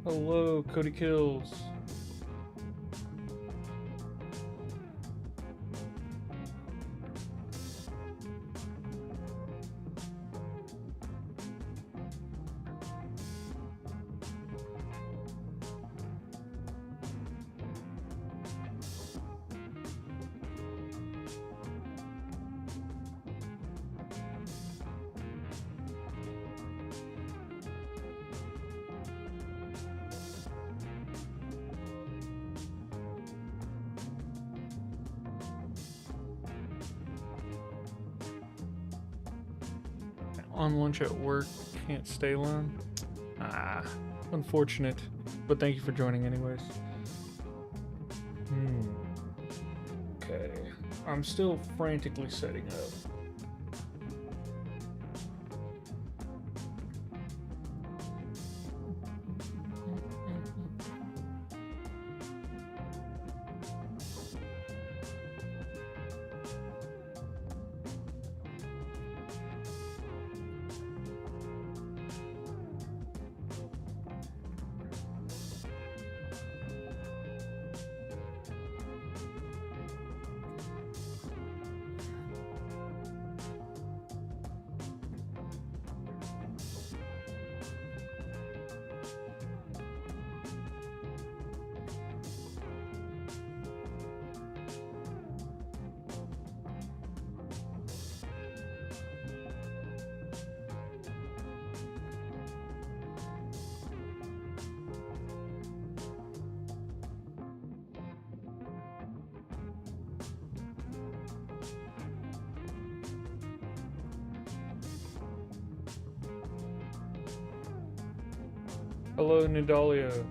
Hello, Cody Kills. On lunch at work, can't stay long. Ah, unfortunate. But thank you for joining anyways. Okay. I'm still frantically setting up. Hello, Nidalia.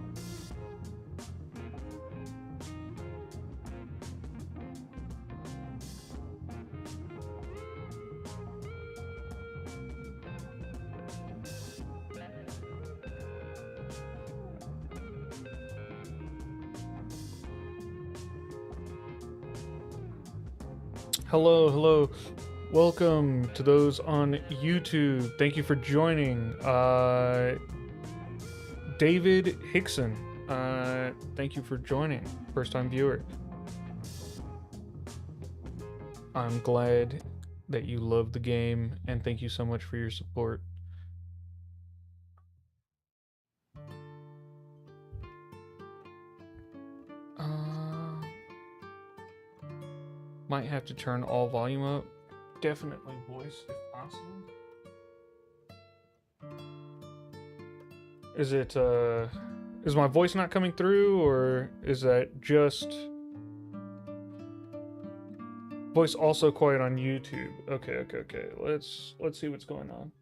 Hello, hello. Welcome to those on YouTube. Thank you for joining. David Hickson, thank you for joining. First time viewer. I'm glad that you love the game, and thank you so much for your support. Might have to turn all volume up. Definitely voice if possible. Is it, is my voice not coming through, or is that just... Voice also quiet on YouTube. Okay. Let's see what's going on.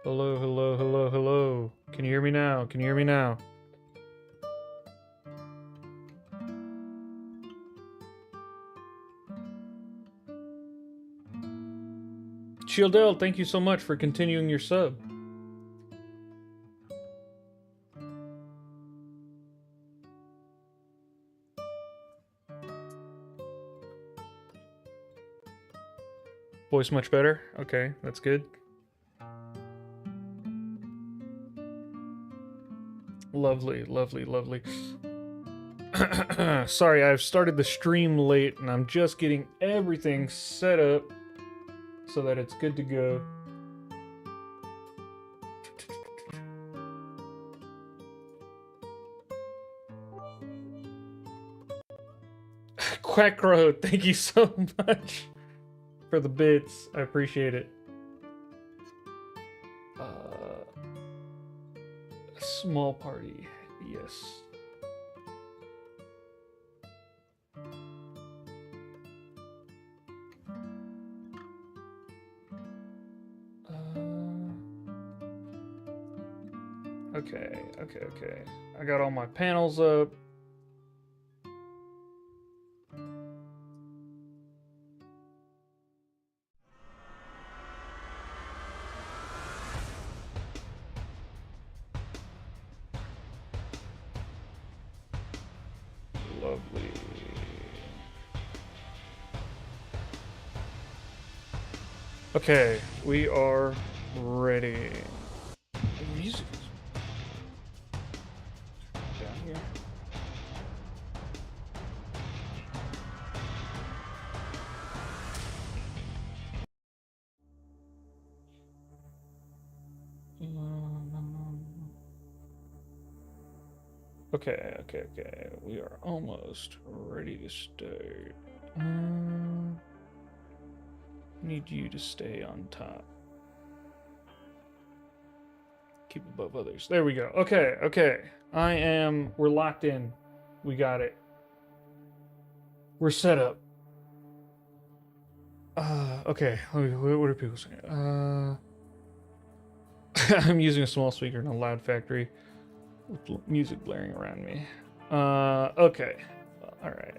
Hello. Can you hear me now? Shieldell, thank you so much for continuing your sub. Voice much better? Okay, that's good. Lovely. Sorry, I've started the stream late and I'm just getting everything set up so that it's good to go. Quack Crow, thank you so much for the bits. I appreciate it. Small party, yes. Okay. I got all my panels up. Lovely. Okay, we are ready. The music is down here. Okay. We are almost ready to start. Need you to stay on top. Keep above others. There we go. Okay. We're locked in. We got it. We're set up. Okay. What are people saying? I'm using a small speaker in a loud factory with music blaring around me. Okay. Alright.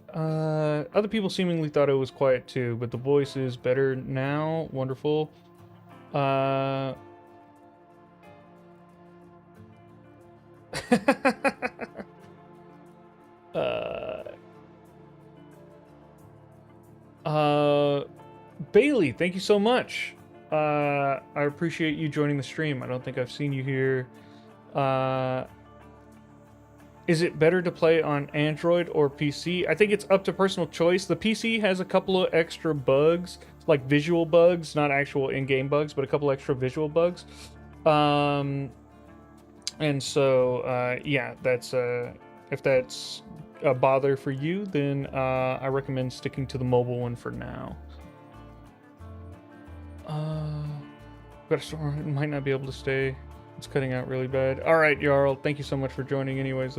Other people seemingly thought it was quiet too, but the voice is better now. Wonderful. Bailey, thank you so much. I appreciate you joining the stream. I don't think I've seen you here. Is it better to play on Android or PC? I think it's up to personal choice. The PC has a couple of extra bugs, like visual bugs, not actual in-game bugs, but a couple extra visual bugs. And so, yeah, that's if that's a bother for you, then I recommend sticking to the mobile one for now. But I might not be able to stay. It's cutting out really bad. All right, Jarl, thank you so much for joining. Anyways,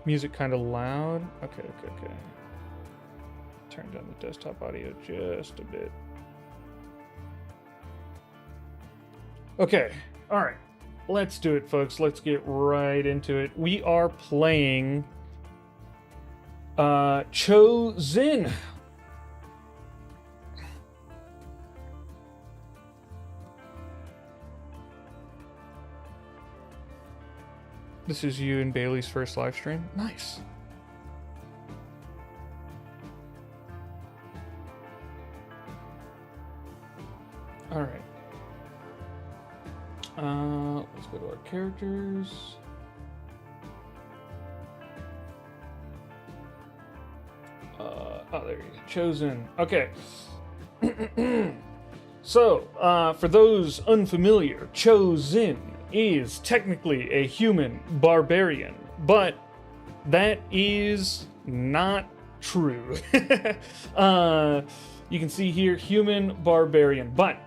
music kind of loud. Okay. Turn down the desktop audio just a bit. Okay, all right. Let's do it, folks. Let's get right into it. We are playing Choe. This is you and Bailey's first live stream. Nice. All right. Let's go to our characters. There you go. Chosen. Okay. So, for those unfamiliar, Choe is technically a human barbarian, but that is not true. You can see here, human barbarian, but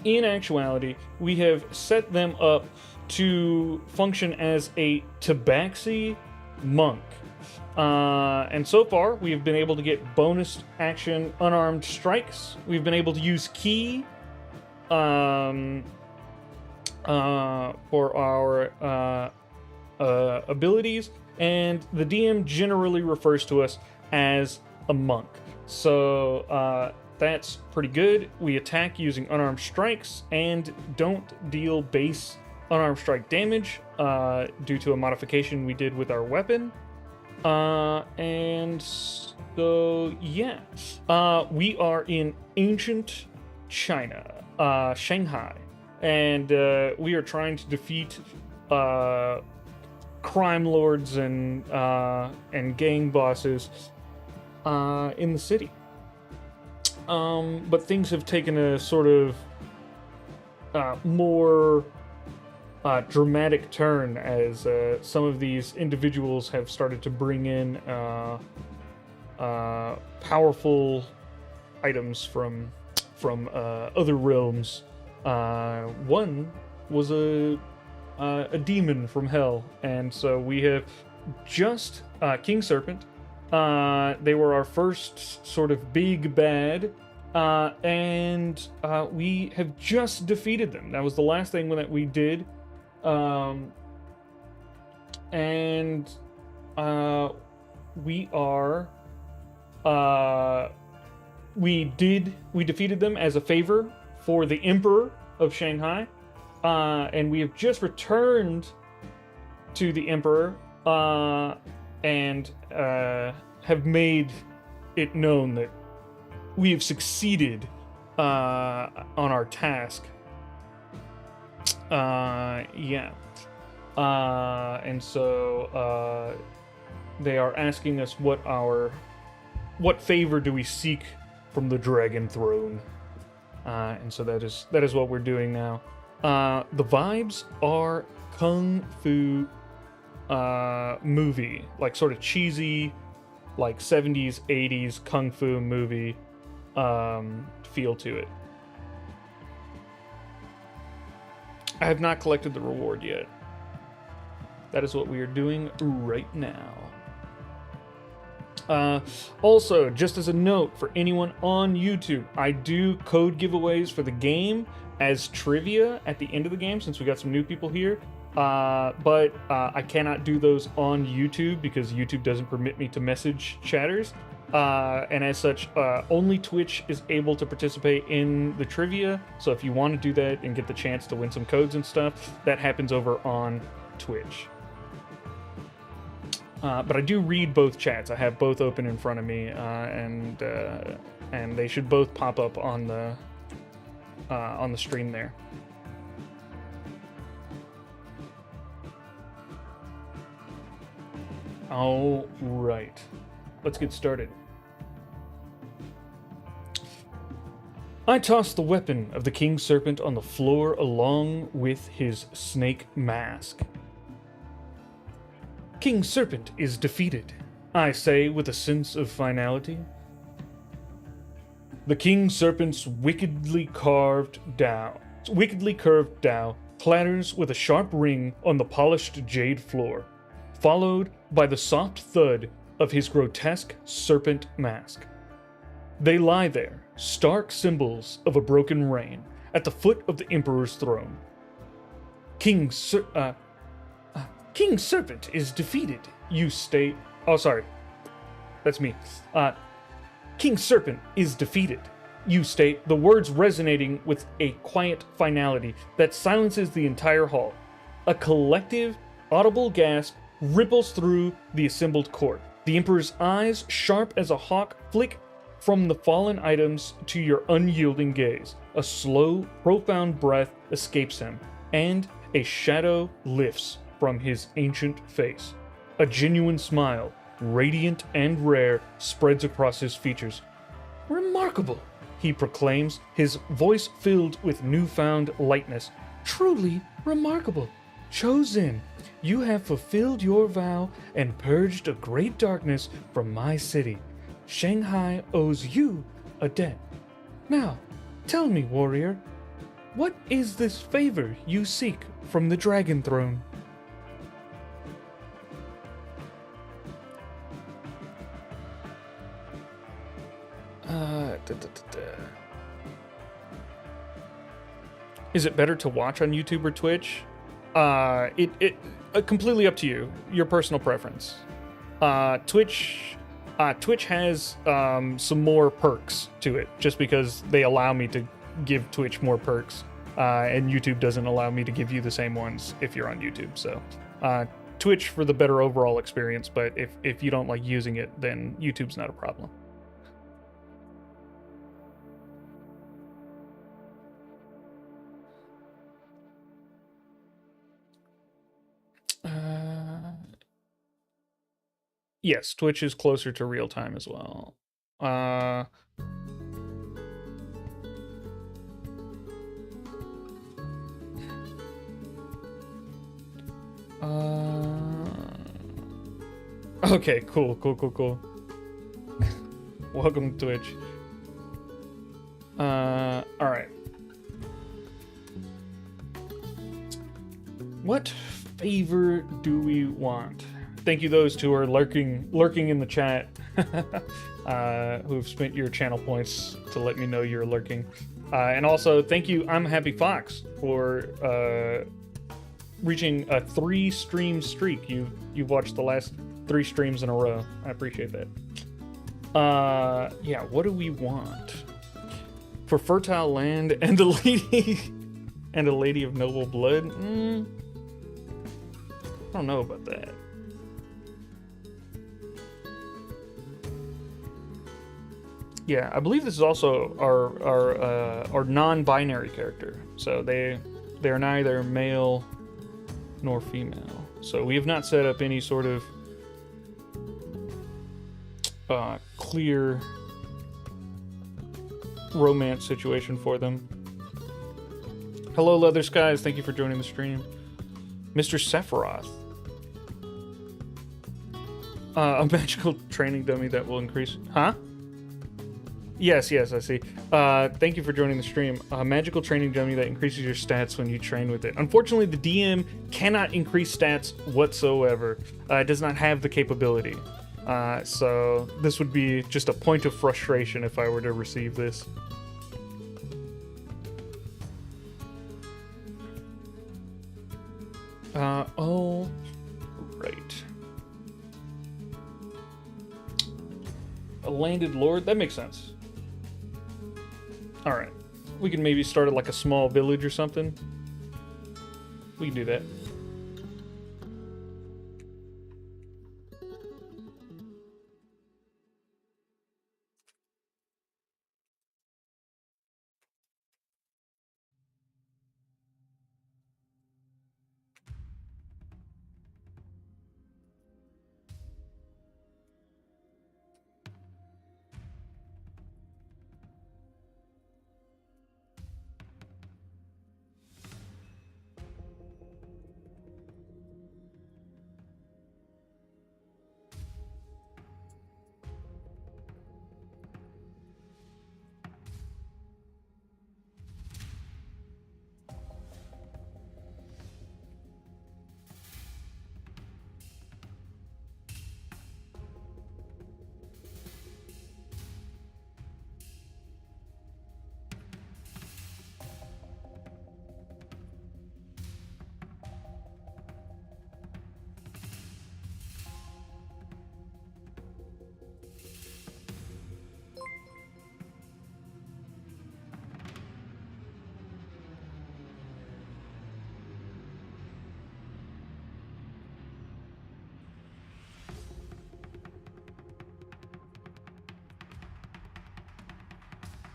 in actuality, we have set them up to function as a Tabaxi monk. And so far, we have been able to get bonus action unarmed strikes. We've been able to use ki for our abilities, and the DM generally refers to us as a monk. So that's pretty good. We attack using unarmed strikes and don't deal base unarmed strike damage due to a modification we did with our weapon. And so, yeah. We are in ancient China, Shanghai, and we are trying to defeat crime lords and gang bosses in the city. But things have taken a sort of more dramatic turn as some of these individuals have started to bring in powerful items from other realms. One was a demon from hell, and so we have just King Serpent. They were our first sort of big bad, and we have just defeated them. That was the last thing that we did And we are we defeated them as a favor for the Emperor of Shanghai, and we have just returned to the Emperor and have made it known that we have succeeded on our task. And so they are asking us what favor do we seek from the Dragon Throne, and so that is what we're doing now. The vibes are kung fu movie, like sort of cheesy, like 70s 80s kung fu movie feel to it. I have not collected the reward yet. That is what we are doing right now. Also, just as a note for anyone on YouTube, I do code giveaways for the game as trivia at the end of the game, since we got some new people here. But I cannot do those on YouTube because YouTube doesn't permit me to message chatters. And as such, only Twitch is able to participate in the trivia. So if you want to do that and get the chance to win some codes and stuff, that happens over on Twitch. But I do read both chats. I have both open in front of me, and they should both pop up on the stream there. All right, let's get started. I tossed the weapon of the King Serpent on the floor along with his snake mask. King Serpent is defeated, I say with a sense of finality. The King Serpent's wickedly curved Dao clatters with a sharp ring on the polished jade floor, followed by the soft thud of his grotesque serpent mask. They lie there, stark symbols of a broken reign, at the foot of the Emperor's throne. King Serpent is defeated, you state. Oh, sorry. That's me. King Serpent is defeated, you state, the words resonating with a quiet finality that silences the entire hall. A collective, audible gasp ripples through the assembled court. The Emperor's eyes, sharp as a hawk, flick from the fallen items to your unyielding gaze. A slow, profound breath escapes him, and a shadow lifts from his ancient face. A genuine smile, radiant and rare, spreads across his features. Remarkable, he proclaims, his voice filled with newfound lightness. Truly remarkable. Chosen, you have fulfilled your vow and purged a great darkness from my city. Shanghai owes you a debt. Now, tell me, warrior, what is this favor you seek from the Dragon Throne? Is it better to watch on YouTube or Twitch? It completely up to you. Your personal preference. Twitch has some more perks to it, just because they allow me to give Twitch more perks, and YouTube doesn't allow me to give you the same ones if you're on YouTube. So, Twitch for the better overall experience. But if you don't like using it, then YouTube's not a problem. Yes, Twitch is closer to real time as well. Okay, cool. Welcome to Twitch. Alright. What favor do we want? Thank you those who are lurking in the chat, who have spent your channel points to let me know you're lurking. And also, thank you, I'm Happy Fox, for reaching a 3-stream streak. You've watched the last 3 streams in a row. I appreciate that. Yeah, what do we want? For fertile land and a lady and a lady of noble blood? I don't know about that. Yeah, I believe this is also our non-binary character. So they're neither male nor female. So we have not set up any sort of clear romance situation for them. Hello, Leather Skies. Thank you for joining the stream. Mr. Sephiroth. A magical training dummy that will increase... Huh? Yes, I see. Thank you for joining the stream. A magical training dummy that increases your stats when you train with it. Unfortunately, the DM cannot increase stats whatsoever. It does not have the capability. So this would be just a point of frustration if I were to receive this. Oh, right. A landed lord? That makes sense. Alright. We can maybe start at like a small village or something. We can do that.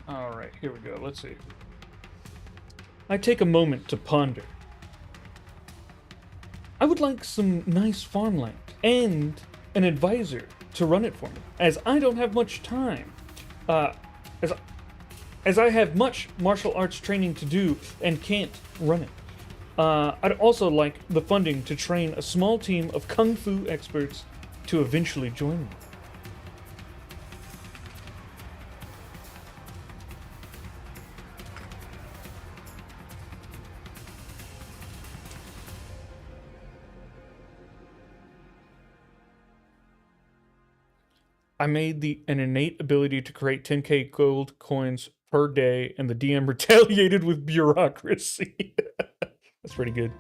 Alright, here we go. Let's see. I take a moment to ponder. I would like some nice farmland and an advisor to run it for me, as I don't have much time. As I have much martial arts training to do and can't run it. I'd also like the funding to train a small team of kung fu experts to eventually join me. I made an innate ability to create 10k gold coins per day, and the DM retaliated with bureaucracy. That's pretty good.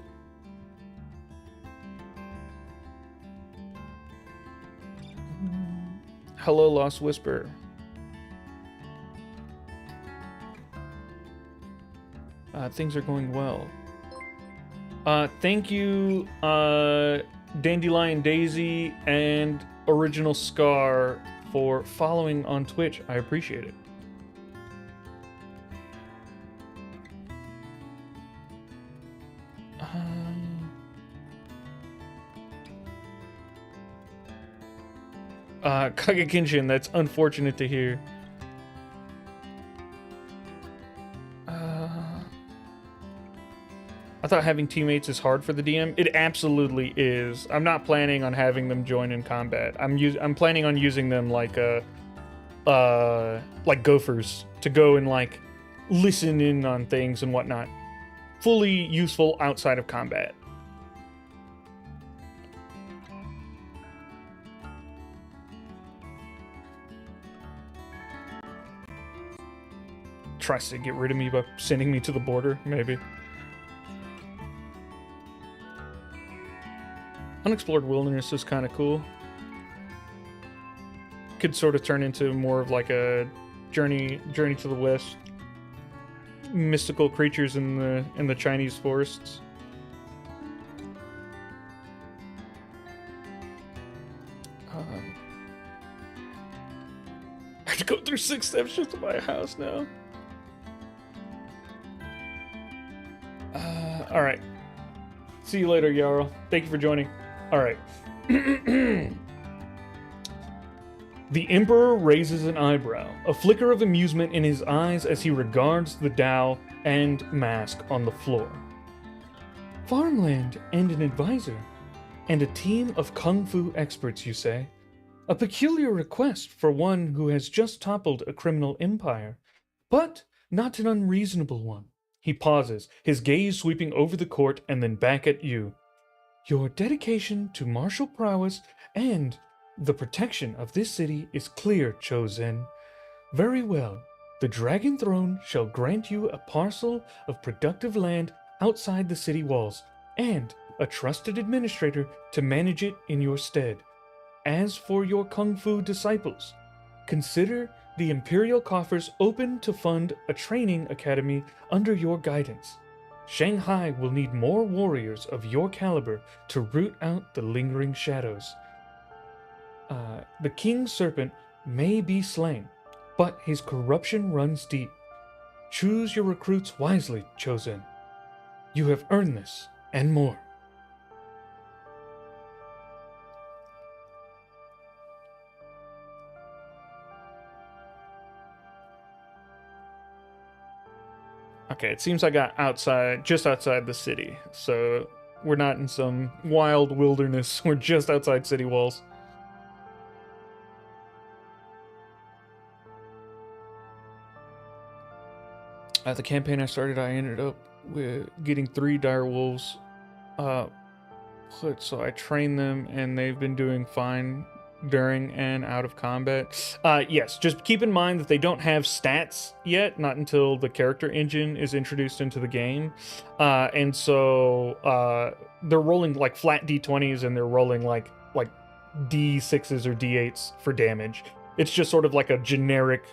Hello, Lost Whisper. Things are going well. Thank you, Dandelion Daisy and Original Scar for following on Twitch. I appreciate it. Kagekenshin, that's unfortunate to hear. I thought having teammates is hard for the DM. It absolutely is. I'm not planning on having them join in combat. I'm planning on using them like gophers to go and like listen in on things and whatnot. Fully useful outside of combat. Tries to get rid of me by sending me to the border, maybe. Unexplored wilderness is kind of cool. Could sort of turn into more of like a journey to the west. Mystical creatures in the Chinese forests. I have to go through 6 steps just to buy a house now. All right. See you later, Jarl. Thank you for joining. All right. The Emperor raises an eyebrow, a flicker of amusement in his eyes as he regards the Dao and mask on the floor. Farmland and an advisor, and a team of kung fu experts, you say? A peculiar request for one who has just toppled a criminal empire, but not an unreasonable one. He pauses, his gaze sweeping over the court and then back at you. Your dedication to martial prowess and the protection of this city is clear, Choe. Very well. The Dragon Throne shall grant you a parcel of productive land outside the city walls, and a trusted administrator to manage it in your stead. As for your kung fu disciples, consider the imperial coffers open to fund a training academy under your guidance. Shanghai will need more warriors of your caliber to root out the lingering shadows. The King Serpent may be slain, but his corruption runs deep. Choose your recruits wisely, Chosen. You have earned this, and more. Okay, it seems I got just outside the city, so we're not in some wild wilderness. We're just outside city walls. At the campaign I started, I ended up with getting 3 dire wolves put, so I trained them, and they've been doing fine during and out of combat. Yes, just keep in mind that they don't have stats yet, not until the character engine is introduced into the game. And so they're rolling like flat d20s, and they're rolling like d6s or d8s for damage. It's just sort of like a generic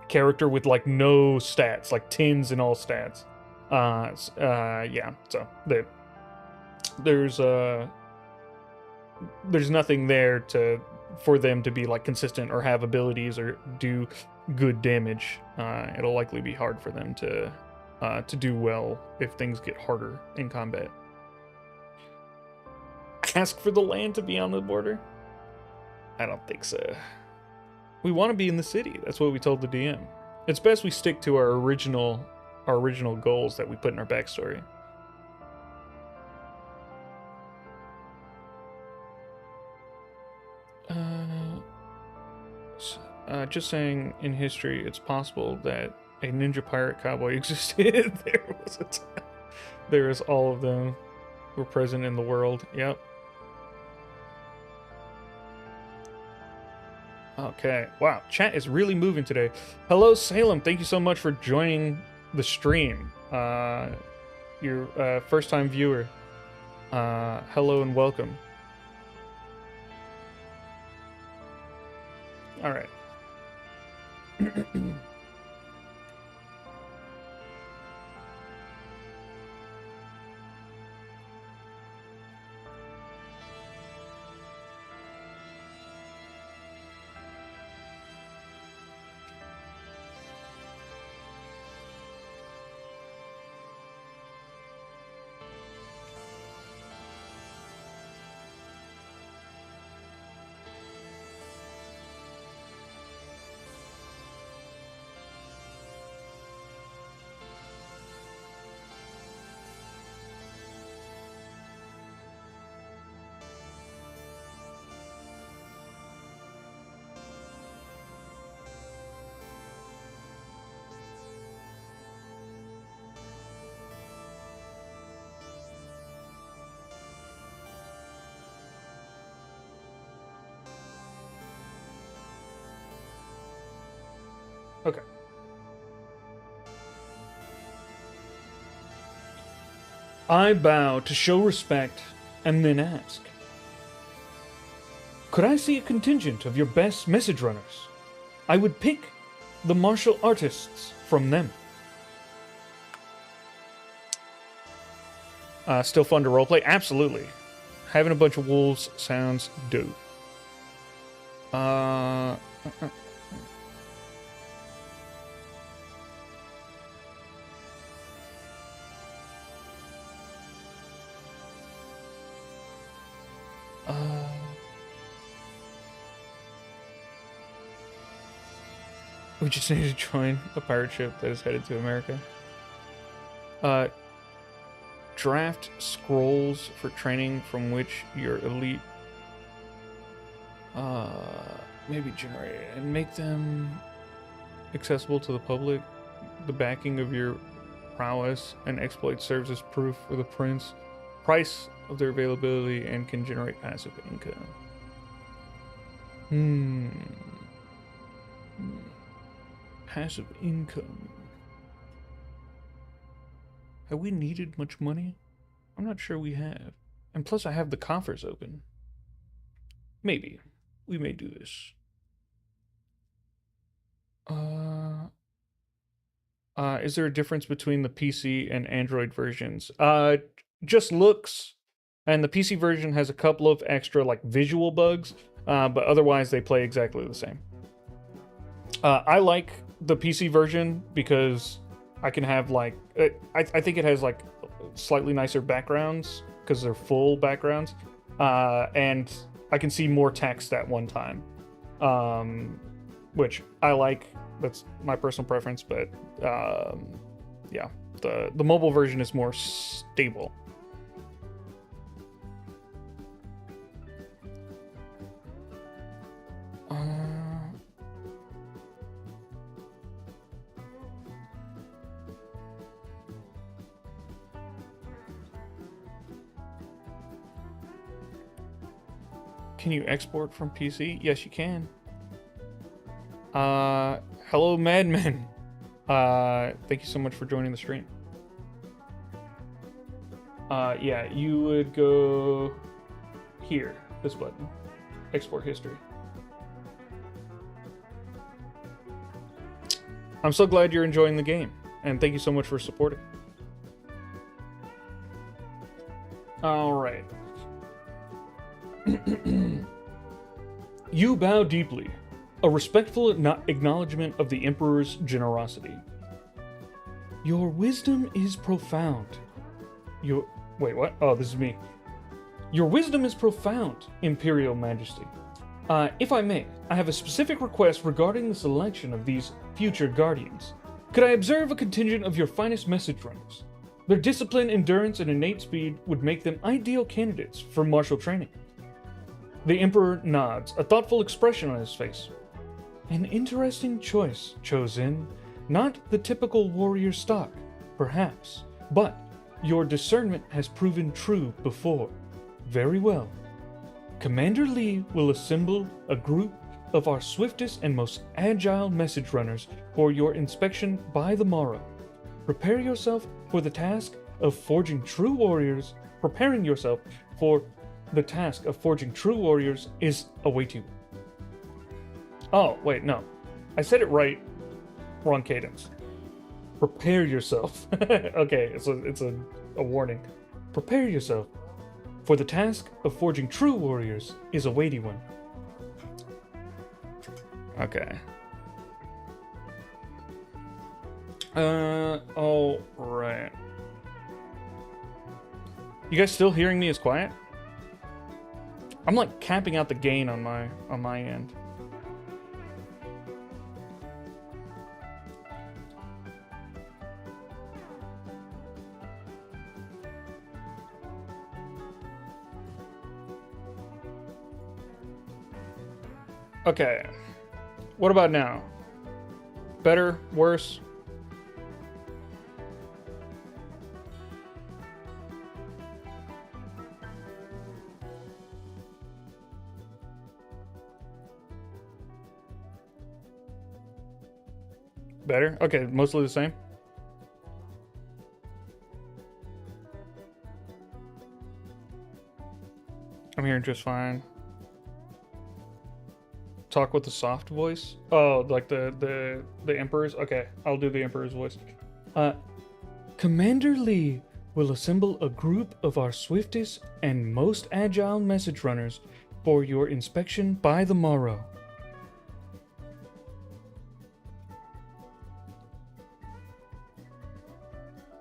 character with like no stats, like 10s in all stats. Yeah, so there's nothing there for them to be like consistent or have abilities or do good damage. It'll likely be hard for them to do well if things get harder in combat. Ask for the land to be on the border? I don't think so. We want to be in the city. That's what we told the DM. It's best we stick to our original goals that we put in our backstory. Just saying, in history, it's possible that a ninja pirate cowboy existed. There is all of them were present in the world. Yep. Okay. Wow. Chat is really moving today. Hello, Salem. Thank you so much for joining the stream. Your first-time viewer. Hello and welcome. All right. Okay. I bow to show respect and then ask, could I see a contingent of your best message runners? I would pick the martial artists from them. Still fun to roleplay? Absolutely. Having a bunch of wolves sounds dope. We just need to join a pirate ship that is headed to America. Draft scrolls for training from which your elite maybe generate and make them accessible to the public. The backing of your prowess and exploit serves as proof for the price of their availability and can generate passive income. Passive income. Have we needed much money? I'm not sure we have. And plus I have the coffers open. Maybe. We may do this. Is there a difference between the PC and Android versions? Just looks. And the PC version has a couple of extra like visual bugs, but otherwise they play exactly the same. I like the PC version because I can have like, I think it has like slightly nicer backgrounds because they're full backgrounds, and I can see more text at one time, which I like. That's my personal preference, but yeah, the mobile version is more stable. Can you export from PC? Yes, you can. Hello, Madmen. Thank you so much for joining the stream. Yeah, you would go here, this button, export history. I'm so glad you're enjoying the game, and thank you so much for supporting. All right. You bow deeply, a respectful acknowledgement of the Emperor's generosity. Your wisdom is profound. Wait, what? Oh, this is me. Your wisdom is profound, Imperial Majesty. If I may, I have a specific request regarding the selection of these future guardians. Could I observe a contingent of your finest message runners? Their discipline, endurance, and innate speed would make them ideal candidates for martial training. The Emperor nods, a thoughtful expression on his face. An interesting choice, chosen. Not the typical warrior stock, perhaps, but your discernment has proven true before. Very well. Commander Lee will assemble a group of our swiftest and most agile message runners for your inspection by the morrow. Prepare yourself for the task of forging true warriors. Preparing yourself for the task of forging true warriors is await you. Oh, wait, no. I said it right. Wrong cadence. Prepare yourself. Okay, it's a warning. Prepare yourself, for the task of forging true warriors is a weighty one. Okay. All right. You guys still hearing me as quiet? I'm like capping out the gain on my end. Okay. What about now? Better? Worse? Better? Okay, mostly the same. I'm hearing just fine. Talk with the soft voice. Oh, like the Emperor's. Okay, I'll do the Emperor's voice. Commander Lee will assemble a group of our swiftest and most agile message runners for your inspection by the morrow.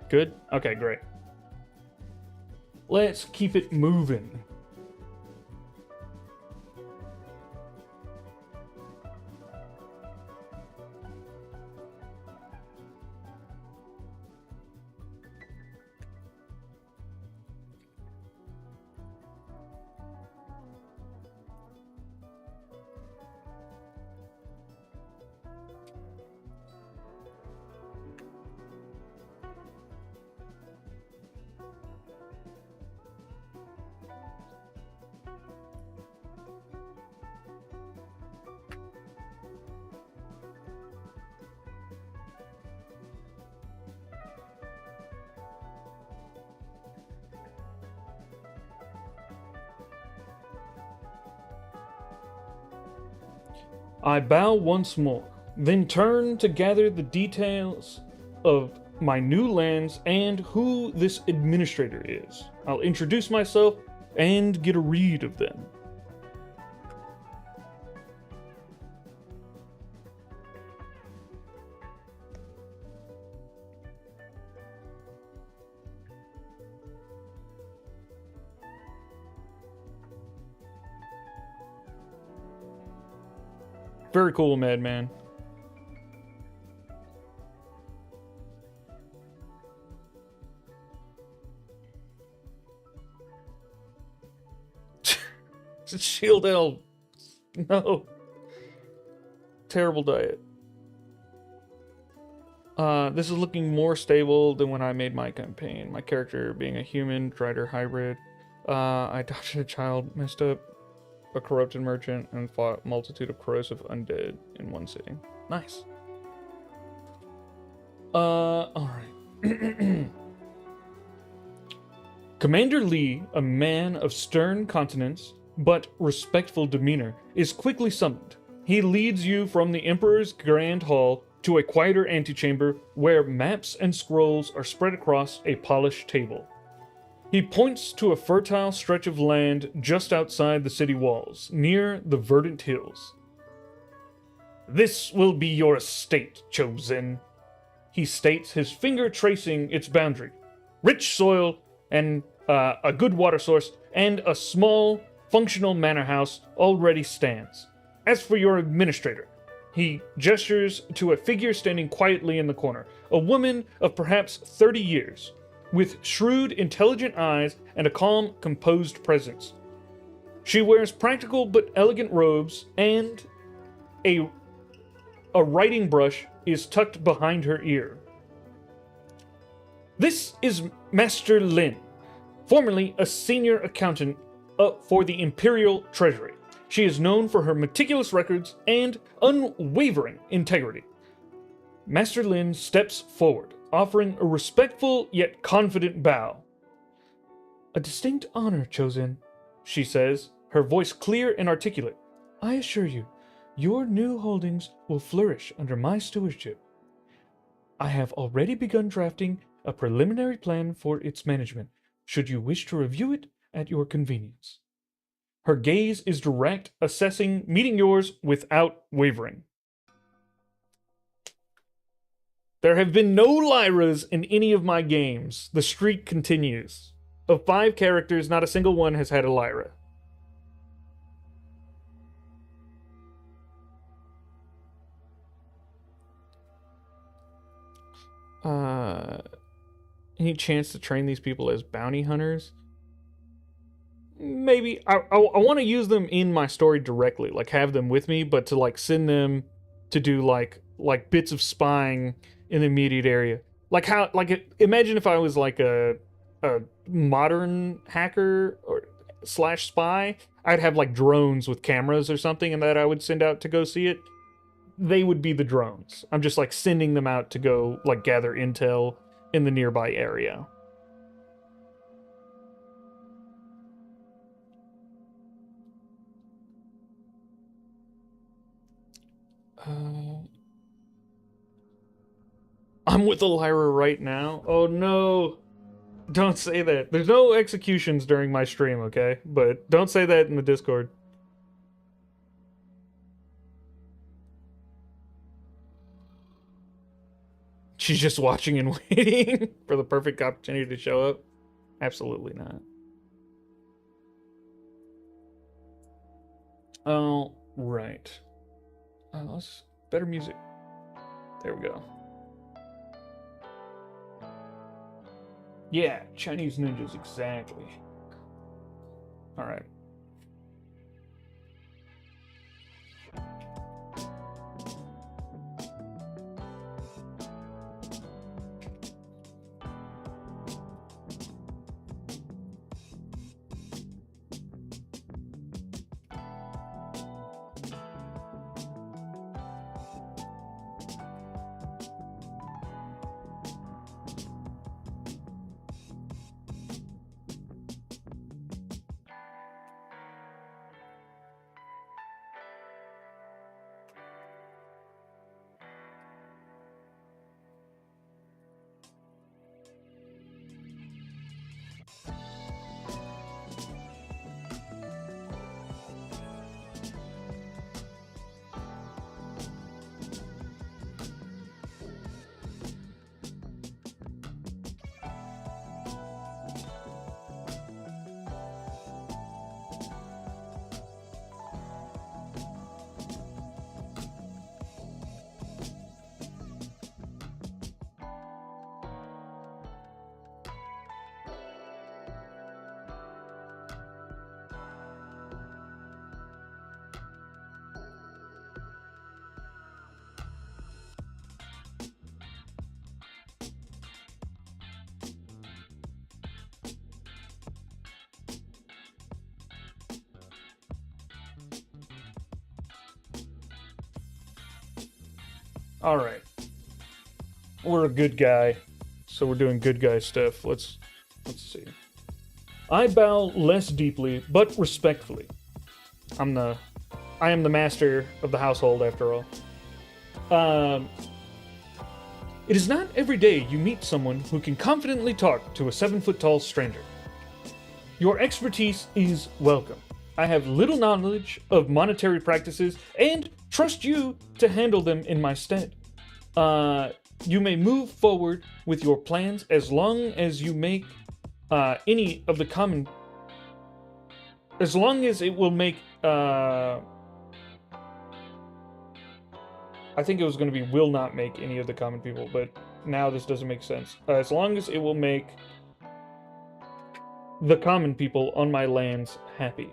Good? Okay, great. Let's keep it moving. I bow once more, then turn to gather the details of my new lands and who this administrator is. I'll introduce myself and get a read of them. Very cool, Madman. Shield elf. No. Terrible diet. This is looking more stable than when I made my campaign. My character being a human, Drider hybrid. I adopted a child, messed up a corrupted merchant, and fought a multitude of corrosive undead in one sitting. Nice. Alright. Commander Lee, a man of stern countenance but respectful demeanor, is quickly summoned. He leads you from the Emperor's Grand Hall to a quieter antechamber where maps and scrolls are spread across a polished table. He points to a fertile stretch of land just outside the city walls, near the verdant hills. This will be your estate, Choe, he states, his finger tracing its boundary. Rich soil and a good water source and a small, functional manor house already stands. As for your administrator, he gestures to a figure standing quietly in the corner, a woman of perhaps 30 years. With shrewd, intelligent eyes and a calm, composed presence. She wears practical but elegant robes, and a writing brush is tucked behind her ear. This is Master Lin, formerly a senior accountant for the Imperial Treasury. She is known for her meticulous records and unwavering integrity. Master Lin steps forward, offering a respectful yet confident bow. A distinct honor, Choe, she says, her voice clear and articulate. I assure you, your new holdings will flourish under my stewardship. I have already begun drafting a preliminary plan for its management, should you wish to review it at your convenience. Her gaze is direct, meeting yours without wavering. There have been no Lyras in any of my games. The streak continues. Of 5 characters, not a single one has had a Lyra. Any chance to train these people as bounty hunters? Maybe. I want to use them in my story directly, like have them with me, but to like send them to do like bits of spying in the immediate area. Like how, imagine if I was like a modern hacker or / spy, I'd have like drones with cameras or something, and that I would send out to go see it. They would be the drones. I'm just like sending them out to go like gather intel in the nearby area. I'm with Elira right now. Oh no. Don't say that. There's no executions during my stream, okay? But don't say that in the Discord. She's just watching and waiting for the perfect opportunity to show up. Absolutely not. Oh, right. Let's better music. There we go. Yeah, Chinese ninjas, exactly. All right. All right. We're a good guy, so we're doing good guy stuff. Let's see. I bow less deeply, but respectfully. I am the master of the household, after all. It is not every day you meet someone who can confidently talk to a 7-foot-tall stranger. Your expertise is welcome. I have little knowledge of monetary practices and trust you to handle them in my stead. You may move forward with your plans as long as you make any of the common... As long as it will make... I think it was going to be will not make any of the common people, but now this doesn't make sense. As long as it will make the common people on my lands happy.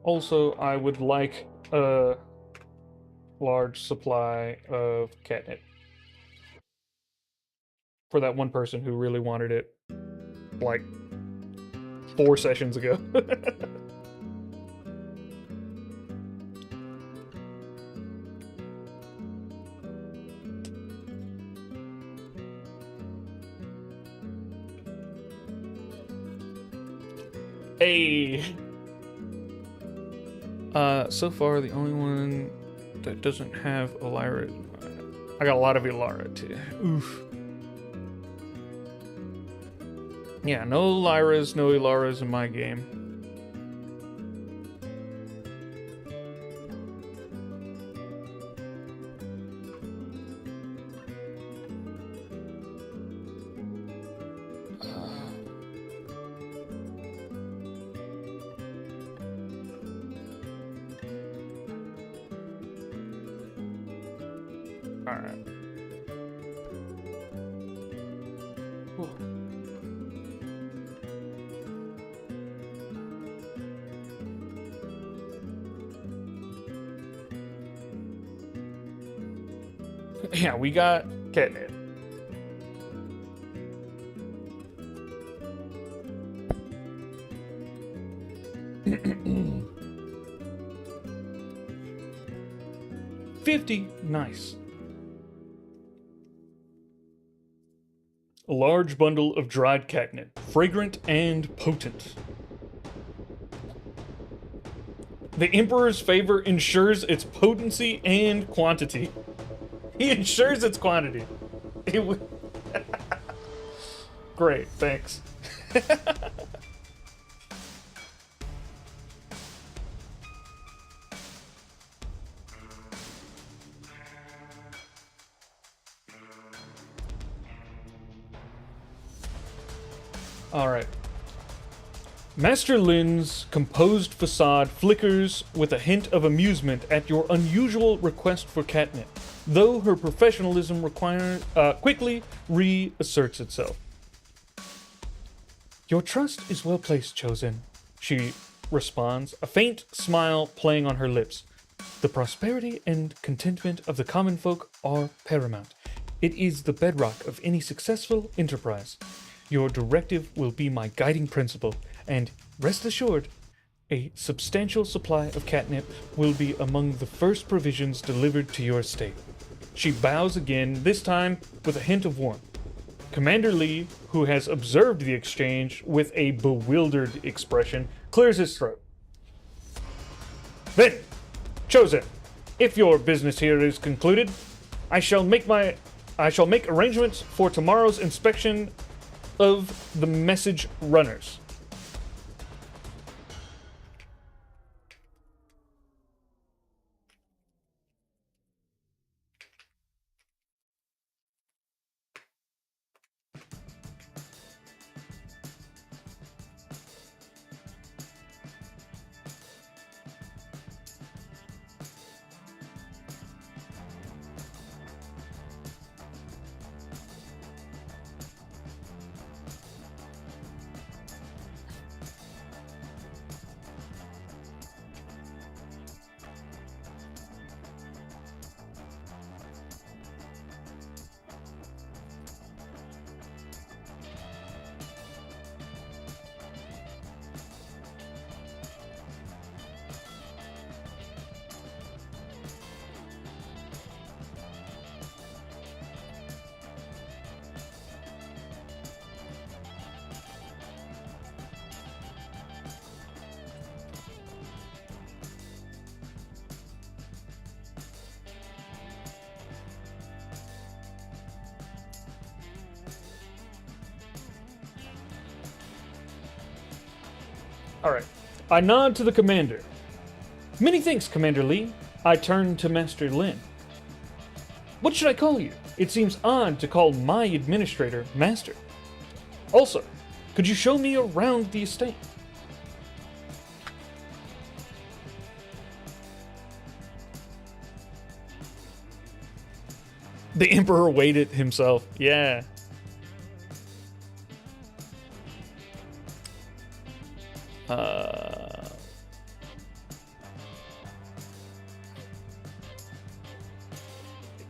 Also, I would like a large supply of catnip. For that one person who really wanted it, like, 4 sessions ago. Hey! So far, the only one that doesn't have Elira... I got a lot of Elira, too. Oof. Yeah, no Lyras, no Elaras in my game. Alright. Yeah, we got catnip. $50, nice. A large bundle of dried catnip, fragrant and potent. The Emperor's favor ensures its potency and quantity. He ensures its quantity. Great, thanks. Alright. Master Lin's composed facade flickers with a hint of amusement at your unusual request for catnip, though her professionalism quickly reasserts itself. Your trust is well placed, Chosen, she responds, a faint smile playing on her lips. The prosperity and contentment of the common folk are paramount. It is the bedrock of any successful enterprise. Your directive will be my guiding principle, and rest assured, a substantial supply of catnip will be among the first provisions delivered to your estate. She bows again, this time with a hint of warmth. Commander Lee, who has observed the exchange with a bewildered expression, clears his throat. Then, Chosen, if your business here is concluded, I shall make arrangements for tomorrow's inspection of the message runners. Alright. I nod to the commander. Many thanks, Commander Lee. I turn to Master Lin. What should I call you? It seems odd to call my administrator Master. Also, could you show me around the estate? The Emperor waited himself. Yeah.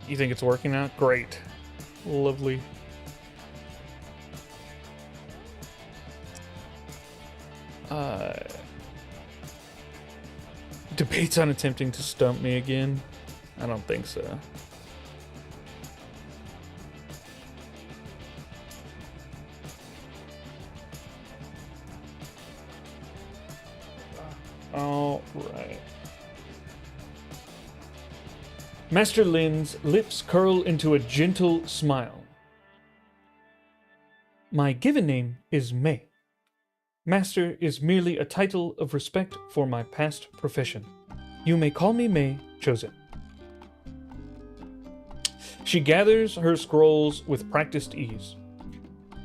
You think it's working now? Great. Lovely. Debates on attempting to stump me again? I don't think so. All right. Master Lin's lips curl into a gentle smile. My given name is Mei. Master is merely a title of respect for my past profession. You may call me Mei, Chosen. She gathers her scrolls with practiced ease.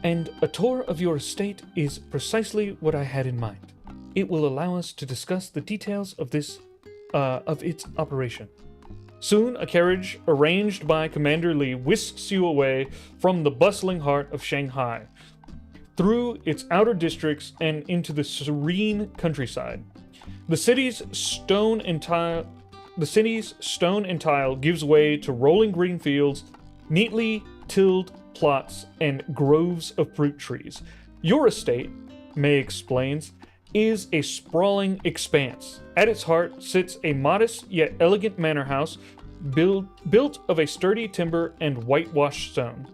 And a tour of your estate is precisely what I had in mind. It will allow us to discuss the details of its operation. Soon, a carriage arranged by Commander Lee whisks you away from the bustling heart of Shanghai, through its outer districts and into the serene countryside. The city's stone and tile gives way to rolling green fields, neatly tilled plots, and groves of fruit trees. Your estate, May explains, is a sprawling expanse. At its heart sits a modest yet elegant manor house built of a sturdy timber and whitewashed stone.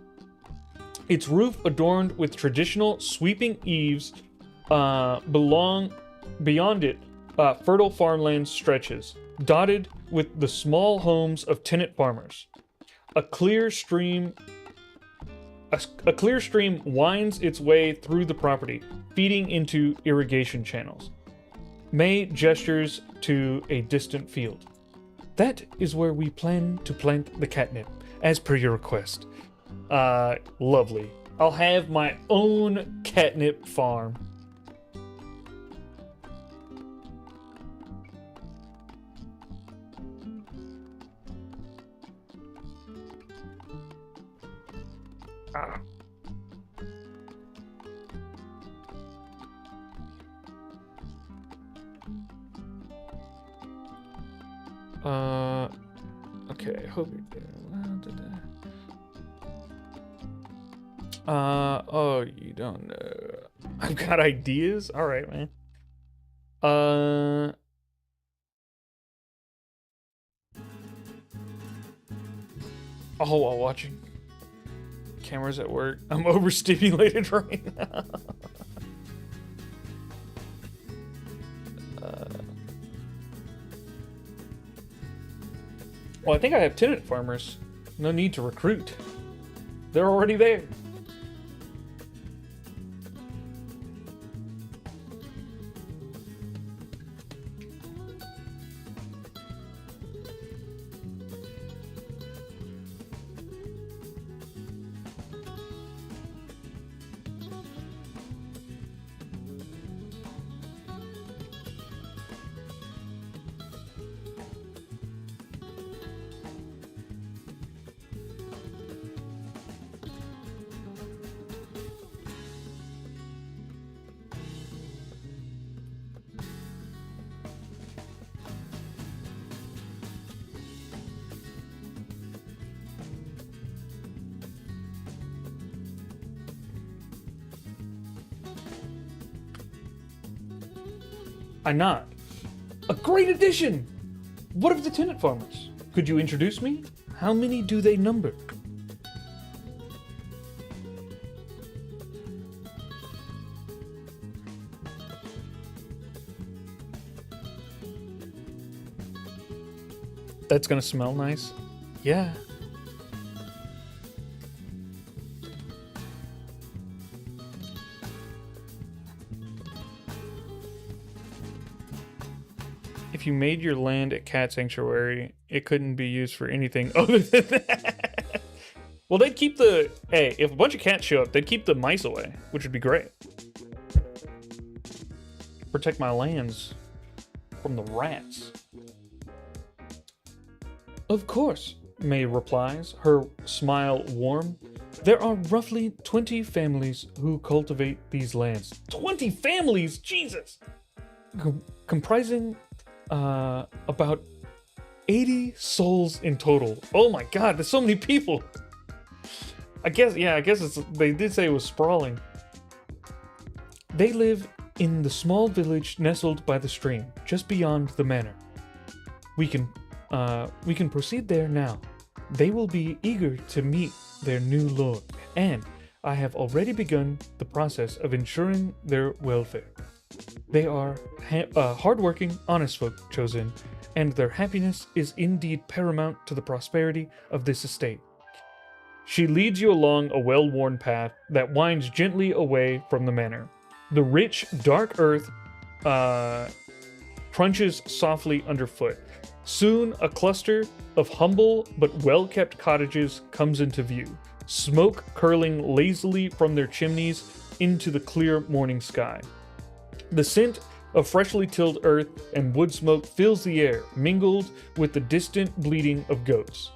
Its roof adorned with traditional sweeping eaves. Beyond it fertile farmland stretches, dotted with the small homes of tenant farmers. A clear stream winds its way through the property, feeding into irrigation channels. May gestures to a distant field. That is where we plan to plant the catnip, as per your request. Lovely. I'll have my own catnip farm. Okay, I hope you're doing well. Oh, you don't know. I've got ideas? Alright, man. Oh, while watching. Cameras at work. I'm overstimulated right now. Well, I think I have tenant farmers. No need to recruit. They're already there. I nod. A great addition! What of the tenant farmers? Could you introduce me? How many do they number? That's gonna smell nice. Yeah. If you made your land a cat sanctuary, it couldn't be used for anything other than that. Well, they'd keep the... Hey, if a bunch of cats show up, they'd keep the mice away, which would be great. Protect my lands from the rats. Of course, May replies, her smile warm. There are roughly 20 families who cultivate these lands. 20 families? Jesus! Comprising about 80 souls in total. Oh my god, there's so many people! I guess they did say it was sprawling. They live in the small village nestled by the stream, just beyond the manor. We can proceed there now. They will be eager to meet their new lord, and I have already begun the process of ensuring their welfare. They are hardworking, honest folk, chosen, and their happiness is indeed paramount to the prosperity of this estate. She leads you along a well-worn path that winds gently away from the manor. The rich, dark earth crunches softly underfoot. Soon, a cluster of humble but well-kept cottages comes into view, smoke curling lazily from their chimneys into the clear morning sky. The scent of freshly tilled earth and wood smoke fills the air, mingled with the distant bleating of goats.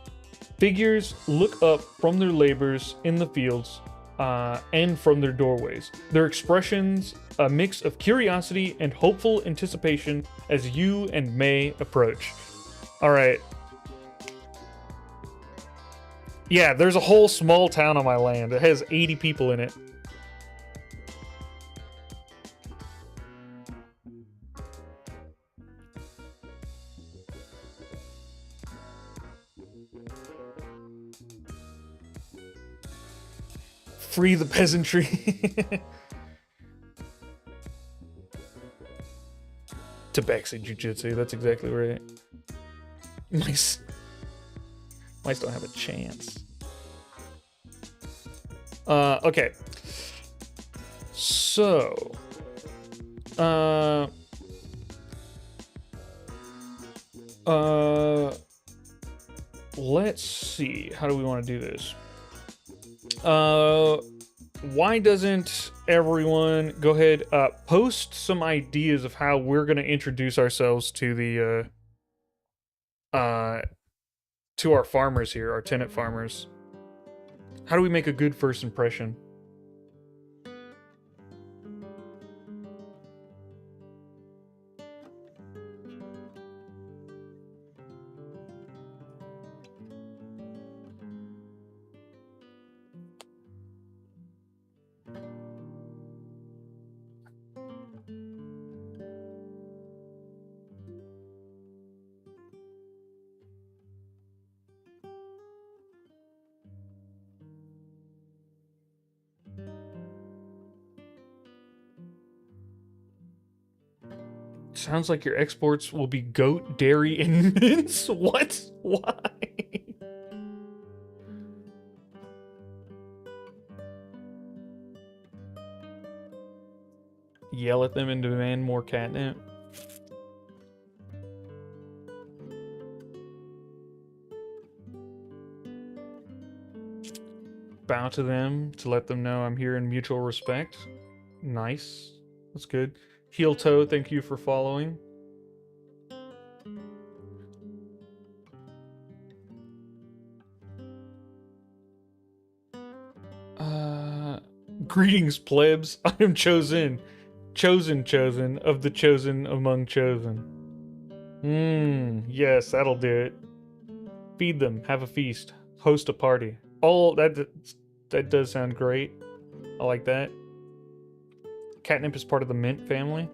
Figures look up from their labors in the fields and from their doorways, their expressions a mix of curiosity and hopeful anticipation as you and May approach. Alright. Yeah, there's a whole small town on my land. It has 80 people in it. Free the peasantry. Tabaxi Jiu-Jitsu, that's exactly right. Mice don't have a chance. Okay. So, let's see. How do we want to do this? Why doesn't everyone go ahead, post some ideas of how we're going to introduce ourselves to the, to our farmers here, our tenant farmers. How do we make a good first impression? Sounds like your exports will be goat, dairy, and mince. What? Why? Yell at them and demand more catnip. Bow to them to let them know I'm here in mutual respect. Nice. That's good. Heel Toe, thank you for following. Greetings, plebs. I am chosen of the chosen among chosen. Yes, that'll do it. Feed them, have a feast, host a party. All that does sound great. I like that. Catnip is part of the mint family.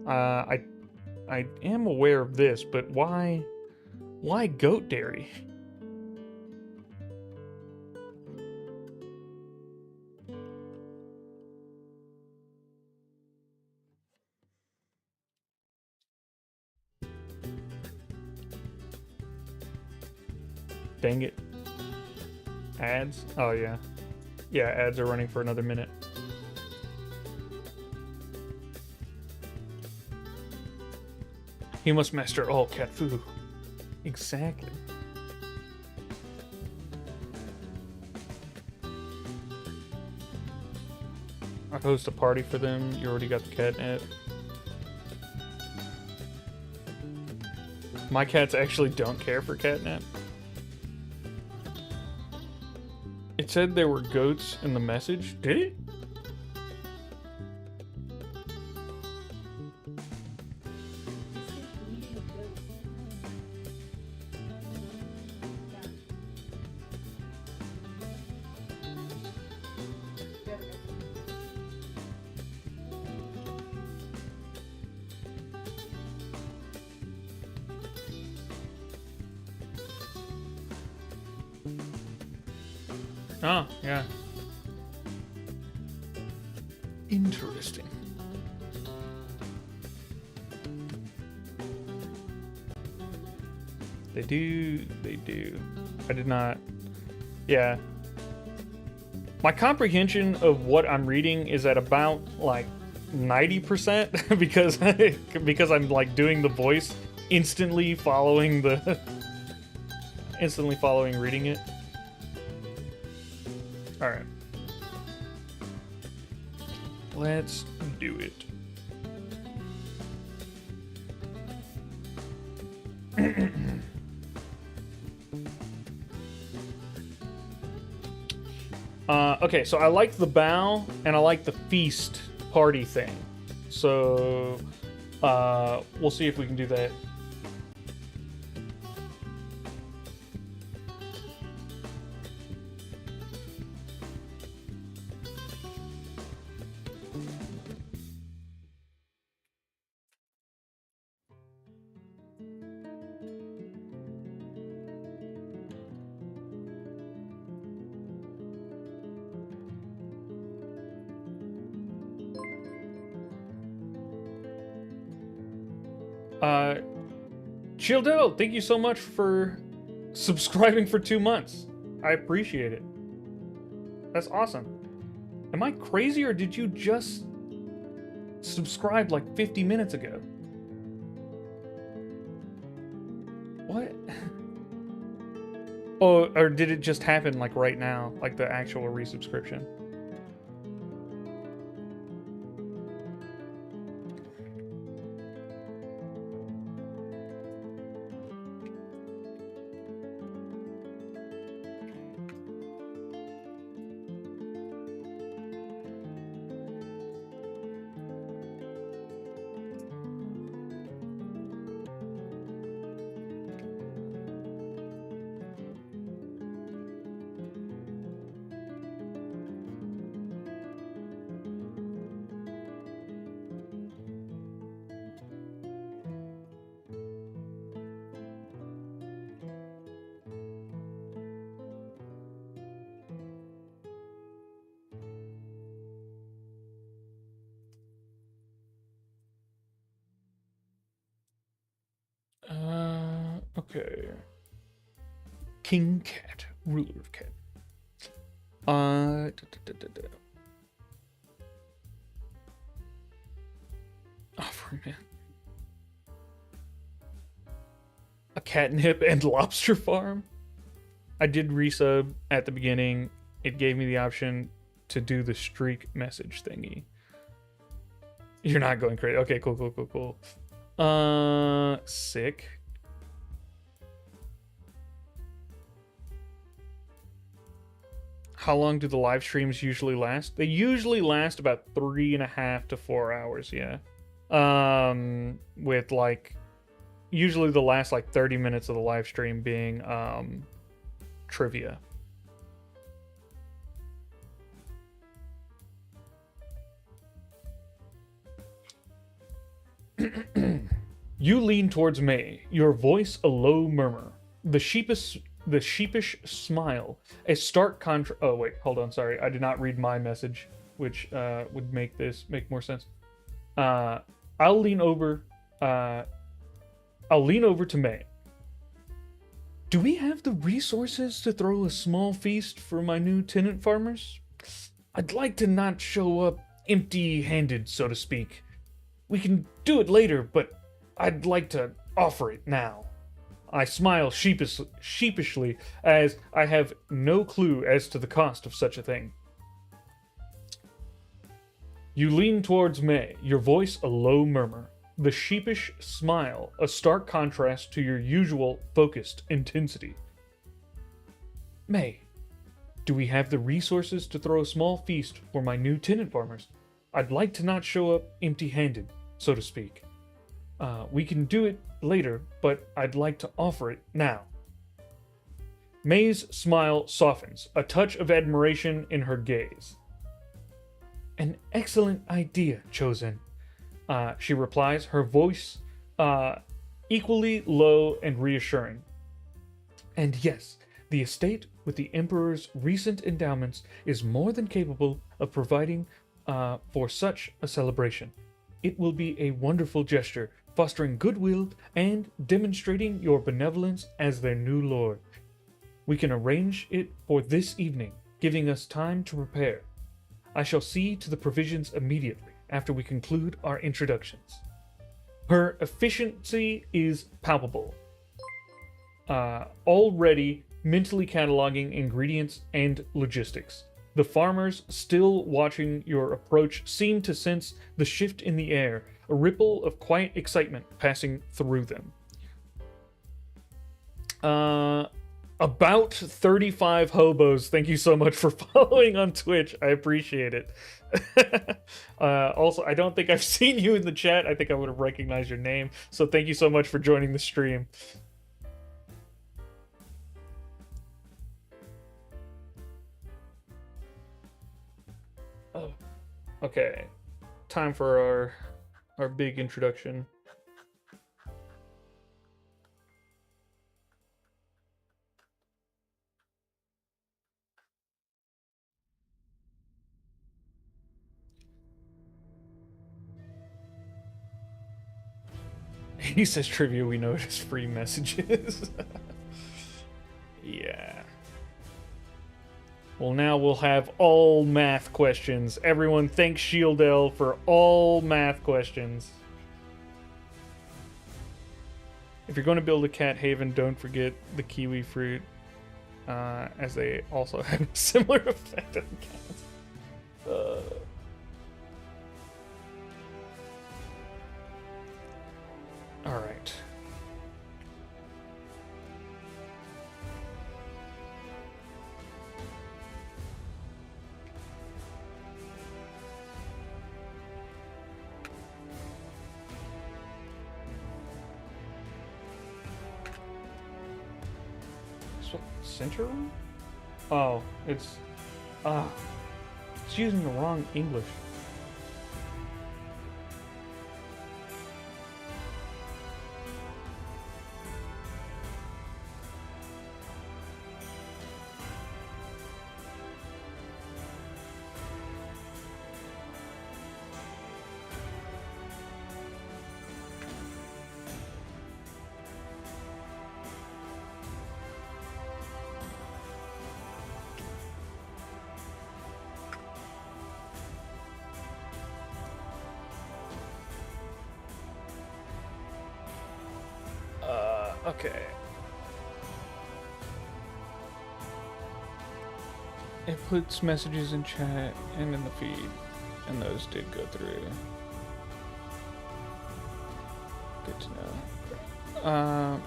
I am aware of this, but why goat dairy? Dang it. Ads? Oh yeah. Yeah, ads are running for another minute. He must master all cat food. Exactly. I host a party for them. You already got the catnip. My cats actually don't care for catnip. It said there were goats in the message. Did it? Oh, yeah. Interesting. They do. I did not. Yeah. My comprehension of what I'm reading is at about like 90% because I'm like doing the voice instantly following reading it. All right. Let's do it. Okay, so I like the bow and I like the feast party thing. So we'll see if we can do that. Uh, Chill Devil, thank you so much for subscribing for 2 months. I appreciate it. That's awesome. Am I crazy or did you just subscribe like 50 minutes ago? What? Oh, or did it just happen like right now, like the actual resubscription? Okay. King Cat, ruler of Cat. Da, da, da, da. Oh, man. A catnip and lobster farm? I did resub at the beginning. It gave me the option to do the streak message thingy. You're not going crazy. Okay, cool. Sick. How long do the live streams usually last? They usually last about 3.5 to 4 hours, yeah. With like usually the last like 30 minutes of the live stream being trivia. You lean towards May, your voice a low murmur, the sheepish smile, a stark contrast. Oh wait, hold on, sorry, I did not read my message, which would make this make more sense. I'll lean over to May. Do we have the resources to throw a small feast for my new tenant farmers? I'd like to not show up empty-handed, so to speak. We can do it later, but I'd like to offer it now. I smile sheepishly as I have no clue as to the cost of such a thing. You lean towards May, your voice a low murmur, the sheepish smile a stark contrast to your usual focused intensity. May, do we have the resources to throw a small feast for my new tenant farmers? I'd like to not show up empty-handed, so to speak. We can do it later, but I'd like to offer it now. May's smile softens, a touch of admiration in her gaze. An excellent idea, Chosen. She replies, her voice equally low and reassuring. And yes, the estate with the Emperor's recent endowments is more than capable of providing for such a celebration. It will be a wonderful gesture, fostering goodwill and demonstrating your benevolence as their new lord. We can arrange it for this evening, giving us time to prepare. I shall see to the provisions immediately after we conclude our introductions. Her efficiency is palpable. Already mentally cataloging ingredients and logistics. The farmers, still watching your approach, seem to sense the shift in the air, a ripple of quiet excitement passing through them. About 35 hobos, thank you so much for following on Twitch. I appreciate it. Also, I don't think I've seen you in the chat. I think I would have recognized your name. So thank you so much for joining the stream. Oh, okay. Time for our big introduction. He says trivia we know it is free messages. Yeah. Well, now we'll have all math questions. Everyone thanks Shieldell for all math questions. If you're going to build a cat haven, don't forget the kiwi fruit, as they also have a similar effect on cats. All right. Center room? Oh, it's using the wrong English. Okay. It puts messages in chat and in the feed, and those did go through. Good to know.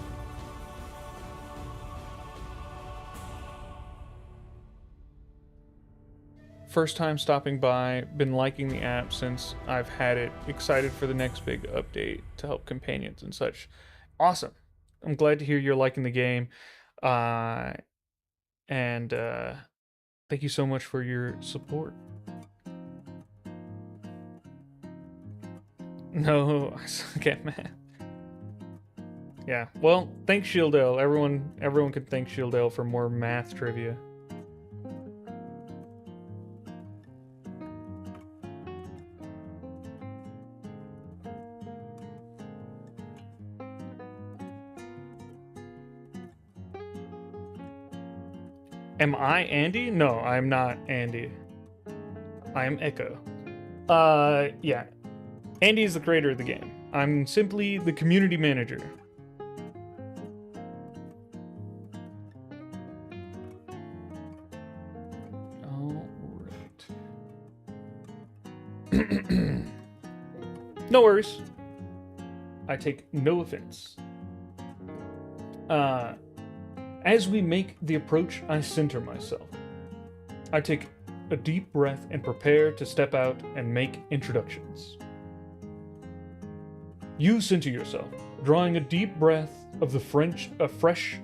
First time stopping by, been liking the app since I've had it, excited for the next big update to help companions and such. Awesome. I'm glad to hear you're liking the game. And thank you so much for your support. No, okay, man. Yeah, well, thanks Shieldell. Everyone can thank Shieldell for more math trivia. Am I Andy? No, I'm not Andy. I am Echo. Yeah. Andy is the creator of the game. I'm simply the community manager. Alright. No worries. I take no offense. As we make the approach, I center myself. I take a deep breath and prepare to step out and make introductions. You center yourself, drawing a deep breath of the fresh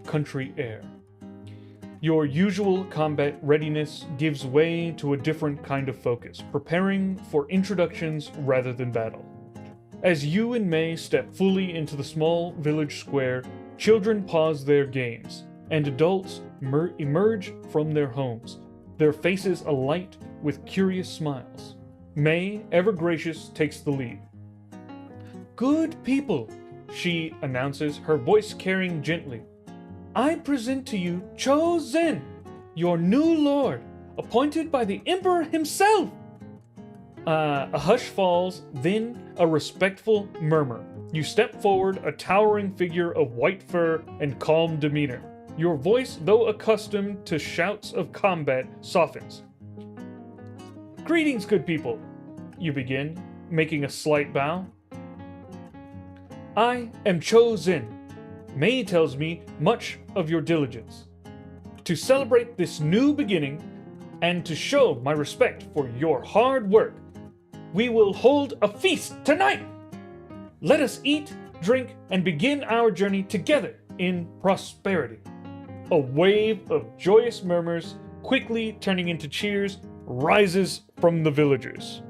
country air. Your usual combat readiness gives way to a different kind of focus, preparing for introductions rather than battle. As you and May step fully into the small village square, children pause their games, and adults emerge from their homes, their faces alight with curious smiles. May, ever gracious, takes the lead. Good people, she announces, her voice carrying gently. I present to you Choe, your new lord, appointed by the emperor himself. A hush falls, then a respectful murmur. You step forward, a towering figure of white fur and calm demeanor. Your voice, though accustomed to shouts of combat, softens. Greetings, good people, you begin, making a slight bow. I am Choe. May tells me much of your diligence. To celebrate this new beginning, and to show my respect for your hard work, we will hold a feast tonight. Let us eat, drink, and begin our journey together in prosperity. A wave of joyous murmurs, quickly turning into cheers, rises from the villagers.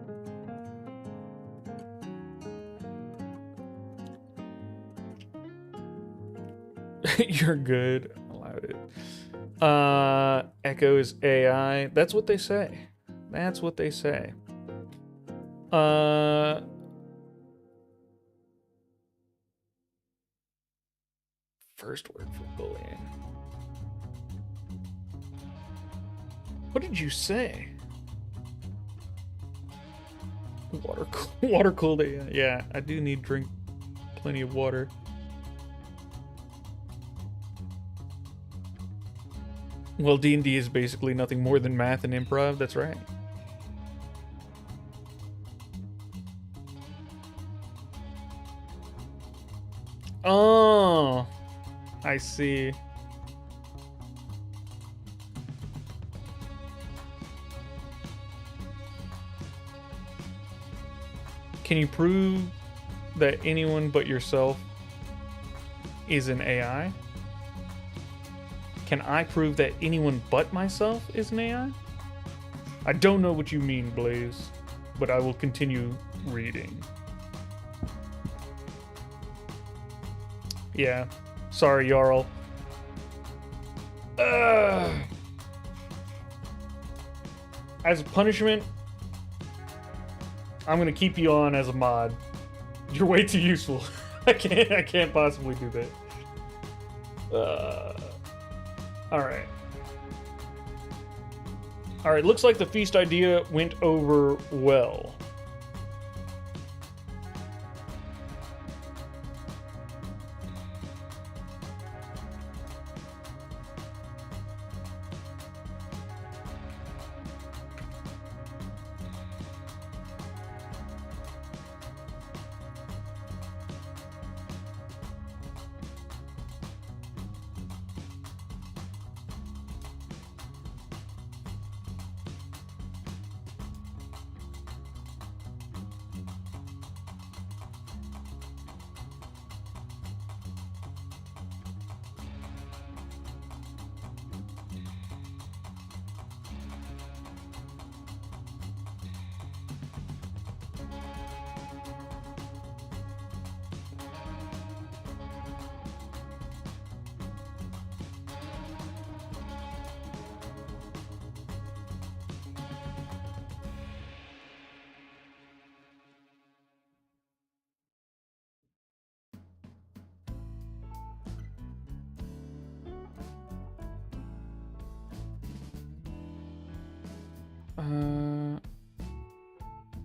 You're good. Allowed it. Echo is AI. That's what they say. That's what they say. First word for bullying. What did you say? Water cooled AI. Yeah, I do need to drink plenty of water. Well, D&D is basically nothing more than math and improv. That's right. Oh, I see. Can you prove that anyone but yourself is an AI? Can I prove that anyone but myself is an AI? I don't know what you mean, Blaze, but I will continue reading. Yeah. Sorry, Jarl. As a punishment, I'm gonna keep you on as a mod. You're way too useful. I can't possibly do that. Alright. Alright, looks like the feast idea went over well.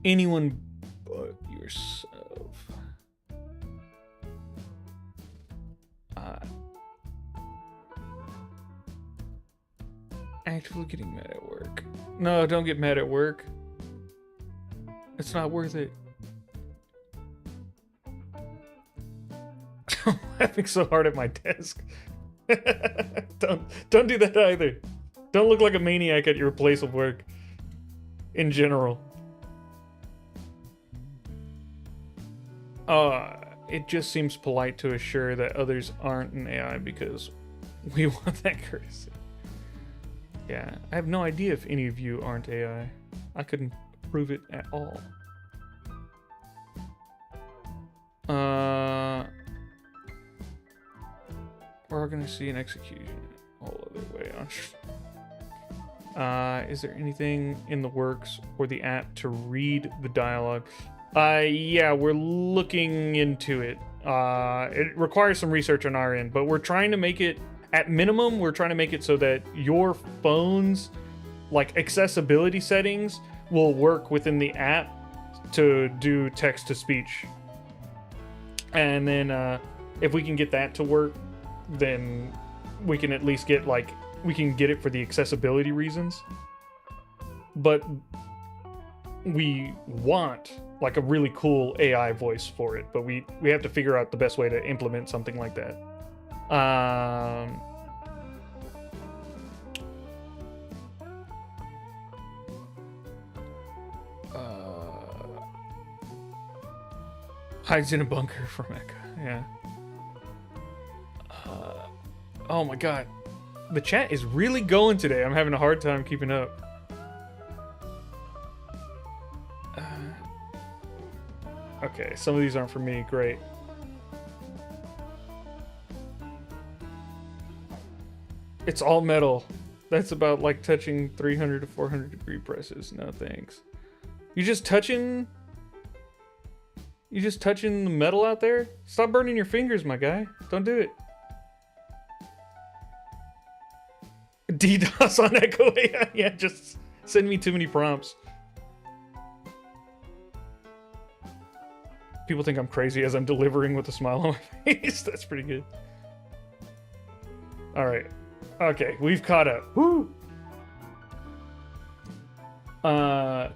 Anyone but yourself. Actively getting mad at work. No, don't get mad at work. It's not worth it. I'm laughing so hard at my desk. Don't do that either. Don't look like a maniac at your place of work. In general. It just seems polite to assure that others aren't an AI because we want that courtesy. Yeah, I have no idea if any of you aren't AI. I couldn't prove it at all. We're gonna see an execution all other way on. Is there anything in the works or the app to read the dialogue? Yeah, we're looking into it. It requires some research on our end, but we're trying to make it, at minimum, we're trying to make it so that your phone's like accessibility settings will work within the app to do text to speech. And then if we can get that to work, then we can at least get like, we can get it for the accessibility reasons. But we want like a really cool AI voice for it, but we have to figure out the best way to implement something like that. Hides in a bunker from Eka. Yeah. Oh my god. The chat is really going today. I'm having a hard time keeping up. Okay, some of these aren't for me. Great. It's all metal. That's about like touching 300 to 400 degree presses. No thanks. You just touching the metal out there? Stop burning your fingers, my guy. Don't do it. DDoS on Echo AI. Yeah, just send me too many prompts. People think I'm crazy as I'm delivering with a smile on my face. That's pretty good. All right. Okay, we've caught up. Woo! I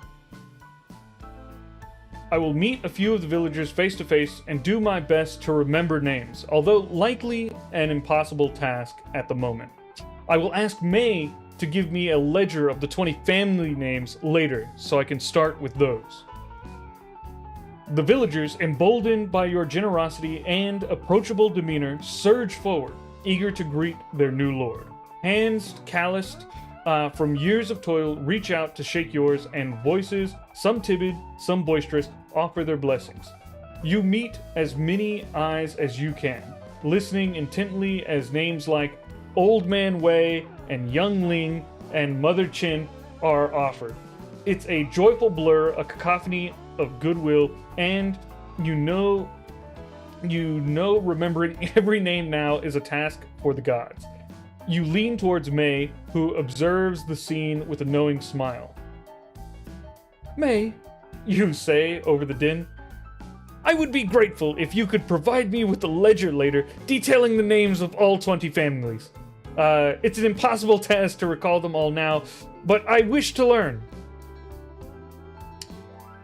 will meet a few of the villagers face to face and do my best to remember names, although likely an impossible task at the moment. I will ask May to give me a ledger of the 20 family names later, so I can start with those. The villagers, emboldened by your generosity and approachable demeanor, surge forward, eager to greet their new lord. Hands calloused from years of toil reach out to shake yours, and voices, some timid, some boisterous, offer their blessings. You meet as many eyes as you can, listening intently as names like Old Man Wei and Young Ling and Mother Chin are offered. It's a joyful blur, a cacophony of goodwill, and you know remembering every name now is a task for the gods. You lean towards May, who observes the scene with a knowing smile. May, you say over the din, I would be grateful if you could provide me with a ledger later detailing the names of all 20 families. It's an impossible task to recall them all now, but I wish to learn.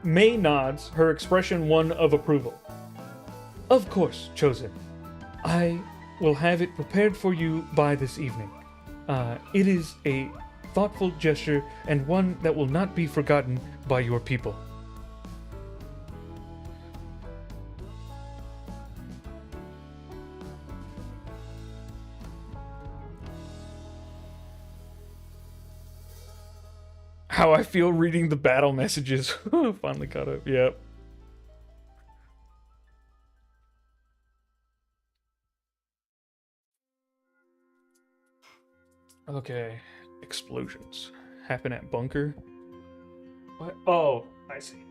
May nods, her expression one of approval. Of course, Chosen. I will have it prepared for you by this evening. It is a thoughtful gesture and one that will not be forgotten by your people. How I feel reading the battle messages. Finally caught up. Yep. Okay. Explosions happen at bunker. What? Oh, I see.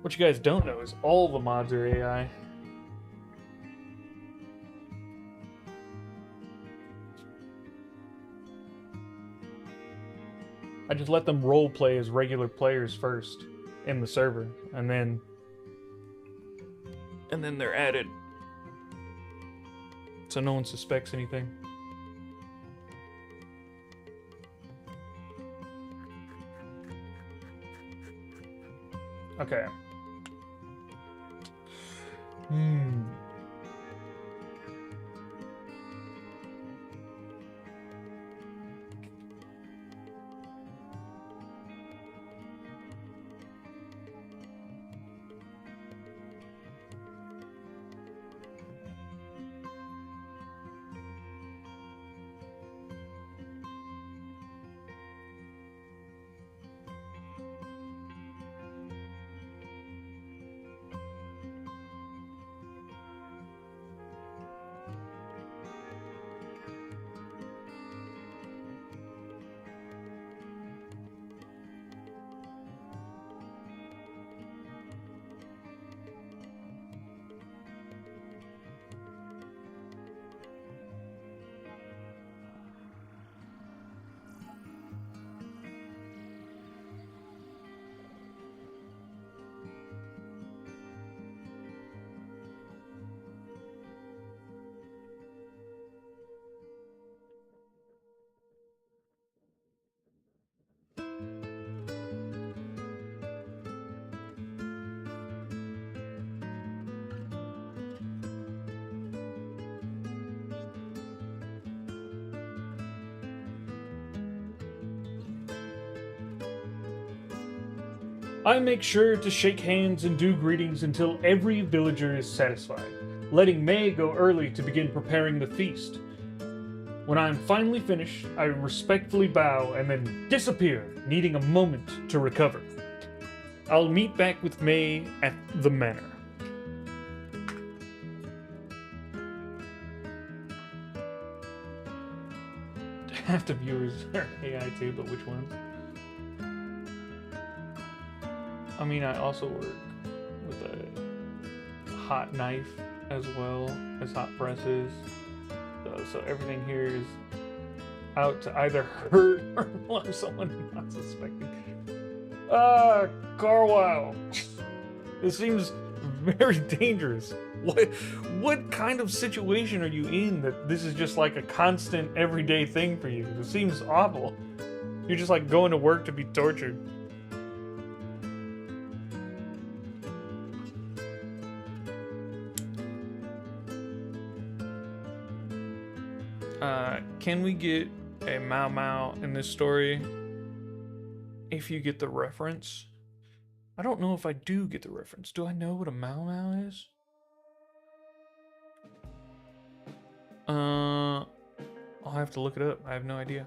What you guys don't know is all the mods are AI. I just let them role play as regular players first in the server, and then they're added, so no one suspects anything. Okay. I make sure to shake hands and do greetings until every villager is satisfied, letting May go early to begin preparing the feast. When I am finally finished, I respectfully bow and then disappear, needing a moment to recover. I'll meet back with May at the manor. Half the viewers are AI too, but which ones? I mean, I also work with a hot knife as well as hot presses. So everything here is out to either hurt or harm someone not suspecting. Carlisle. This seems very dangerous. What kind of situation are you in that this is just like a constant everyday thing for you? It seems awful. You're just like going to work to be tortured. Can we get a Mau Mau in this story? If you get the reference. I don't know if I do get the reference. Do I know what a Mau Mau is? I'll have to look it up. I have no idea.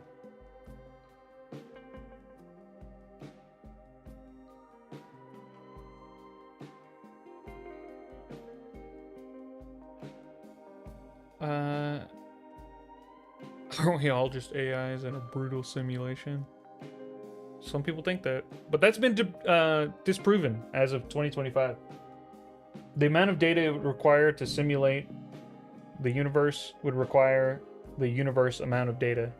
Aren't we all just AIs in a brutal simulation? Some people think that, but that's been disproven as of 2025. The amount of data it would require to simulate the universe would require the universe amount of data.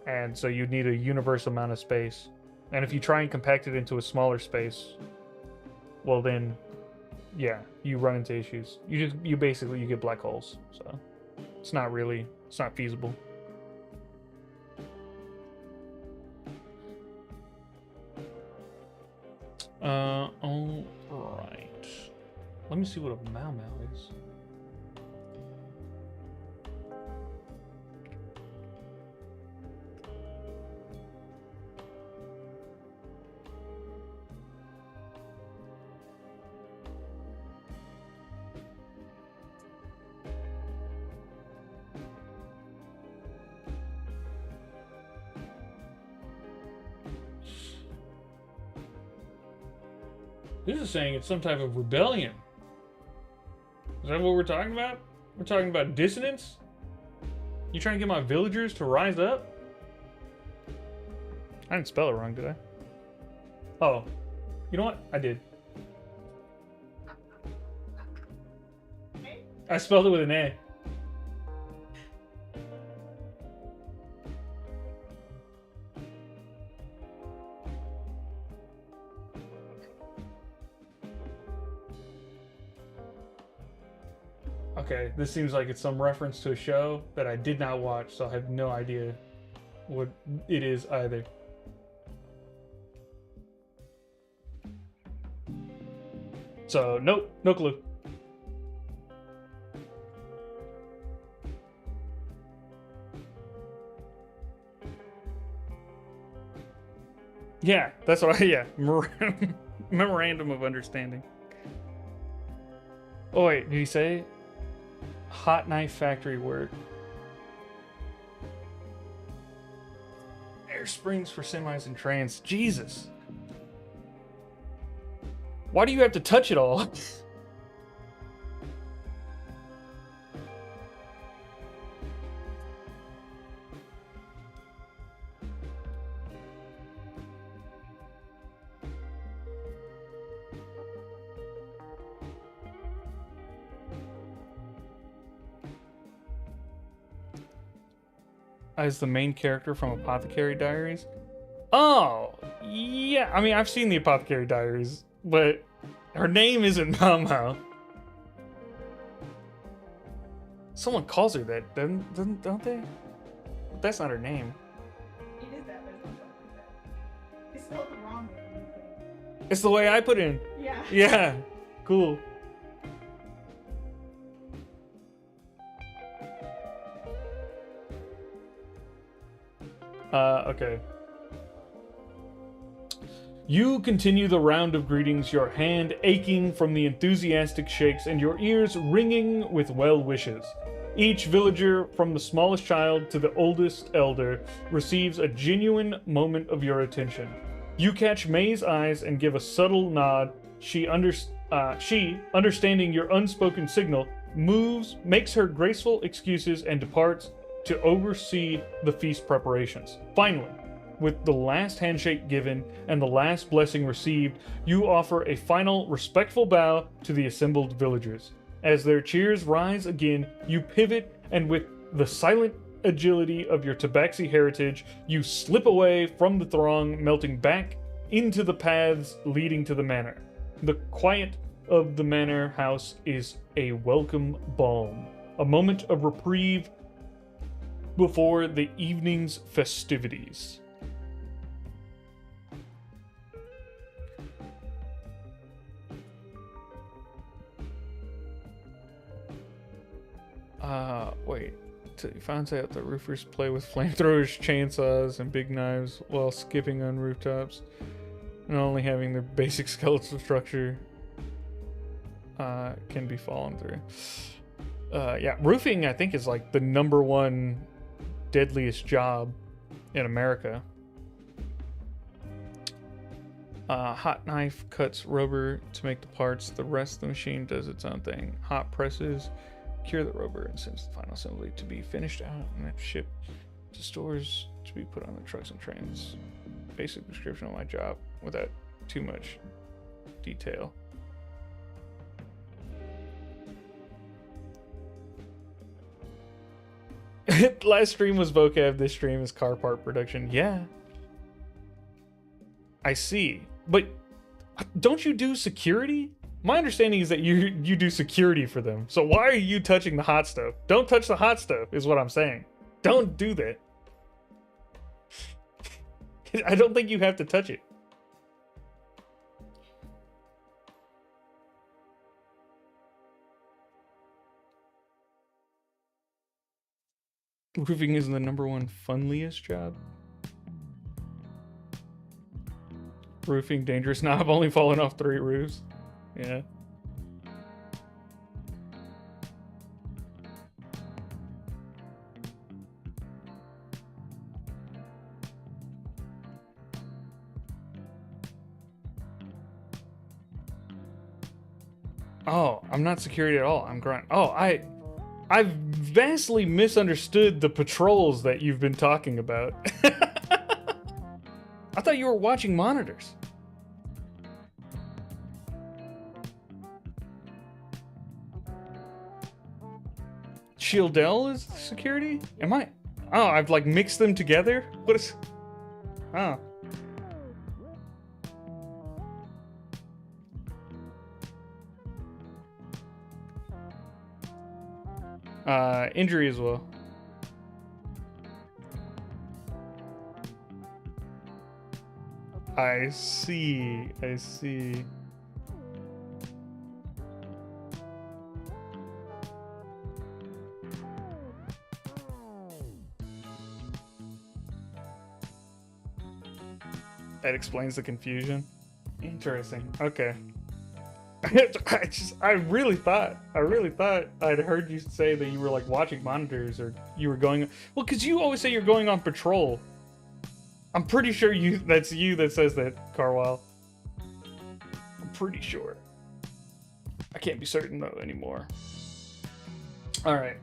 And so you'd need a universe amount of space. And if you try and compact it into a smaller space, well then, yeah, you run into issues. You basically get black holes. So it's not feasible. All right. Let me see what a Mau Mau is. This is saying it's some type of rebellion. Is that what we're talking about? We're talking about dissonance? You trying to get my villagers to rise up? I didn't spell it wrong, did I? Oh, you know what? I did. I spelled it with an A. Okay, this seems like it's some reference to a show that I did not watch, so I have no idea what it is either. So, nope, no clue. Yeah, that's what yeah. Memorandum of understanding. Oh wait, did he say hot knife factory work? Air springs for semis and trains. Jesus. Why do you have to touch it all? As the main character from Apothecary Diaries? Oh, yeah. I mean, I've seen the Apothecary Diaries, but her name isn't Mau Mau. Someone calls her that, don't they? That's not her name. It is that, but it's not like that. It's spelled the wrong way. It's the way I put in. Yeah. Yeah. Cool. Okay. You continue the round of greetings, your hand aching from the enthusiastic shakes and your ears ringing with well wishes. Each villager, from the smallest child to the oldest elder, receives a genuine moment of your attention. You catch May's eyes and give a subtle nod. She, understanding your unspoken signal, makes her graceful excuses and departs to oversee the feast preparations. Finally, with the last handshake given and the last blessing received, you offer a final respectful bow to the assembled villagers. As their cheers rise again, you pivot and with the silent agility of your Tabaxi heritage, you slip away from the throng, melting back into the paths leading to the manor. The quiet of the manor house is a welcome balm, a moment of reprieve before the evening's festivities. Wait. He finds out that roofers play with flamethrowers, chainsaws, and big knives while skipping on rooftops and only having their basic skeletal structure can be fallen through. Yeah, roofing I think is like the #1 deadliest job in America. Hot knife cuts rubber to make the parts. The rest of the machine does its own thing. Hot presses cure the rubber and sends the final assembly to be finished out and then shipped to stores to be put on the trucks and trains. Basic description of my job without too much detail. Last stream was vocab, this stream is car part production. Yeah. I see. But don't you do security? My understanding is that you do security for them. So why are you touching the hot stuff? Don't touch the hot stuff is what I'm saying. Don't do that. I don't think you have to touch it. Roofing is the #1 funliest job. Roofing dangerous. Now I've only fallen off 3 roofs. Yeah. Oh, I'm not security at all. I'm grunt. Oh, I've vastly misunderstood the patrols that you've been talking about. I thought you were watching monitors. Shieldell is security? Am I? Oh, I've like mixed them together? What is... Oh. Injury as well. I see. I see. That explains the confusion. Interesting. Okay. I really thought I'd heard you say that you were like watching monitors or you were going. Well, because you always say you're going on patrol. I'm pretty sure that's you that says that, Carwile. I'm pretty sure. I can't be certain though anymore. All right.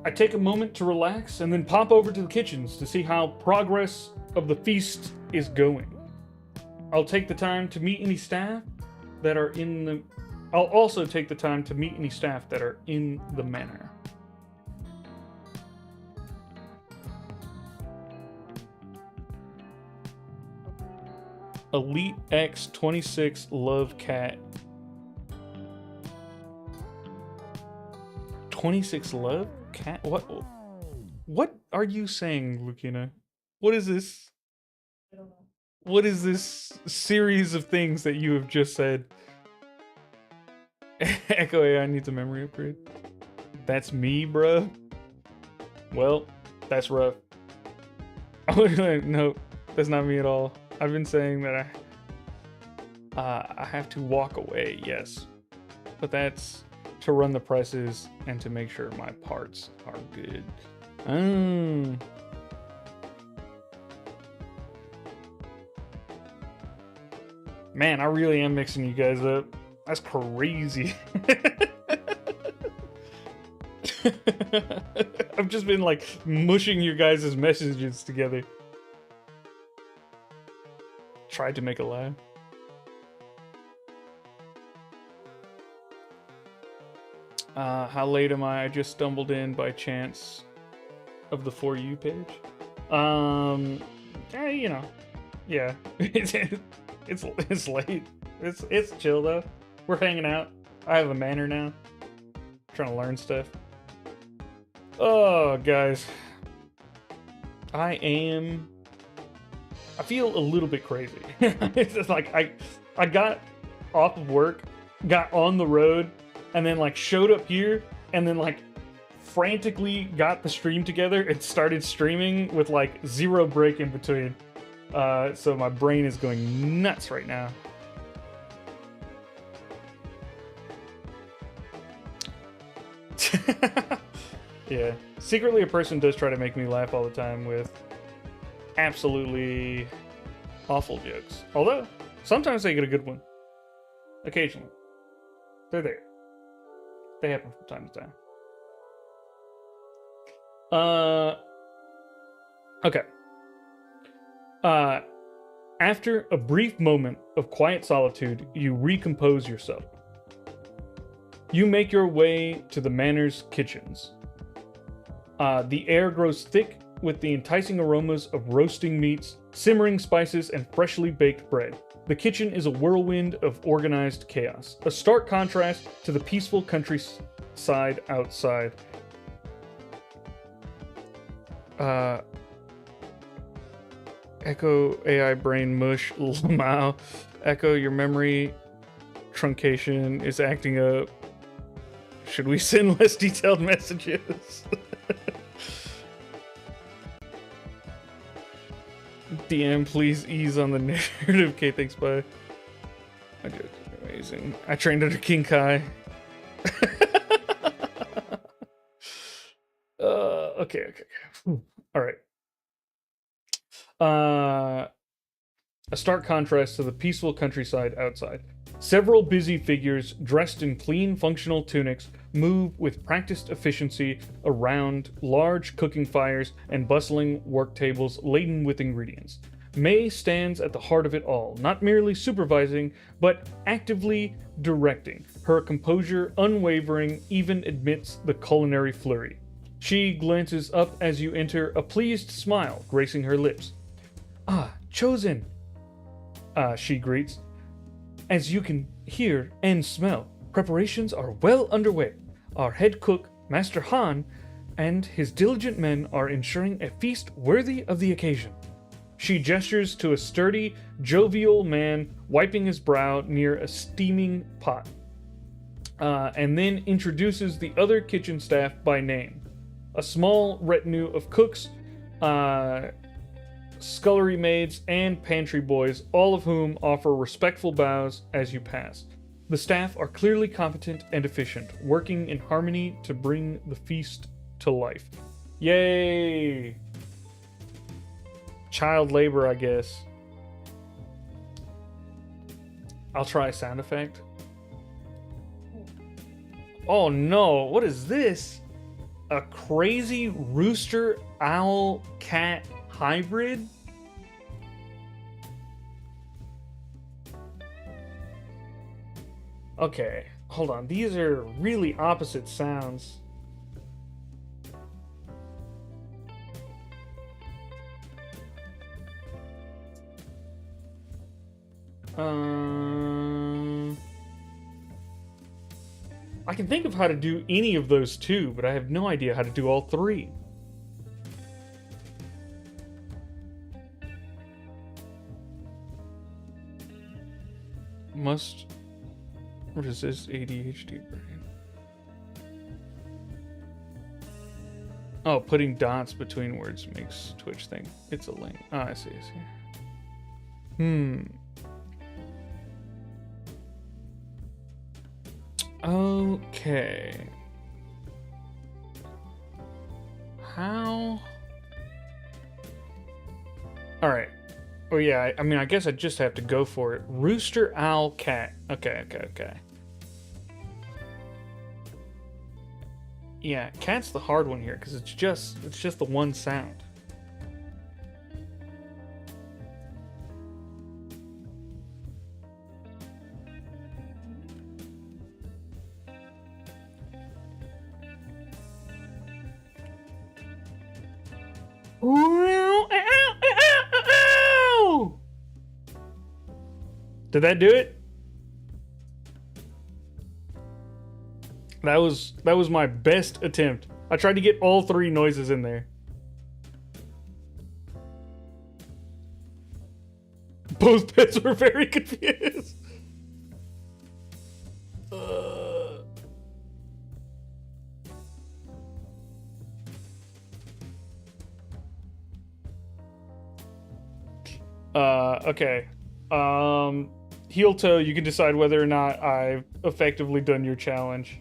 I take a moment to relax and then pop over to the kitchens to see how progress of the feast is going. I'll take the time to meet any staff that are in the... I'll also take the time to meet any staff that are in the manor. Elite X 26 Love Cat. 26 Love Cat? What are you saying, Lucina? What is this? I don't know. What is this series of things that you have just said? Echo AI needs a memory upgrade. That's me, bro. Well, that's rough. No, that's not me at all. I've been saying that I have to walk away, yes. But that's to run the presses and to make sure my parts are good. Man, I really am mixing you guys up. That's crazy. I've just been like mushing your guys' messages together. Tried to make a laugh. How late am I? I just stumbled in by chance of the For You page. You know, yeah, it's late. It's chill though. We're hanging out. I have a manor now. Trying to learn stuff. Oh, guys, I feel a little bit crazy. It's just like I got off of work, got on the road, and then like showed up here, and then like frantically got the stream together and started streaming with like 0 break in between. So my brain is going nuts right now. Yeah, secretly a person does try to make me laugh all the time with absolutely awful jokes. Although, sometimes they get a good one. Occasionally. They're there. They happen from time to time. Okay. After a brief moment of quiet solitude, you recompose yourself. You make your way to the manor's kitchens. The air grows thick with the enticing aromas of roasting meats, simmering spices, and freshly baked bread. The kitchen is a whirlwind of organized chaos, a stark contrast to the peaceful countryside outside. Echo AI brain mush, Lamau. Echo, your memory truncation is acting up. Should we send less detailed messages? DM, please ease on the narrative. Okay, thanks, bye. My joke is amazing. I trained under King Kai. Okay. All right. A stark contrast to the peaceful countryside outside. Several busy figures dressed in clean, functional tunics move with practiced efficiency around large cooking fires and bustling work tables laden with ingredients. May stands at the heart of it all, not merely supervising, but actively directing. Her composure unwavering even amidst the culinary flurry. She glances up as you enter, a pleased smile gracing her lips. "Ah, chosen," she greets. "As you can hear and smell, preparations are well underway. Our head cook, Master Han, and his diligent men are ensuring a feast worthy of the occasion." She gestures to a sturdy, jovial man wiping his brow near a steaming pot, and then introduces the other kitchen staff by name. A small retinue of cooks, scullery maids, and pantry boys, all of whom offer respectful bows as you pass. The staff are clearly competent and efficient, working in harmony to bring the feast to life. Yay! Child labor, I guess. I'll try a sound effect. Oh no, what is this? A crazy rooster owl cat hybrid? Okay, hold on. These are really opposite sounds. I can think of how to do any of those two, but I have no idea how to do all three. Must Resist ADHD brain. Oh, putting dots between words makes Twitch think it's a link. Oh, I see, I see. Okay. How? Alright. Oh yeah, I mean, I guess I just have to go for it. Rooster, owl, cat. Okay. Yeah, cat's the hard one here because it's just the one sound. Did that do it? That was my best attempt. I tried to get all three noises in there. Both pets were very confused. Okay. Heel Toe, you can decide whether or not I've effectively done your challenge.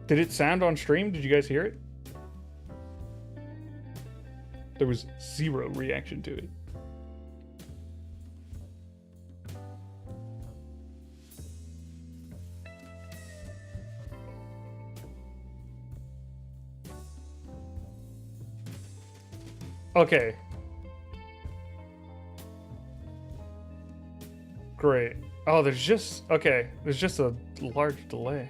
Did it sound on stream? Did you guys hear it? There was zero reaction to it. Okay. Great. Oh, there's just a large delay.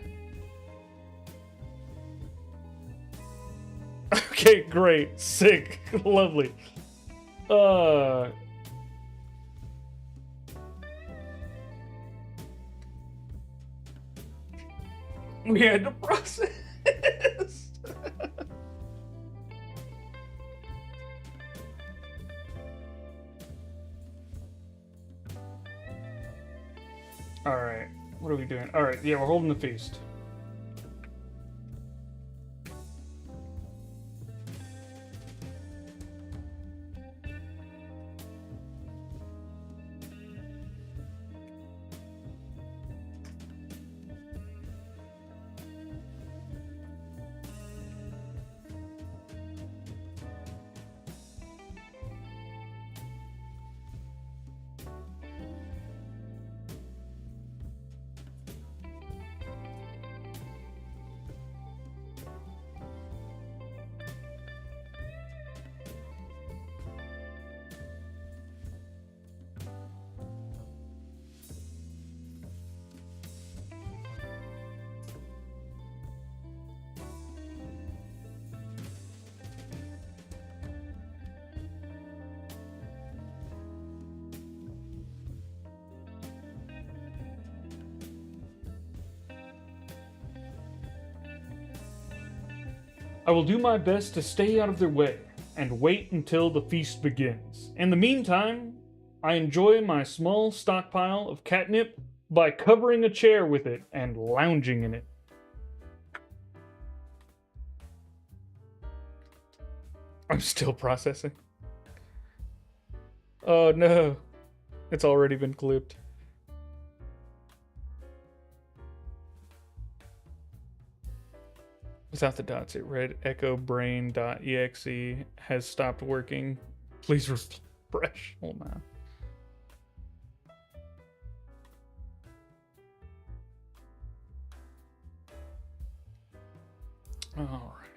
Okay, great. Sick. Lovely. We had to process. Alright, what are we doing? Alright, yeah, we're holding the feast. I will do my best to stay out of their way and wait until the feast begins. In the meantime, I enjoy my small stockpile of catnip by covering a chair with it and lounging in it. I'm still processing. Oh no, it's already been clipped. Without the dots, it read echobrain.exe has stopped working. Please refresh. Hold on. All right.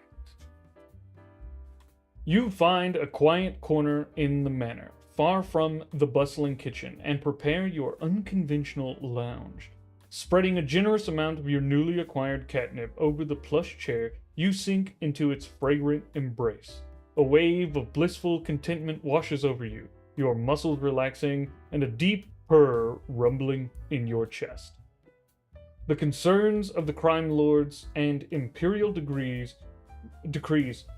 You find a quiet corner in the manor, far from the bustling kitchen, and prepare your unconventional lounge. Spreading a generous amount of your newly acquired catnip over the plush chair, you sink into its fragrant embrace. A wave of blissful contentment washes over you, your muscles relaxing, and a deep purr rumbling in your chest. The concerns of the crime lords and imperial decrees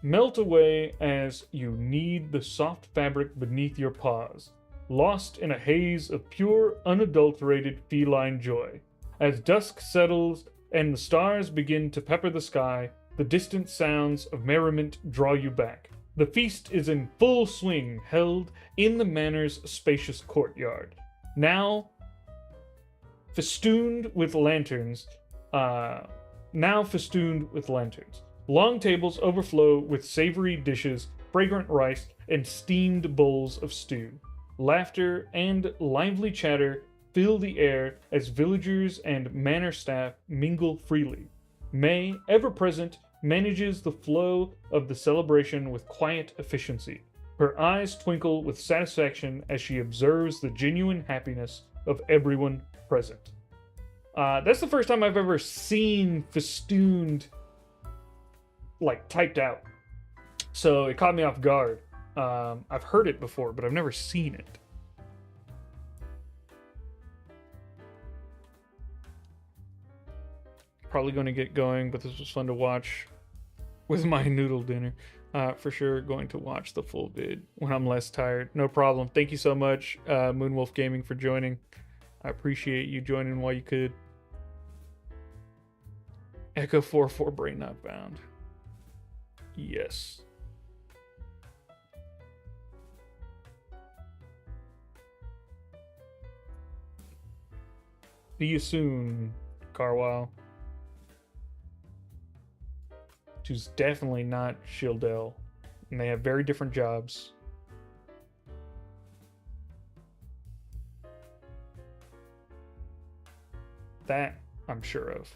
melt away as you knead the soft fabric beneath your paws, lost in a haze of pure, unadulterated feline joy. As dusk settles and the stars begin to pepper the sky, the distant sounds of merriment draw you back. The feast is in full swing, held in the manor's spacious courtyard. Now festooned with lanterns. Long tables overflow with savory dishes, fragrant rice, and steamed bowls of stew. Laughter and lively chatter fill the air as villagers and manor staff mingle freely. May, ever present, manages the flow of the celebration with quiet efficiency. Her eyes twinkle with satisfaction as she observes the genuine happiness of everyone present. That's the first time I've ever seen festooned, like, typed out. So it caught me off guard. I've heard it before, but I've never seen it. Probably going to get going, but this was fun to watch with my noodle dinner. For sure going to watch the full vid when I'm less tired. No problem. Thank you so much, Moonwolf Gaming, for joining. I appreciate you joining while you could. Echo 44 brain not bound. Yes. See you soon, Carwile. Who's definitely not Shildell. And they have very different jobs. That I'm sure of.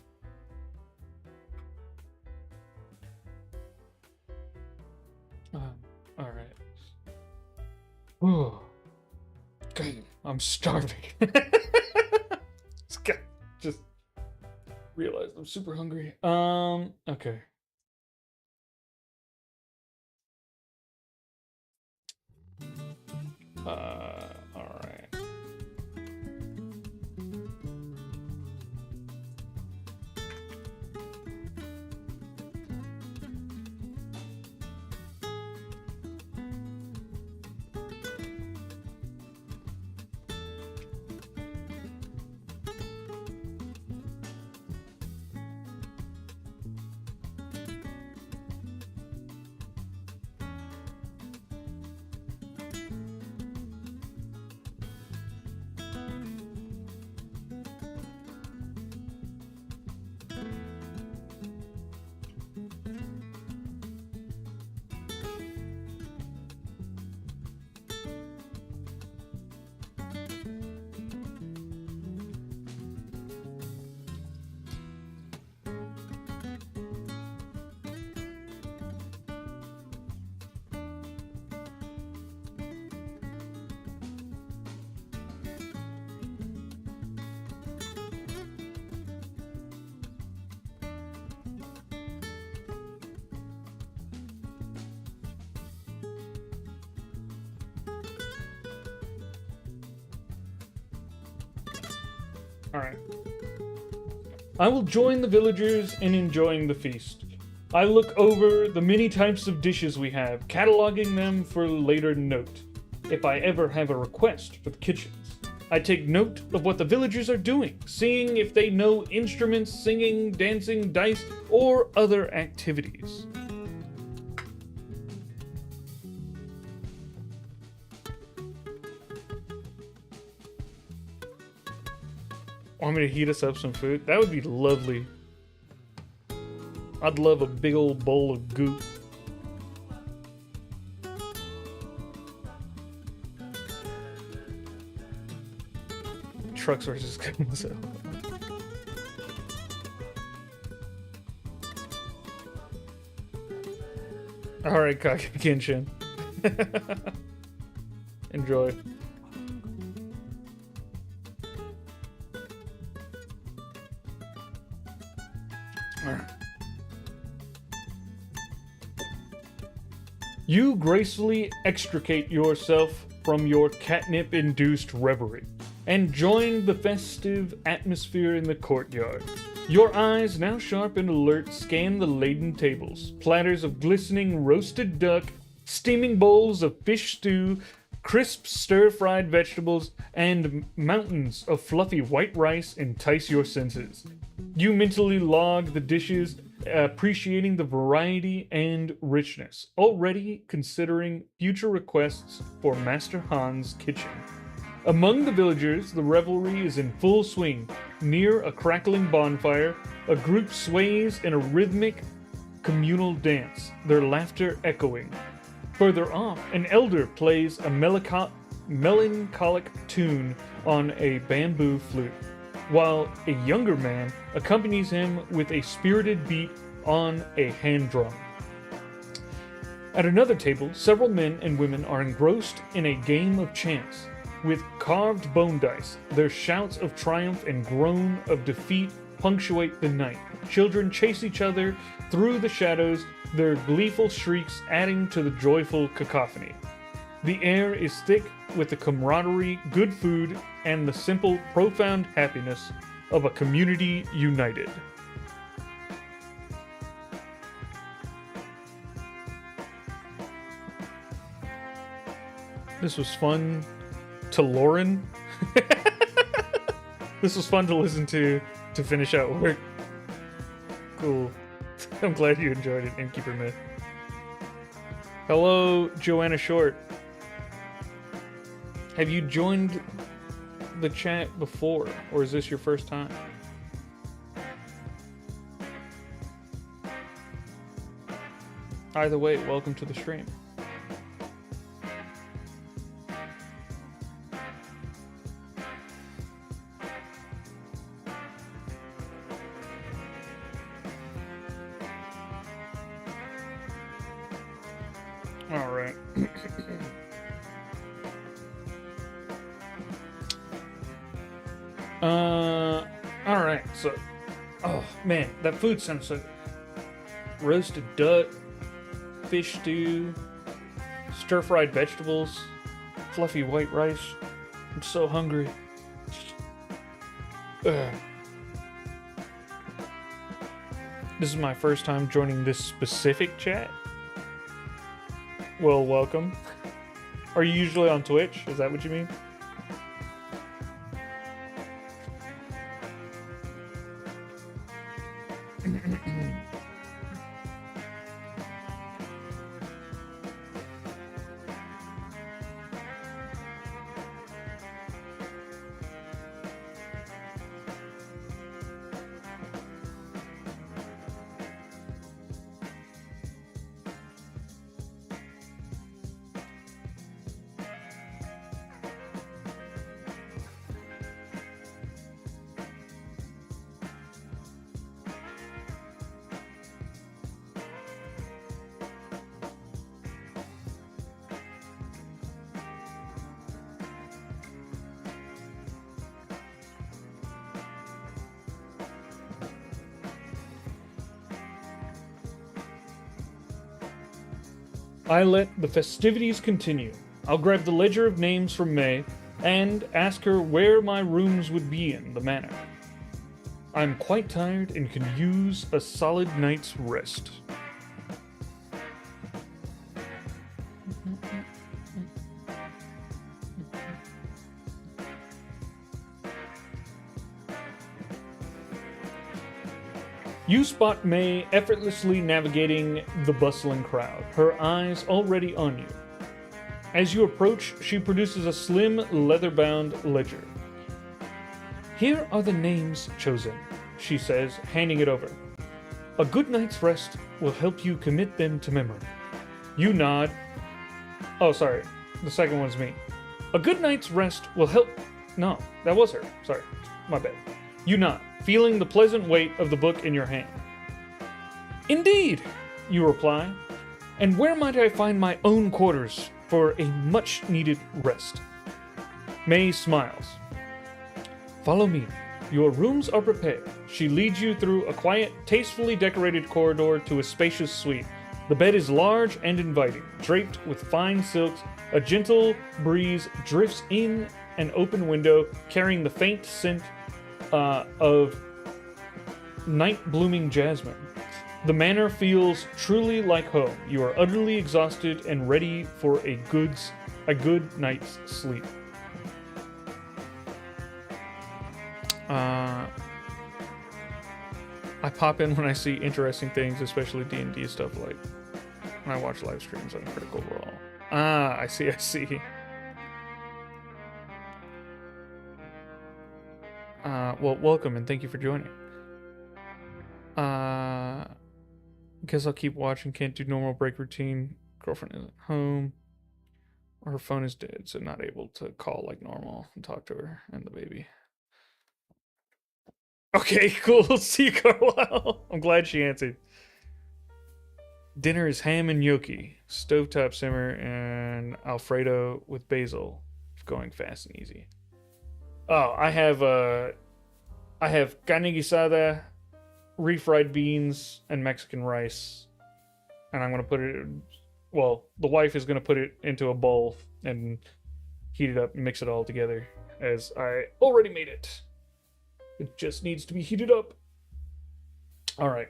Alright. Oh. God, I'm starving. Just realized I'm super hungry. Okay. All right. Alright. I will join the villagers in enjoying the feast. I look over the many types of dishes we have, cataloging them for later note, if I ever have a request for the kitchens. I take note of what the villagers are doing, seeing if they know instruments, singing, dancing, dice, or other activities. Want me to heat us up some food? That would be lovely. I'd love a big old bowl of goop. Trucks versus guns. Alright, Kenshin. Enjoy. You gracefully extricate yourself from your catnip-induced reverie and join the festive atmosphere in the courtyard. Your eyes, now sharp and alert, scan the laden tables. Platters of glistening roasted duck, steaming bowls of fish stew, crisp stir-fried vegetables, and mountains of fluffy white rice entice your senses. You mentally log the dishes, appreciating the variety and richness, already considering future requests for Master Han's kitchen. Among the villagers, the revelry is in full swing. Near a crackling bonfire, a group sways in a rhythmic, communal dance, their laughter echoing. Further off, an elder plays a melancholic tune on a bamboo flute, while a younger man accompanies him with a spirited beat on a hand drum. At another table, several men and women are engrossed in a game of chance. With carved bone dice, their shouts of triumph and groan of defeat punctuate the night. Children chase each other through the shadows, their gleeful shrieks adding to the joyful cacophony. The air is thick with the camaraderie, good food, and the simple, profound happiness of a community united. This was fun to Lauren. This was fun to listen to finish out work. Cool. I'm glad you enjoyed it, Innkeeper Myth. Hello, Joanna Short. Have you joined the chat before, or is this your first time? Either way, welcome to the stream. All right. All right. So, oh man, that food sounds so good. Roasted duck, fish stew, stir-fried vegetables, fluffy white rice. I'm so hungry. Ugh. This is my first time joining this specific chat. Well, welcome. Are you usually on Twitch? Is that what you mean? I let the festivities continue. I'll grab the ledger of names from May and ask her where my rooms would be in the manor. I'm quite tired and can use a solid night's rest. You spot May effortlessly navigating the bustling crowd, her eyes already on you. As you approach, she produces a slim, leather-bound ledger. Here are the names chosen, she says, handing it over. A good night's rest will help you commit them to memory. You nod. Oh, sorry. The second one's me. A good night's rest will help... No, that was her. Sorry. My bad. You nod, feeling the pleasant weight of the book in your hand. Indeed, you reply. And where might I find my own quarters for a much-needed rest? May smiles. Follow me. Your rooms are prepared. She leads you through a quiet, tastefully decorated corridor to a spacious suite. The bed is large and inviting, draped with fine silks. A gentle breeze drifts in an open window, carrying the faint scent of night blooming jasmine. The manor feels truly like home. You are utterly exhausted and ready for a good night's sleep. I pop in when I see interesting things, especially D&D stuff, like when I watch live streams on Critical Role. I see. Well, welcome and thank you for joining. Guess I'll keep watching. Can't do normal break routine. Girlfriend isn't home. Her phone is dead, so not able to call like normal and talk to her and the baby. Okay, cool. See you, Carlisle. I'm glad she answered. Dinner is ham and gnocchi, stovetop simmer, and Alfredo with basil, going fast and easy. Oh, I have carne guisada, refried beans, and Mexican rice, and I'm gonna put it. Well, the wife is gonna put it into a bowl and heat it up and mix it all together, as I already made it. It just needs to be heated up. All right.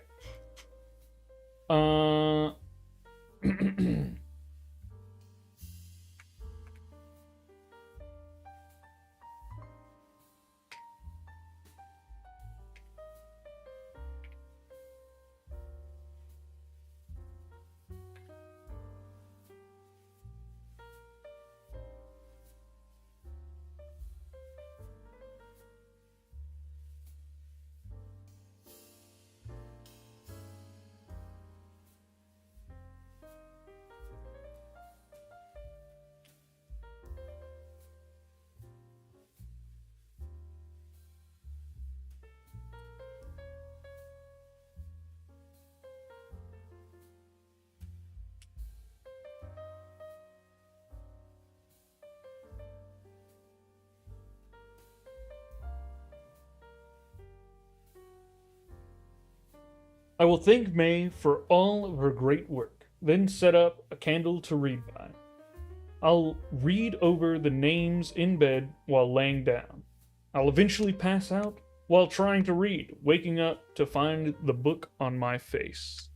I will thank May for all of her great work, then set up a candle to read by. I'll read over the names in bed while laying down. I'll eventually pass out while trying to read, waking up to find the book on my face.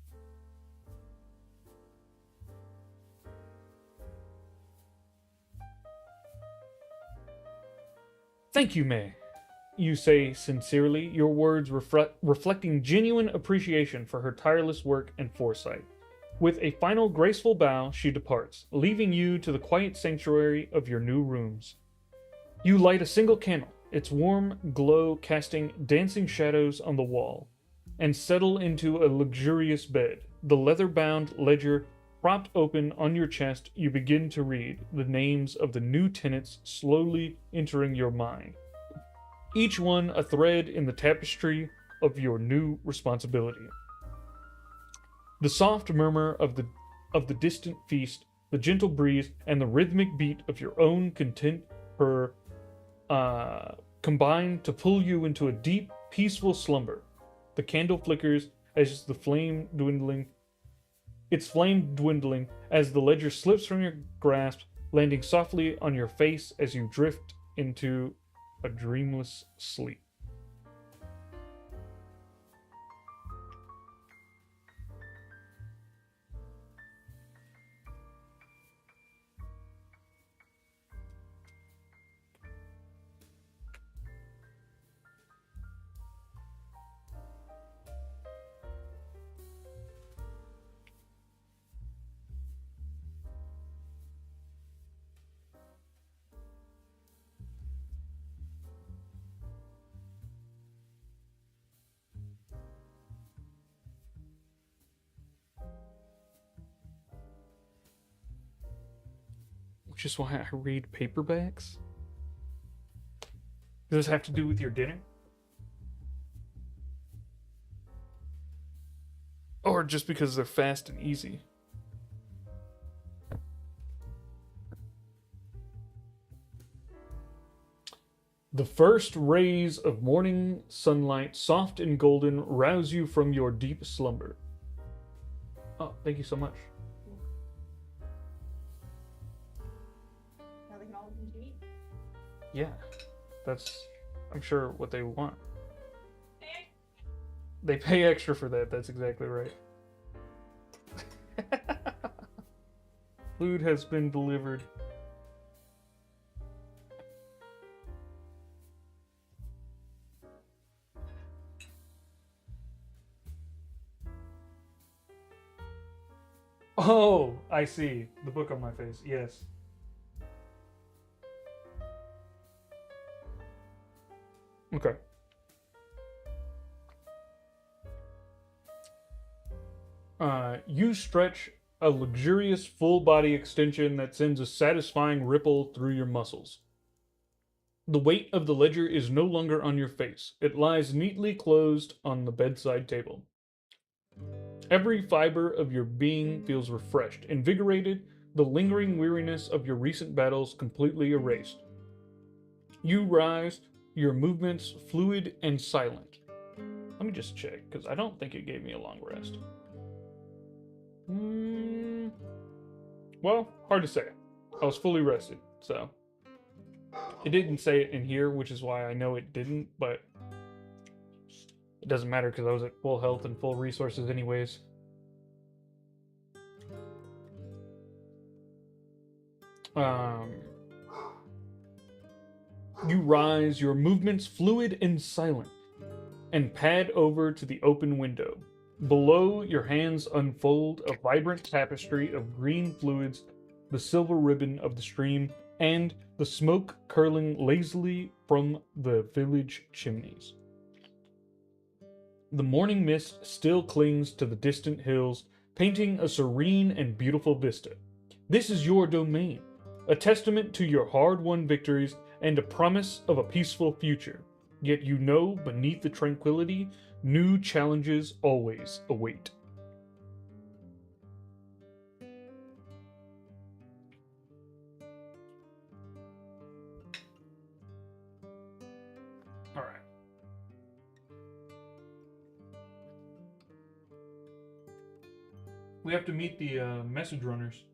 Thank you, May. You say sincerely, your words reflecting genuine appreciation for her tireless work and foresight. With a final graceful bow, she departs, leaving you to the quiet sanctuary of your new rooms. You light a single candle, its warm glow casting dancing shadows on the wall, and settle into a luxurious bed. The leather-bound ledger propped open on your chest, you begin to read, the names of the new tenants slowly entering your mind. Each one a thread in the tapestry of your new responsibility. The soft murmur of the distant feast, the gentle breeze, and the rhythmic beat of your own content combine to pull you into a deep, peaceful slumber. The candle flickers as the flame dwindling. Its flame dwindling as the ledger slips from your grasp, landing softly on your face as you drift into a dreamless sleep. Which is why I read paperbacks. Does this have to do with your dinner? Or just because they're fast and easy? The first rays of morning sunlight, soft and golden, rouse you from your deep slumber. Oh, thank you so much. Now they can all come to eat. Yeah, that's, I'm sure, what they want. They pay extra for that. That's exactly right. Food has been delivered. Oh, I see. The book on my face. Yes. Okay. You stretch a luxurious full body extension that sends a satisfying ripple through your muscles. The weight of the ledger is no longer on your face. It lies neatly closed on the bedside table. Every fiber of your being feels refreshed, invigorated, the lingering weariness of your recent battles completely erased. You rise, your movements fluid and silent. Let me just check, because I don't think it gave me a long rest. Well, hard to say. I was fully rested, so. It didn't say it in here, which is why I know it didn't, but it doesn't matter because I was at full health and full resources anyways. You rise, your movements fluid and silent, and pad over to the open window. Below, your hands unfold a vibrant tapestry of green fluids, the silver ribbon of the stream, and the smoke curling lazily from the village chimneys. The morning mist still clings to the distant hills, painting a serene and beautiful vista. This is your domain, a testament to your hard-won victories and a promise of a peaceful future. Yet you know, beneath the tranquility, new challenges always await. All right. We have to meet the message runners.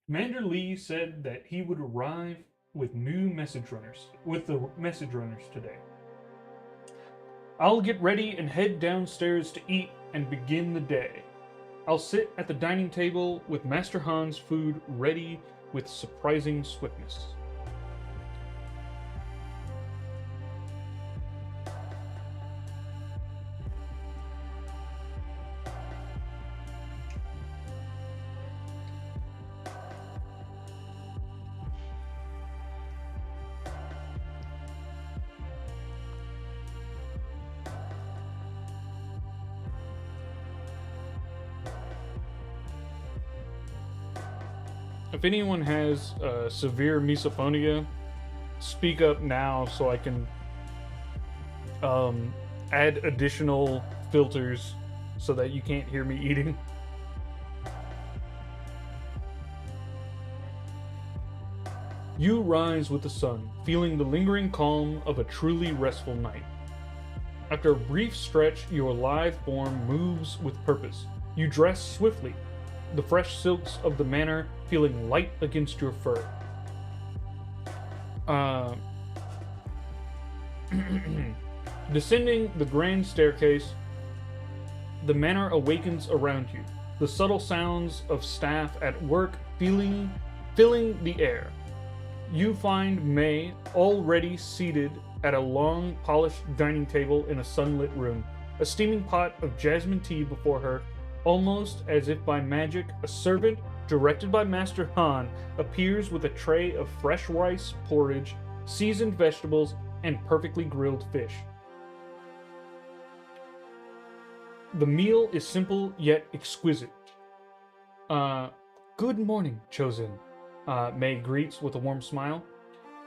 Commander Lee said that he would arrive with the message runners today. I'll get ready and head downstairs to eat and begin the day. I'll sit at the dining table with Master Han's food ready with surprising swiftness. If anyone has severe misophonia, speak up now so I can add additional filters so that you can't hear me eating. You rise with the sun, feeling the lingering calm of a truly restful night. After a brief stretch, your lithe form moves with purpose. You dress swiftly, the fresh silks of the manor feeling light against your fur. Descending the grand staircase, the manor awakens around you, the subtle sounds of staff at work filling the air. You find May already seated at a long, polished dining table in a sunlit room, a steaming pot of jasmine tea before her. Almost as if by magic, a servant, directed by Master Han, appears with a tray of fresh rice, porridge, seasoned vegetables, and perfectly grilled fish. The meal is simple yet exquisite. Good morning, Chosen. May greets with a warm smile.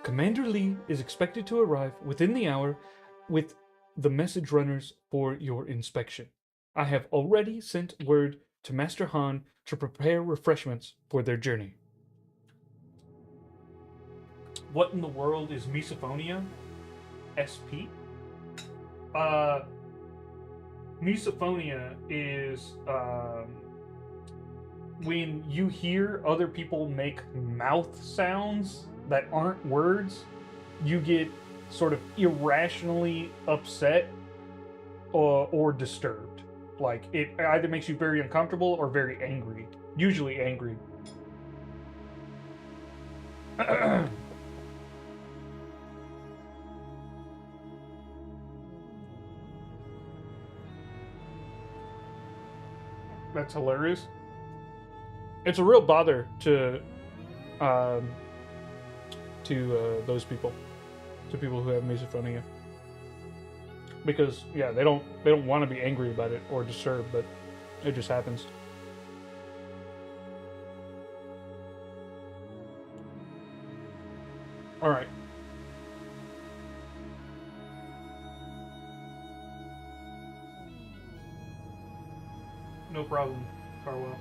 Commander Lee is expected to arrive within the hour with the message runners for your inspection. I have already sent word to Master Han to prepare refreshments for their journey. What in the world is misophonia? SP? Misophonia is when you hear other people make mouth sounds that aren't words, you get sort of irrationally upset or disturbed. Like, it either makes you very uncomfortable or very angry. Usually angry. That's hilarious. It's a real bother to those people, to people who have misophonia, because yeah, they don't want to be angry about it or disturbed, but it just happens. All right. No problem, Carwell.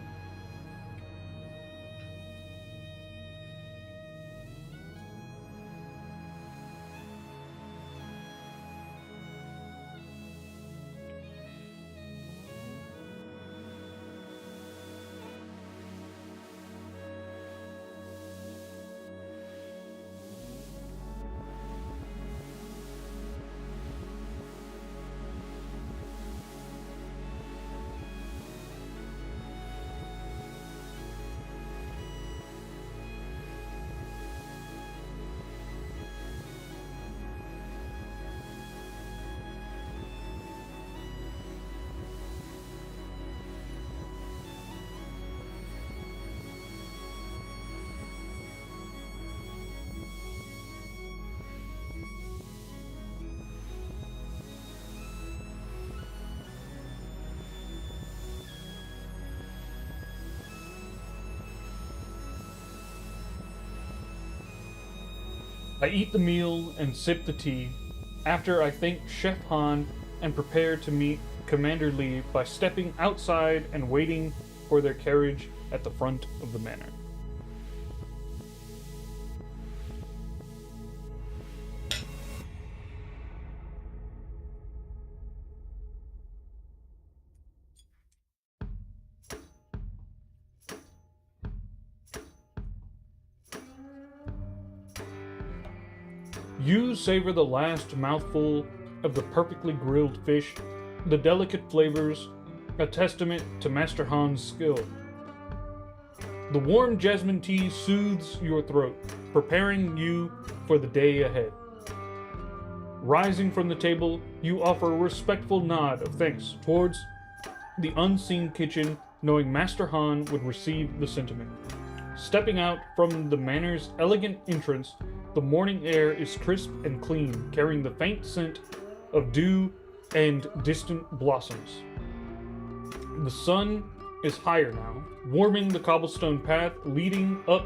I eat the meal and sip the tea. After, I thank Chef Han and prepare to meet Commander Lee by stepping outside and waiting for their carriage at the front of the manor. You savor the last mouthful of the perfectly grilled fish, the delicate flavors, a testament to Master Han's skill. The warm jasmine tea soothes your throat, preparing you for the day ahead. Rising from the table, you offer a respectful nod of thanks towards the unseen kitchen, knowing Master Han would receive the sentiment. Stepping out from the manor's elegant entrance, the morning air is crisp and clean, carrying the faint scent of dew and distant blossoms. The sun is higher now, warming the cobblestone path leading up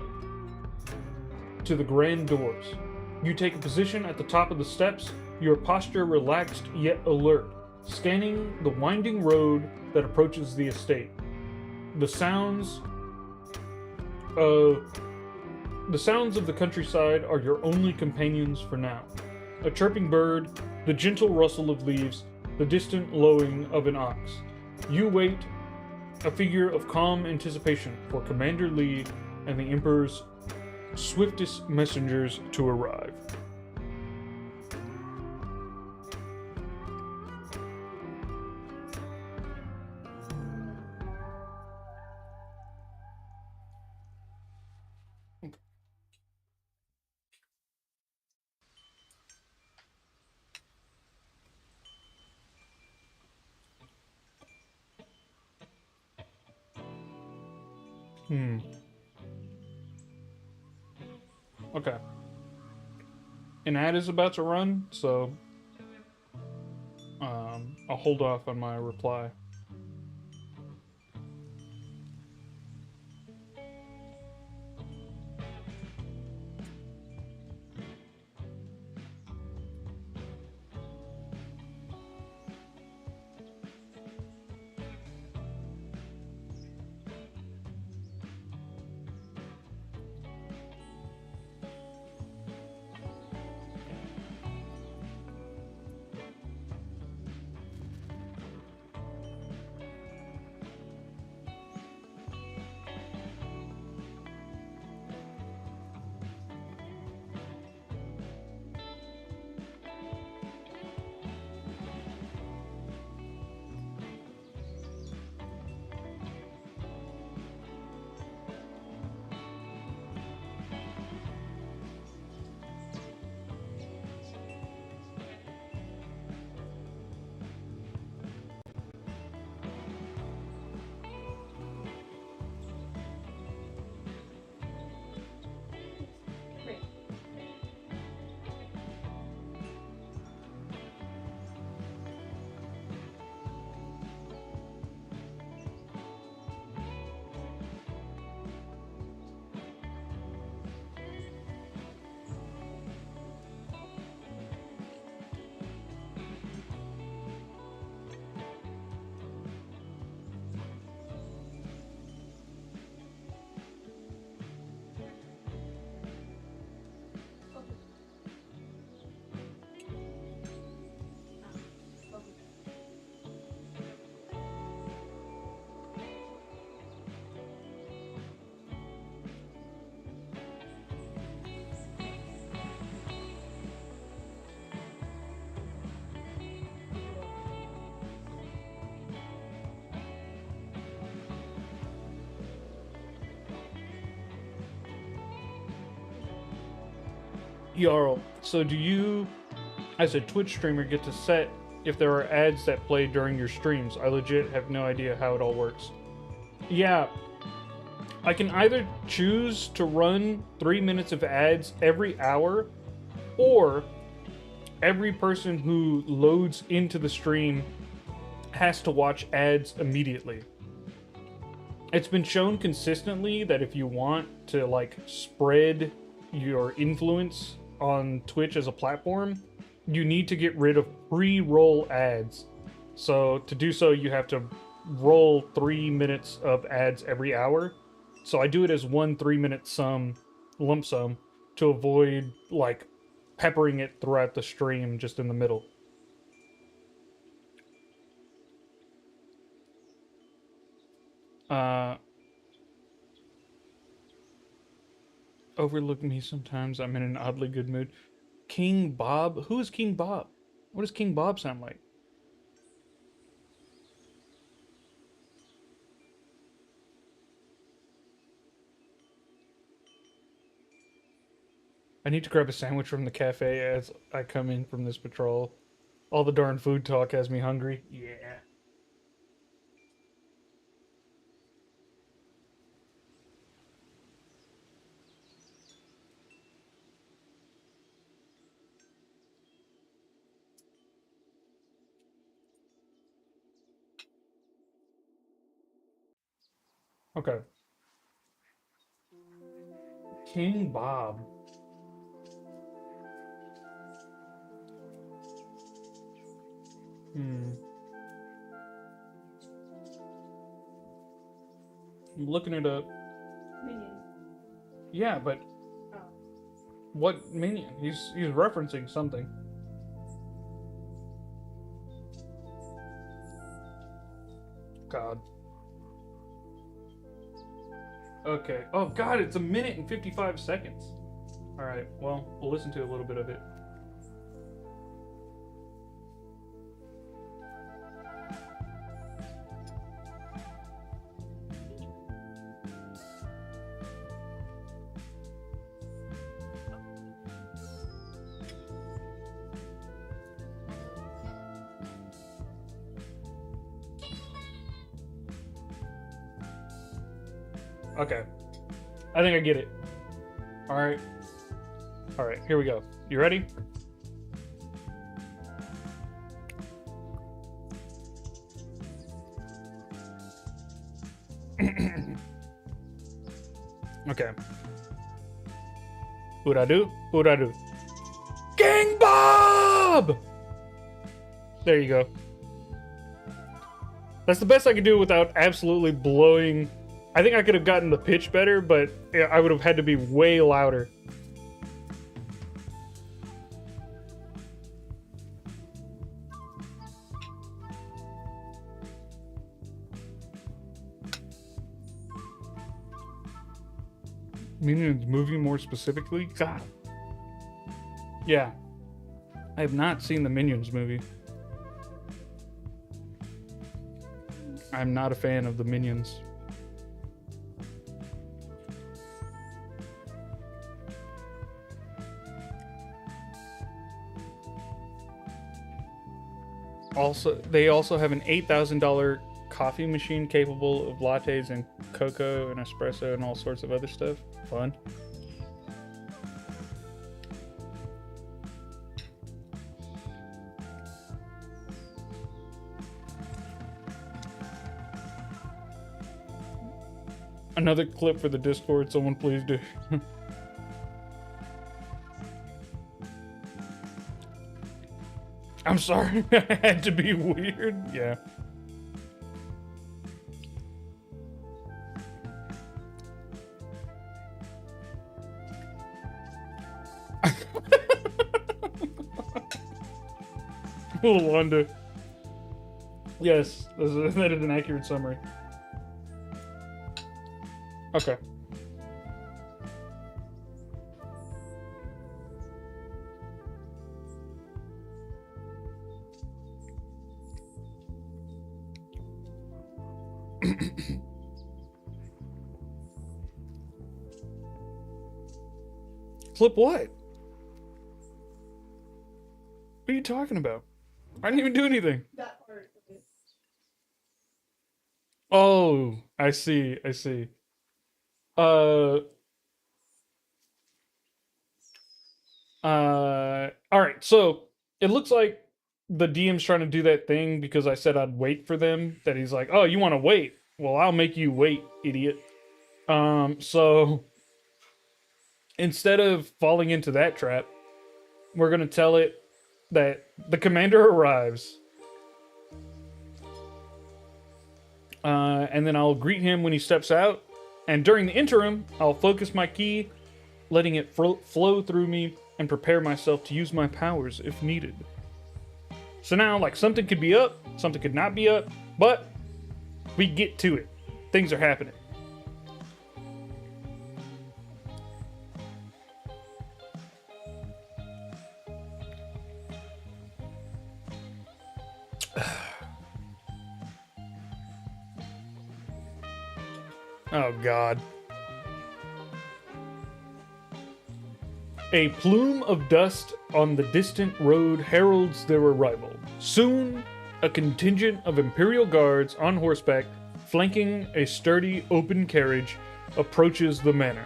to the grand doors. You take a position at the top of the steps, your posture relaxed yet alert, scanning the winding road that approaches the estate. The sounds of the countryside are your only companions for now. A chirping bird, the gentle rustle of leaves, the distant lowing of an ox. You wait, a figure of calm anticipation for Commander Lee and the Emperor's swiftest messengers to arrive. Hmm. Okay. An ad is about to run, so I'll hold off on my reply. Great. Jarl, so do you, as a Twitch streamer, get to set if there are ads that play during your streams? I legit have no idea how it all works. Yeah, I can either choose to run 3 minutes of ads every hour, or every person who loads into the stream has to watch ads immediately. It's been shown consistently that if you want to like spread your influence on Twitch as a platform, you need to get rid of pre-roll ads. So to do so, you have to roll 3 minutes of ads every hour. So I do it as one 3-minute lump sum, to avoid like peppering it throughout the stream just in the middle. Uh, Overlook me sometimes. I'm in an oddly good mood. King Bob? Who is King Bob? What does King Bob sound like? I need to grab a sandwich from the cafe as I come in from this patrol. All the darn food talk has me hungry. Yeah. Okay. King Bob. Hmm. I'm looking it up. Minion. Yeah, but Oh. what minion? He's referencing something. God. Okay. Oh God, it's 1 minute and 55 seconds. All right. Well, we'll listen to a little bit of it. Okay. I think I get it. All right. All right, here we go. You ready? Okay. Who'd I do? Who'd I do? Gang Bob! There you go. That's the best I could do without absolutely blowing. I think I could have gotten the pitch better, but I would have had to be way louder. Minions movie more specifically? God. Yeah. I have not seen the Minions movie. I'm not a fan of the Minions. Also, they also have an $8,000 coffee machine capable of lattes and cocoa and espresso and all sorts of other stuff. Fun. Another clip for the Discord, someone please do. I'm sorry, I had to be weird. Yeah. Little Wanda. Yes, that is an accurate summary. Okay. Clip what? What are you talking about? I didn't even do anything. That part of it. Oh, I see. I see. All right. So it looks like the DM's trying to do that thing because I said I'd wait for them. That he's like, oh, you want to wait? Well, I'll make you wait, idiot. So instead of falling into that trap, we're gonna tell it that the commander arrives. And then I'll greet him when he steps out. And during the interim, I'll focus my ki, letting it flow through me and prepare myself to use my powers if needed. So now, like, something could be up, something could not be up, but we get to it. Things are happening. Oh, God. A plume of dust on the distant road heralds their arrival. Soon, a contingent of Imperial guards on horseback, flanking a sturdy open carriage, approaches the manor.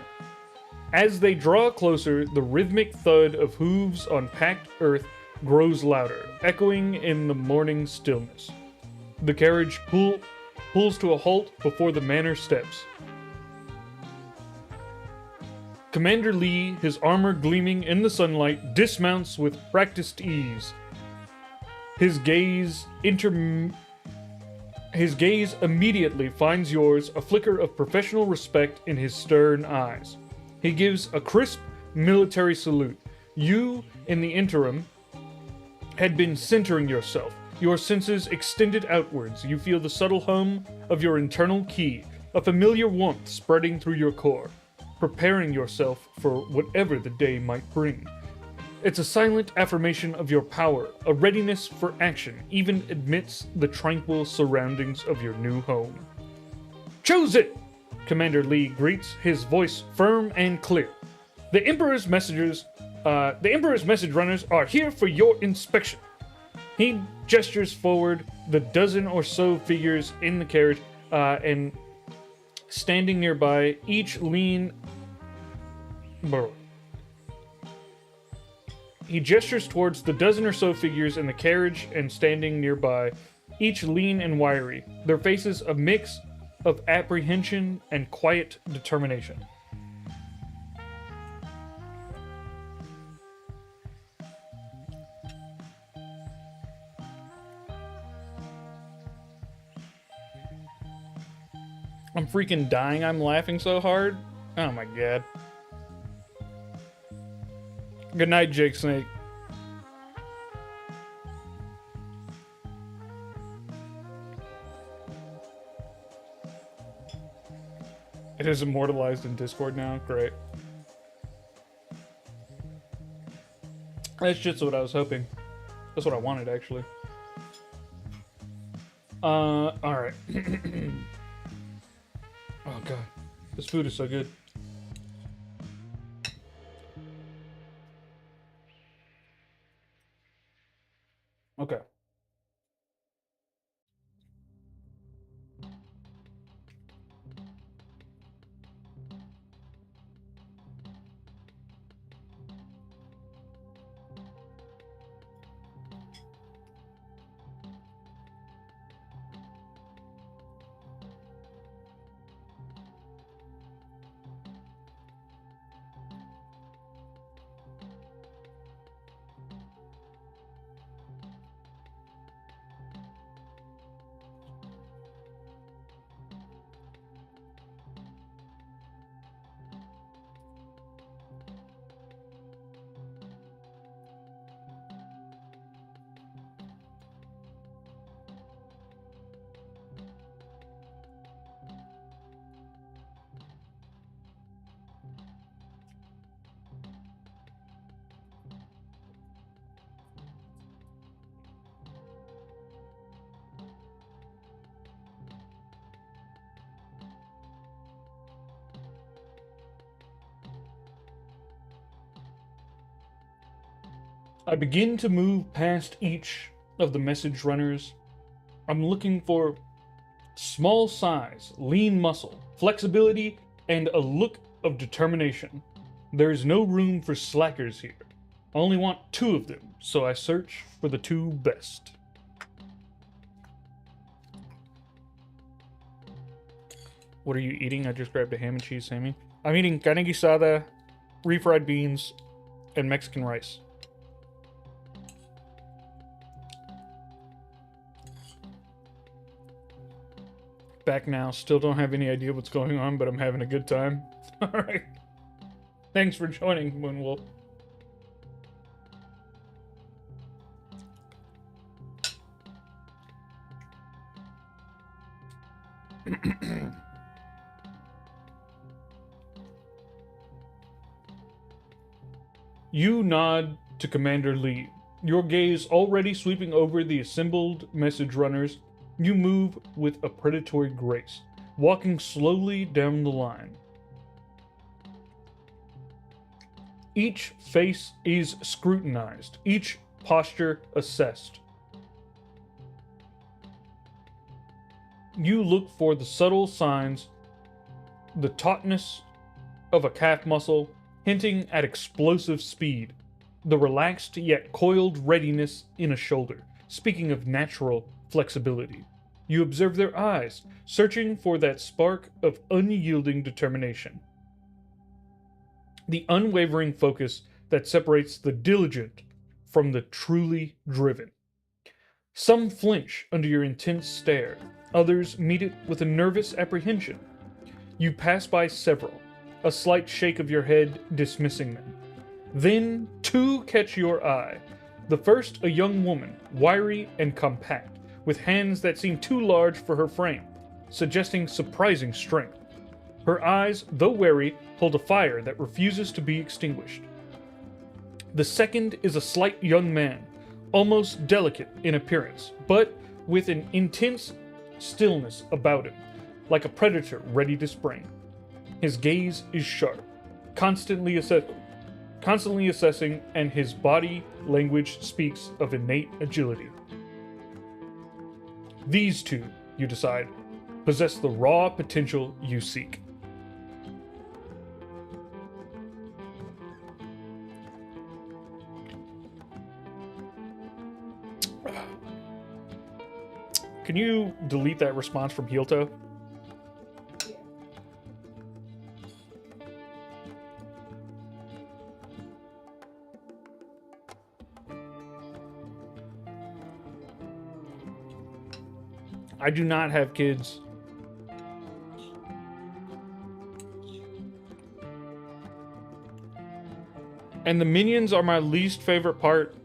As they draw closer, the rhythmic thud of hooves on packed earth grows louder, echoing in the morning stillness. The carriage pulls to a halt before the manor steps. Commander Lee, his armor gleaming in the sunlight, dismounts with practiced ease. His gaze immediately finds yours, a flicker of professional respect in his stern eyes. He gives a crisp military salute. You, in the interim, had been centering yourself, your senses extended outwards. You feel the subtle hum of your internal ki, a familiar warmth spreading through your core, preparing yourself for whatever the day might bring. It's a silent affirmation of your power, a readiness for action, even amidst the tranquil surroundings of your new home. Choose it! Commander Lee greets, his voice firm and clear. The Emperor's message runners are here for your inspection. He gestures forward the dozen or so figures in the carriage, and standing nearby, each lean... He gestures towards the dozen or so figures in the carriage and standing nearby, each lean and wiry, their faces a mix of apprehension and quiet determination. I'm freaking dying. I'm laughing so hard. Oh my god. Good night, Jake Snake. It is immortalized in Discord now. Great. That's just what I was hoping. That's what I wanted, actually. Alright. Oh god. This food is so good. Okay. I begin to move past each of the message runners. I'm looking for small size, lean muscle, flexibility, and a look of determination. There is no room for slackers here. I only want 2 of them, so I search for the 2 best. What are you eating? I just grabbed a ham and cheese Sammy. I'm eating carne guisada, refried beans, and Mexican rice. Back now, still don't have any idea what's going on, but I'm having a good time. Alright. Thanks for joining, Moonwolf. You nod to Commander Lee, your gaze already sweeping over the assembled message runners. You move with a predatory grace, walking slowly down the line. Each face is scrutinized, each posture assessed. You look for the subtle signs, the tautness of a calf muscle, hinting at explosive speed, the relaxed yet coiled readiness in a shoulder, speaking of natural flexibility. You observe their eyes, searching for that spark of unyielding determination. The unwavering focus that separates the diligent from the truly driven. Some flinch under your intense stare, others meet it with a nervous apprehension. You pass by several, a slight shake of your head dismissing them. Then 2 catch your eye. The first, a young woman, wiry and compact, with hands that seem too large for her frame, suggesting surprising strength. Her eyes, though wary, hold a fire that refuses to be extinguished. The second is a slight young man, almost delicate in appearance, but with an intense stillness about him, like a predator ready to spring. His gaze is sharp, constantly assessing, and his body language speaks of innate agility. These 2, you decide, possess the raw potential you seek. Can you delete that response from Heel-Toe? Yeah. I do not have kids. And the Minions are my least favorite part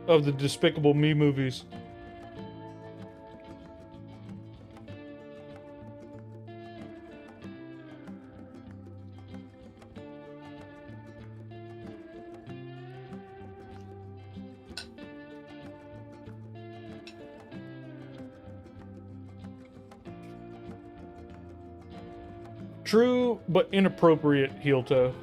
of the Despicable Me movies. True, but inappropriate heel-toe.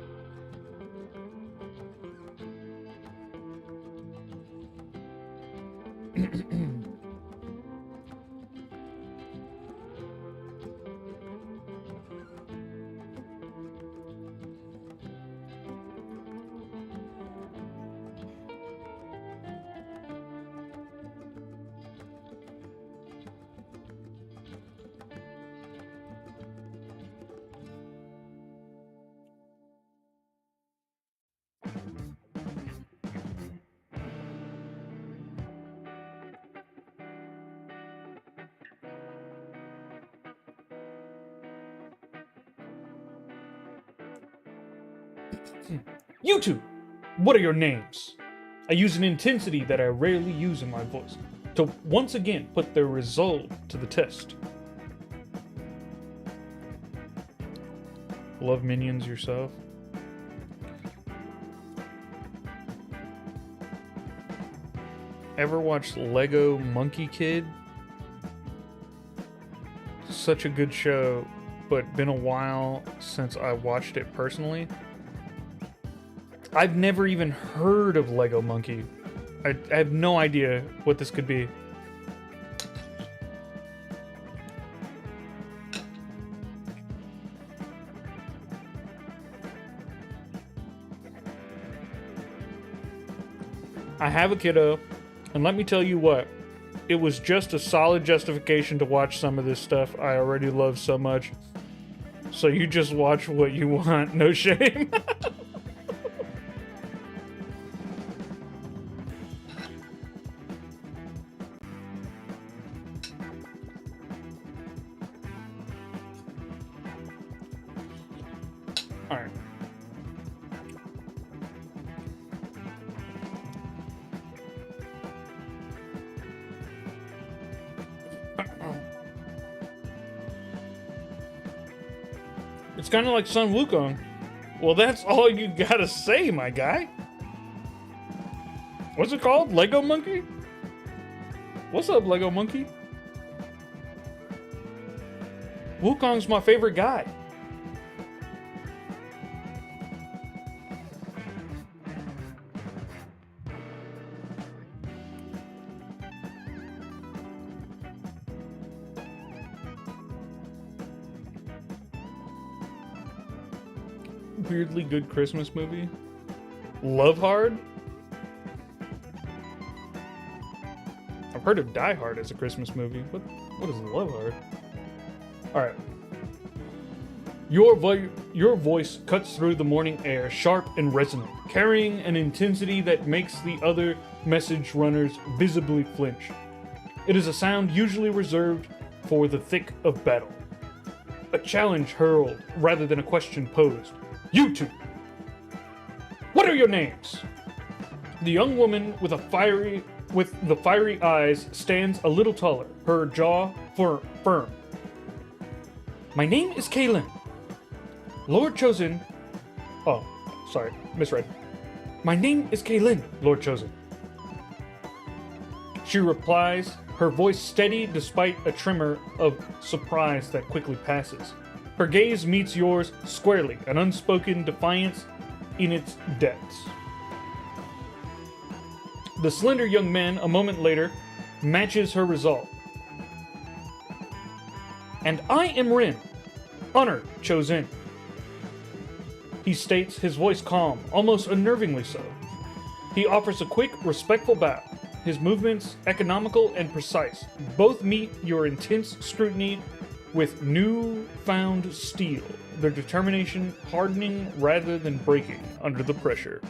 You two, what are your names? I use an intensity that I rarely use in my voice to once again put their resolve to the test. Love Minions yourself? Ever watched Lego Monkey Kid? Such a good show, but been a while since I watched it personally. I've never even heard of Lego Monkey. I have no idea what this could be. I have a kiddo, and let me tell you what, it was just a solid justification to watch some of this stuff I already love so much. So you just watch what you want, no shame. Alright. It's kind of like Sun Wukong. Well, that's all you gotta say, my guy. What's it called? Lego Monkey? What's up, Lego Monkey? Wukong's my favorite guy. Weirdly good Christmas movie. Love Hard? I've heard of Die Hard as a Christmas movie. What is Love Hard? Alright. Your voice cuts through the morning air, sharp and resonant, carrying an intensity that makes the other message runners visibly flinch. It is a sound usually reserved for the thick of battle. A challenge hurled rather than a question posed. You two! What are your names? The young woman with the fiery eyes stands a little taller, her jaw firm. My name is Kaylin. Lord Chosen. Oh, sorry, misread. My name is Kaylin, Lord Chosen. She replies, her voice steady despite a tremor of surprise that quickly passes. Her gaze meets yours squarely, an unspoken defiance in its depths. The slender young man, a moment later, matches her resolve. And I am Rin, Honor Chosen. He states, his voice calm, almost unnervingly so. He offers a quick, respectful bow. His movements, economical and precise, both meet your intense scrutiny with newfound steel, their determination hardening rather than breaking under the pressure.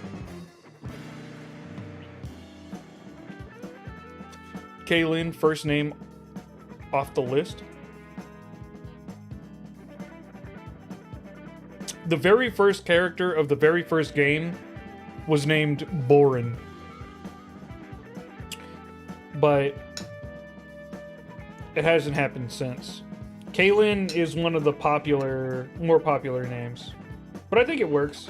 Kaylin, first name off the list. The very first character of the very first game was named Borin. But it hasn't happened since. Kaylin is one of the more popular names. But I think it works.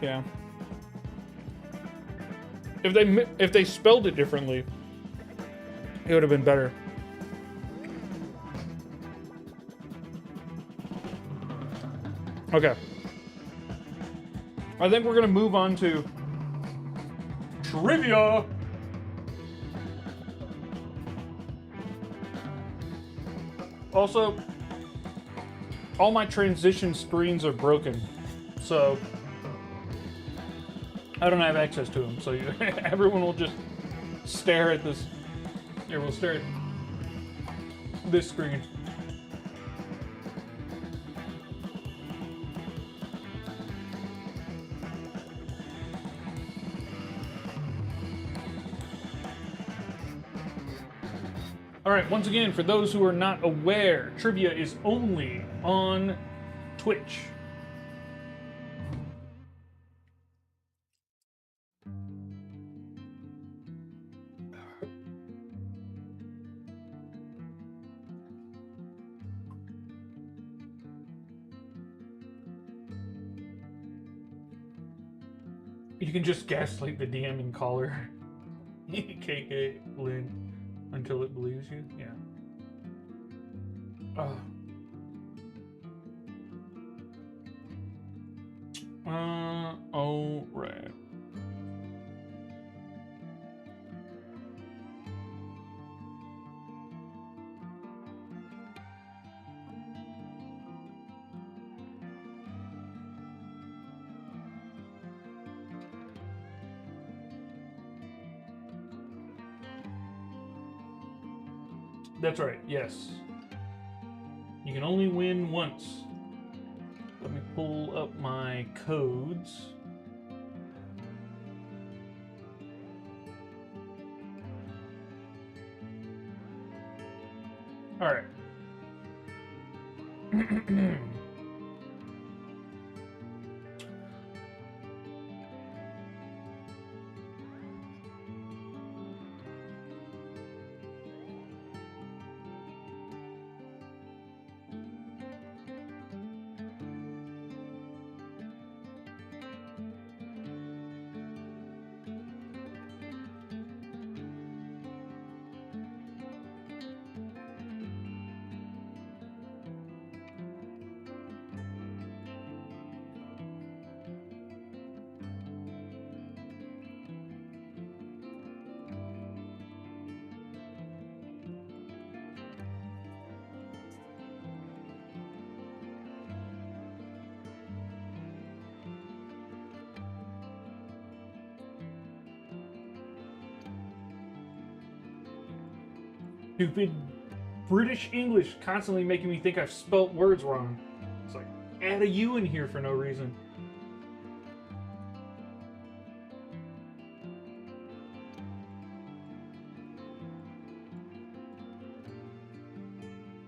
Yeah. If they spelled it differently, it would have been better. Okay. I think we're gonna move on to trivia. Also, all my transition screens are broken, so I don't have access to them. So everyone will just stare at this. Here, we'll stare at this screen. Alright, once again, for those who are not aware, trivia is only on Twitch. You can just gaslight the DMing caller. KK Lynn until it believes you. Yeah. Oh, right. That's right, yes. You can only win once. Let me pull up my codes. All right. Stupid British English constantly making me think I've spelt words wrong. It's like, add a U in here for no reason.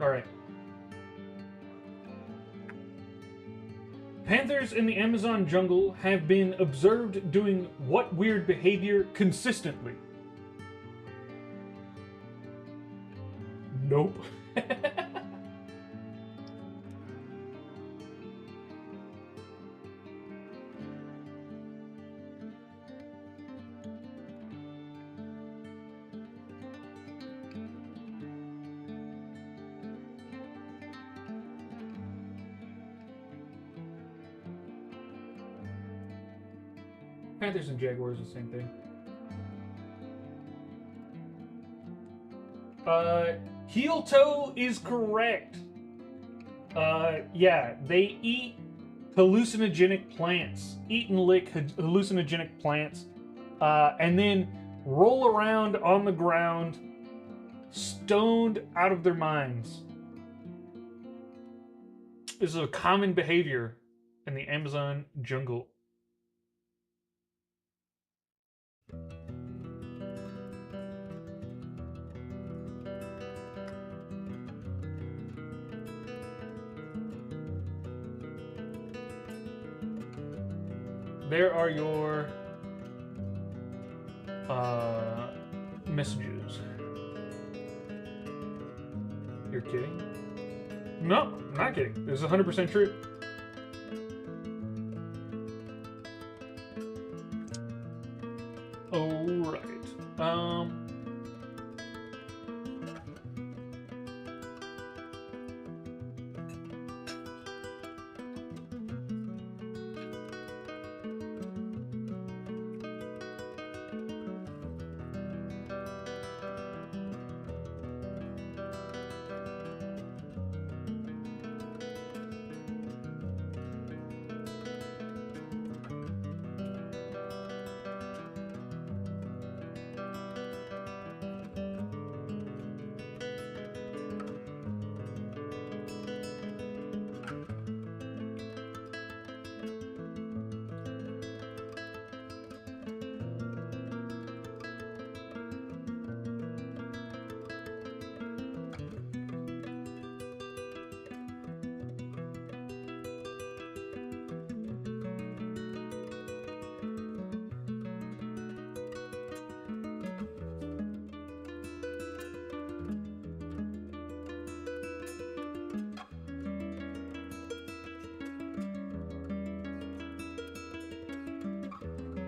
Alright. Panthers in the Amazon jungle have been observed doing what weird behavior consistently? Nope. Panthers and Jaguars are the same thing. Heel toe is correct. Yeah, they eat hallucinogenic plants. Eat and lick hallucinogenic plants. And then roll around on the ground, stoned out of their minds. This is a common behavior in the Amazon jungle. There are your messages. You're kidding? No, I'm not kidding. This is 100% true. Alright.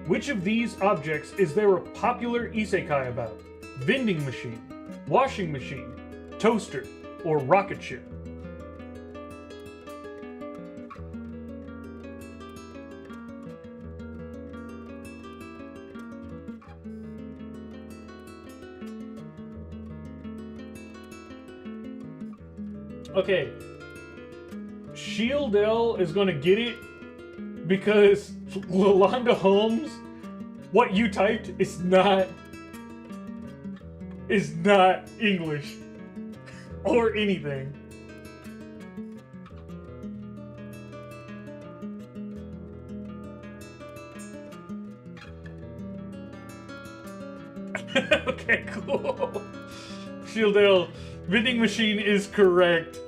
Which of these objects is there a popular isekai about? Vending machine, washing machine, toaster, or rocket ship? Okay, Shieldell is gonna get it because Lalonda Holmes, what you typed is not English or anything. Okay, cool. Shieldell, vending machine is correct.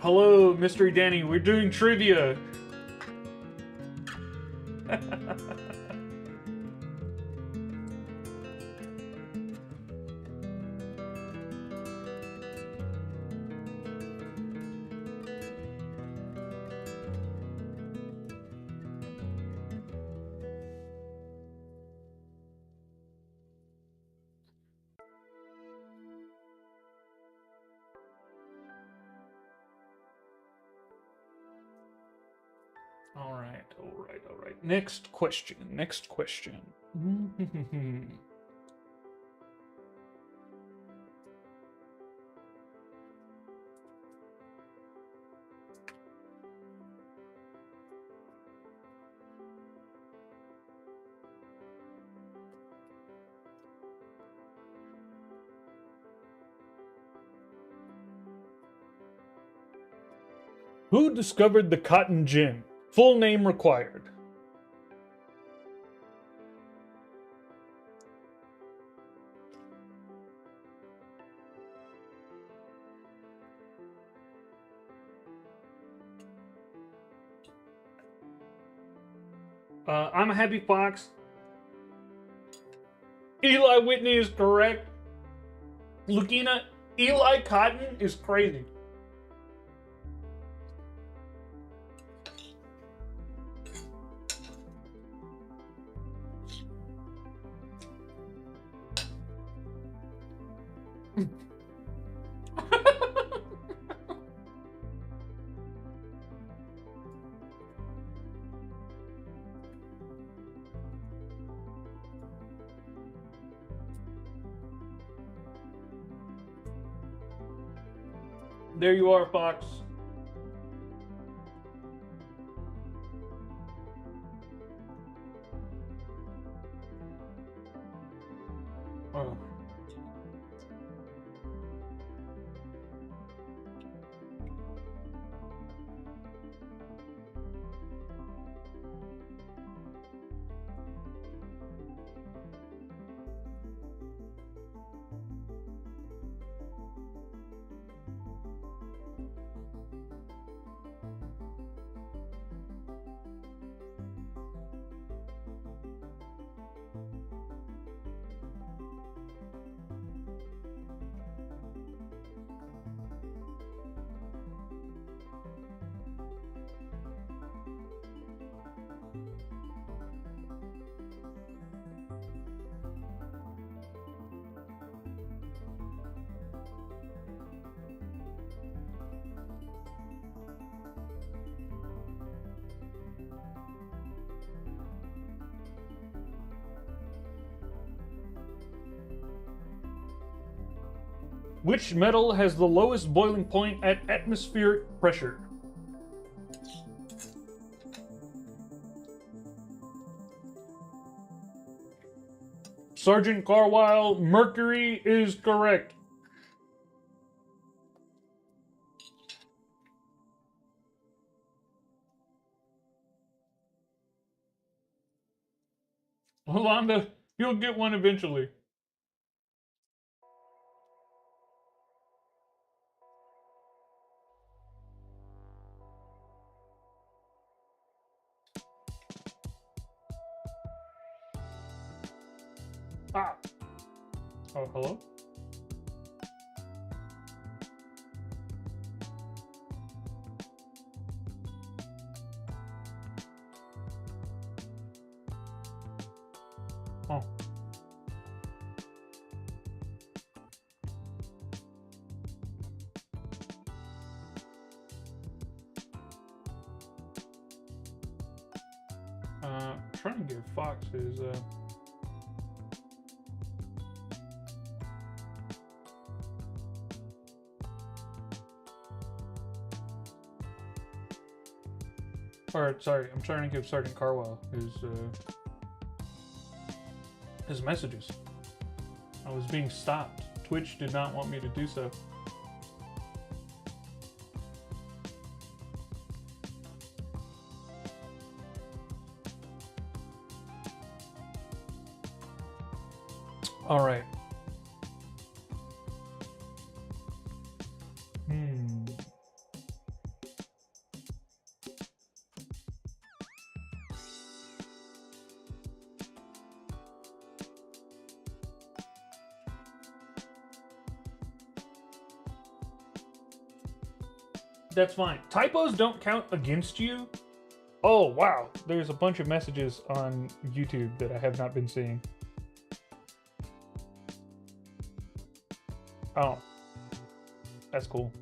Hello, Mystery Danny. We're doing trivia. All right. Next question. Who discovered the cotton gin? Full name required. I'm a happy fox. Eli Whitney is correct. Lukina, Eli Cotton is crazy. There you are, Fox. Oh. Which metal has the lowest boiling point at atmospheric pressure? Sergeant Carwile, mercury is correct. Yolanda, you'll get one eventually. Ah. Oh, hello? Oh. Trying to give Fox his, Or, sorry, I'm trying to give Sergeant Carwell his messages. I was being stopped. Twitch did not want me to do so. All right. That's fine. Typos don't count against you. Oh, wow. There's a bunch of messages on YouTube that I have not been seeing. Oh. That's cool.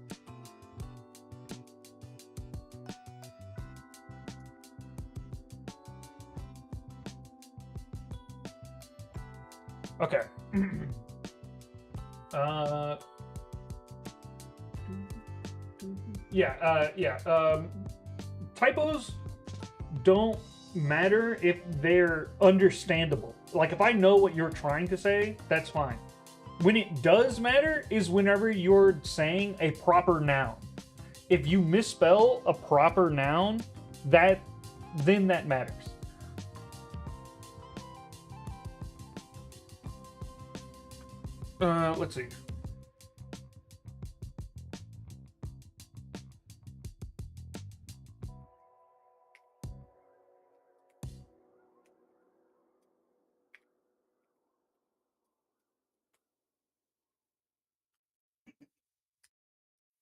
Okay. Typos don't matter if they're understandable. Like, if I know what you're trying to say, that's fine. When it does matter is whenever you're saying a proper noun. If you misspell a proper noun, then that matters. Let's see.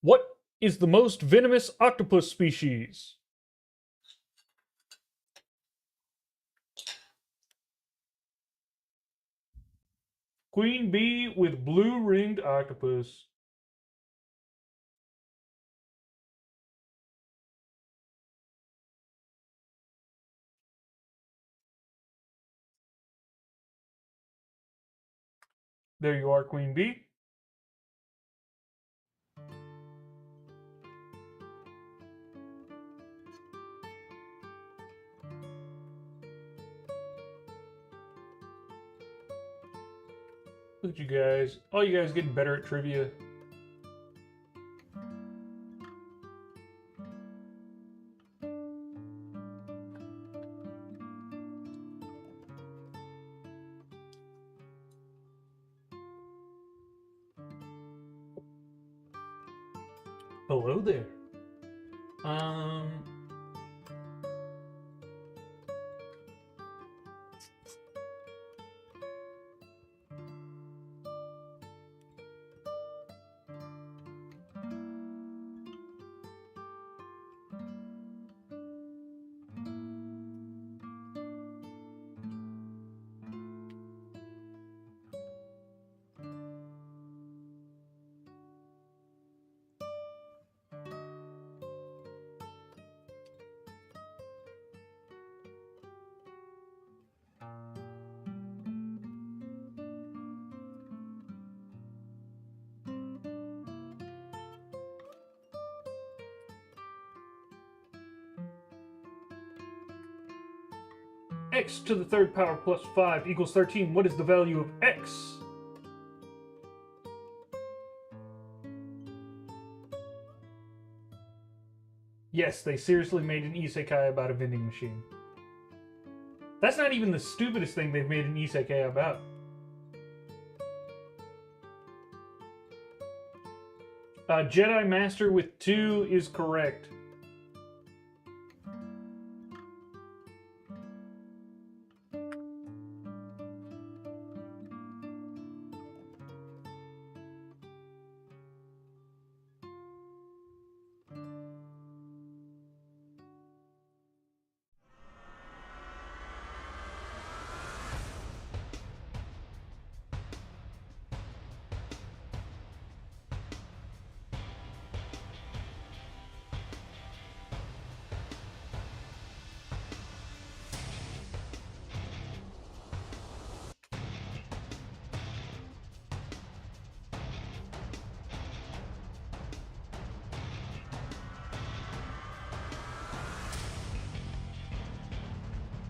What is the most venomous octopus species? Queen bee with blue-ringed octopus. There you are, Queen bee. Look at you guys. All you guys getting better at trivia. Hello there. X to the third power plus 5 equals 13. What is the value of X? Yes, they seriously made an isekai about a vending machine. That's not even the stupidest thing they've made an isekai about. Jedi Master with 2 is correct.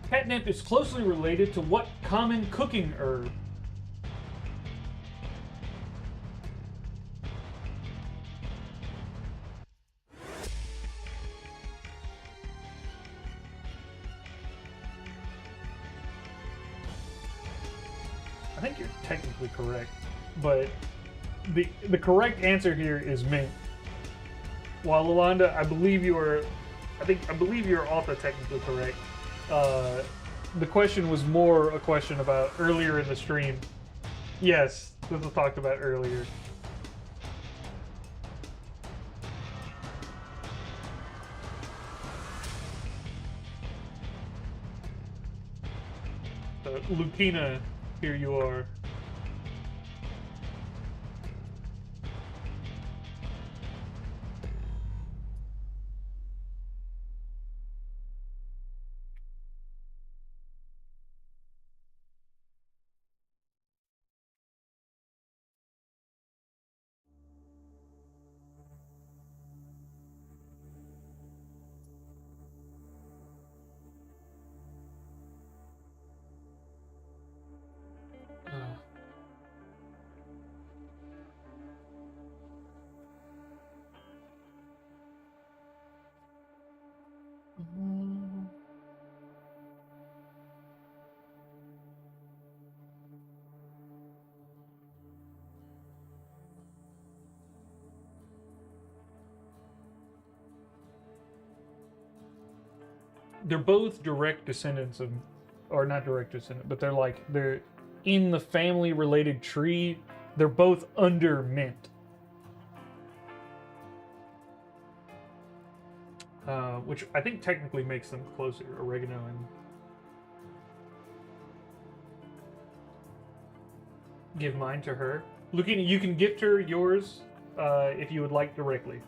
Catnip is closely related to what common cooking herb? I think you're technically correct, but the correct answer here is mint. While Yolanda, I believe you're also technically correct. The question was more a question about earlier in the stream. Yes, this was talked about earlier. Lupina, here you are. They're both direct descendants of, or not direct descendant, but they're in the family related tree. They're both under mint. Which I think technically makes them closer, oregano and... Give mine to her. Lukina, you can gift her yours if you would like directly.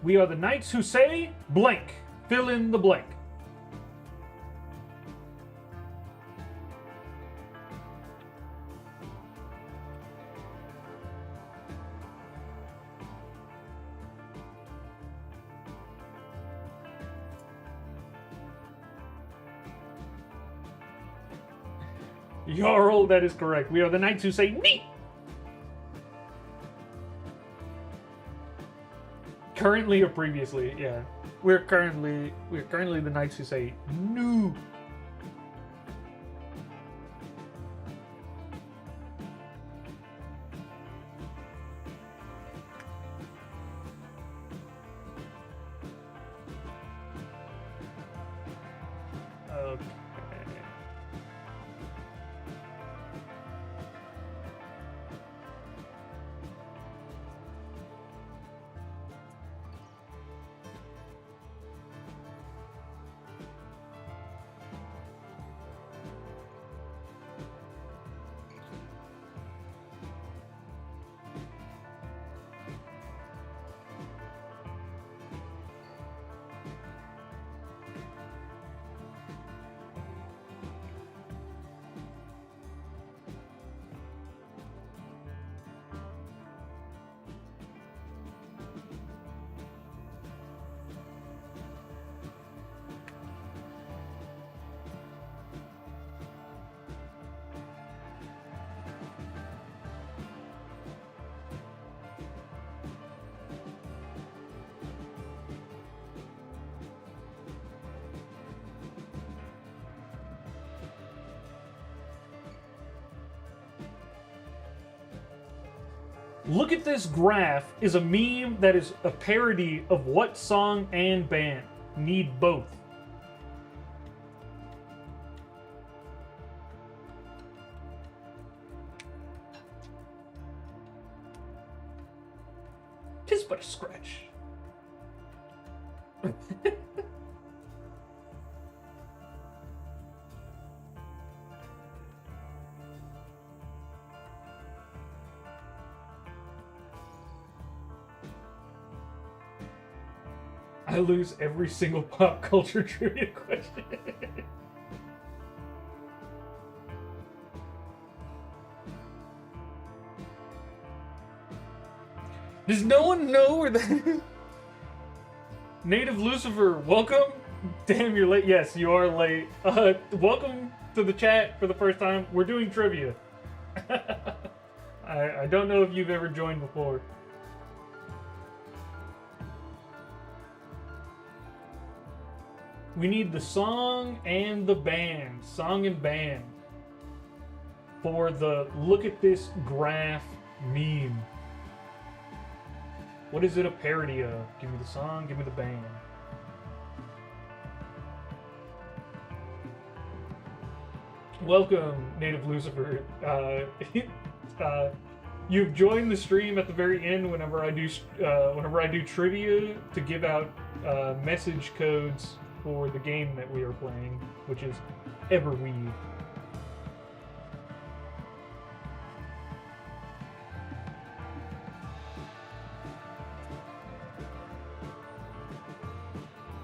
We are the knights who say blank. Fill in the blank. Jarl, that is correct. We are the knights who say neat. Currently or previously, yeah. We're currently the knights who say no. Okay. Look at this graph is a meme that is a parody of what song and band? Need both. Tis but a scratch. I lose every single pop culture trivia question. Does no one know where that is? Native Lucifer, welcome. Damn, you're late. Yes, you are late. Welcome to the chat for the first time. We're doing trivia. I don't know if you've ever joined before. We need the song and the band. Song and band. For the look at this graph meme. What is it a parody of? Give me the song, give me the band. Welcome, Native Lucifer. You've joined the stream at the very end whenever I do trivia to give out message codes for the game that we are playing, which is Everweave.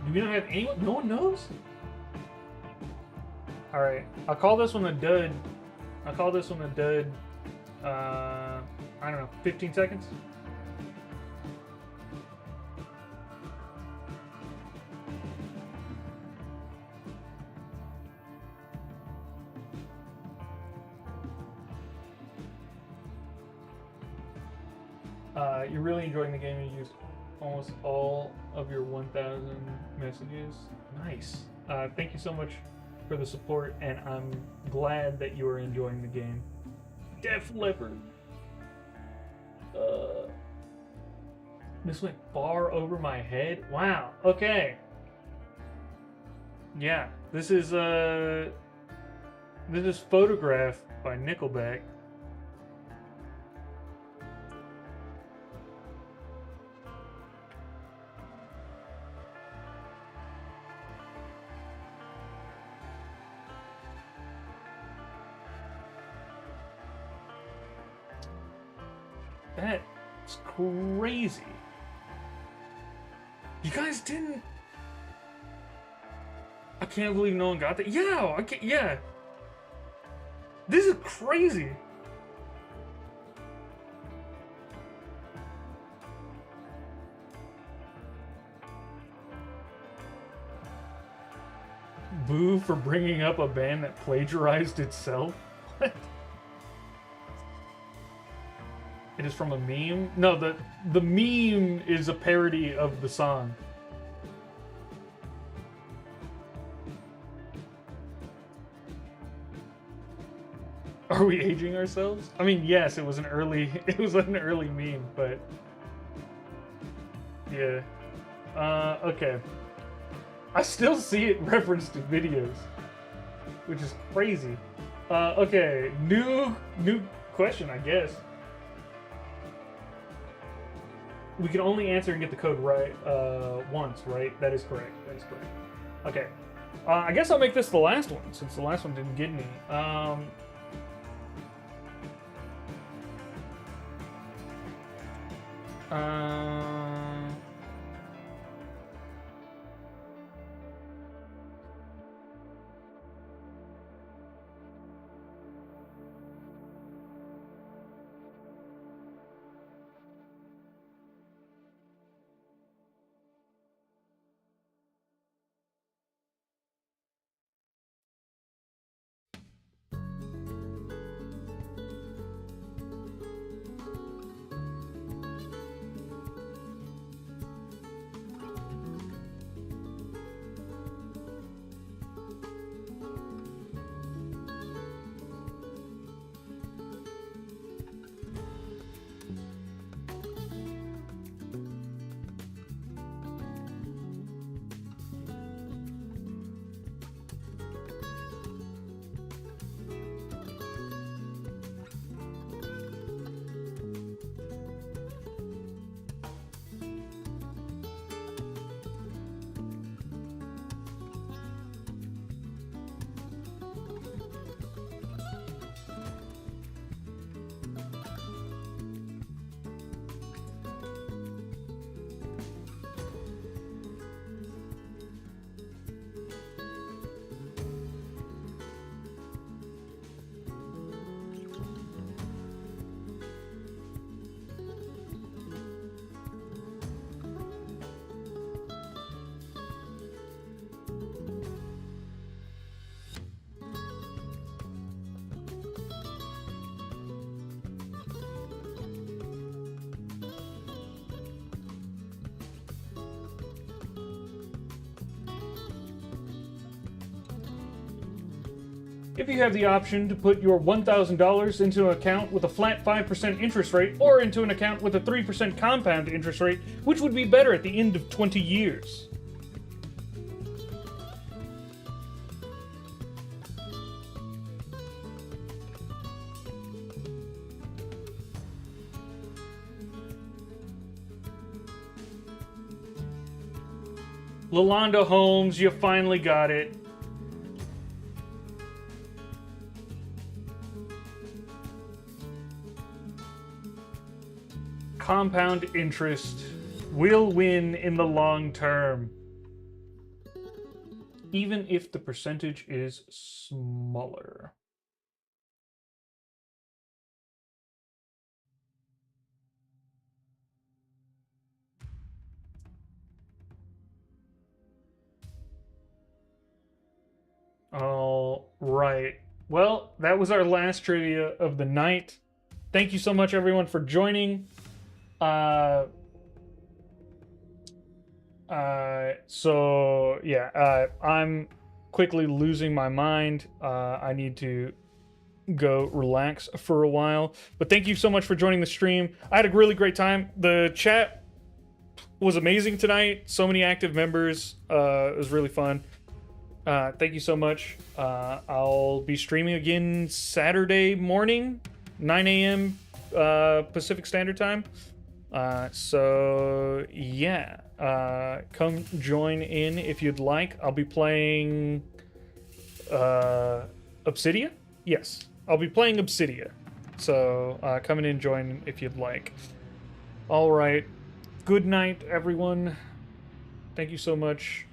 Do we not have anyone? No one knows? Alright, I'll call this one a dud. I don't know, 15 seconds? You're really enjoying the game and you used almost all of your 1,000 messages. Nice. Thank you so much for the support, and I'm glad that you are enjoying the game. Def Leppard. This went far over my head. Wow. Okay. Yeah. This is Photograph by Nickelback. That's crazy. You guys didn't. I can't believe no one got that. Yeah, I can't. Yeah. This is crazy. Boo for bringing up a band that plagiarized itself? What? It is from a meme? No, the meme is a parody of the song. Are we aging ourselves? I mean, yes, it was an early meme, but yeah. Okay. I still see it referenced in videos, which is crazy. Okay, new question, I guess. We can only answer and get the code right once, right? That is correct. That is correct. Okay. I guess I'll make this the last one, since the last one didn't get any. If you have the option to put your $1,000 into an account with a flat 5% interest rate or into an account with a 3% compound interest rate, which would be better at the end of 20 years? Lalonda Holmes, you finally got it. Compound interest will win in the long term, even if the percentage is smaller. All right. Well, that was our last trivia of the night. Thank you so much, everyone, for joining. So yeah, I'm quickly losing my mind. I need to go relax for a while. But thank you so much for joining the stream. I had a really great time. The chat was amazing tonight. So many active members. It was really fun. Thank you so much. I'll be streaming again Saturday morning, 9 a.m. Pacific Standard Time. So yeah, come join in if you'd like. I'll be playing Obsidia. Yes, I'll be playing Obsidia. So come in and join if you'd like. All right. Good night, everyone. Thank you so much.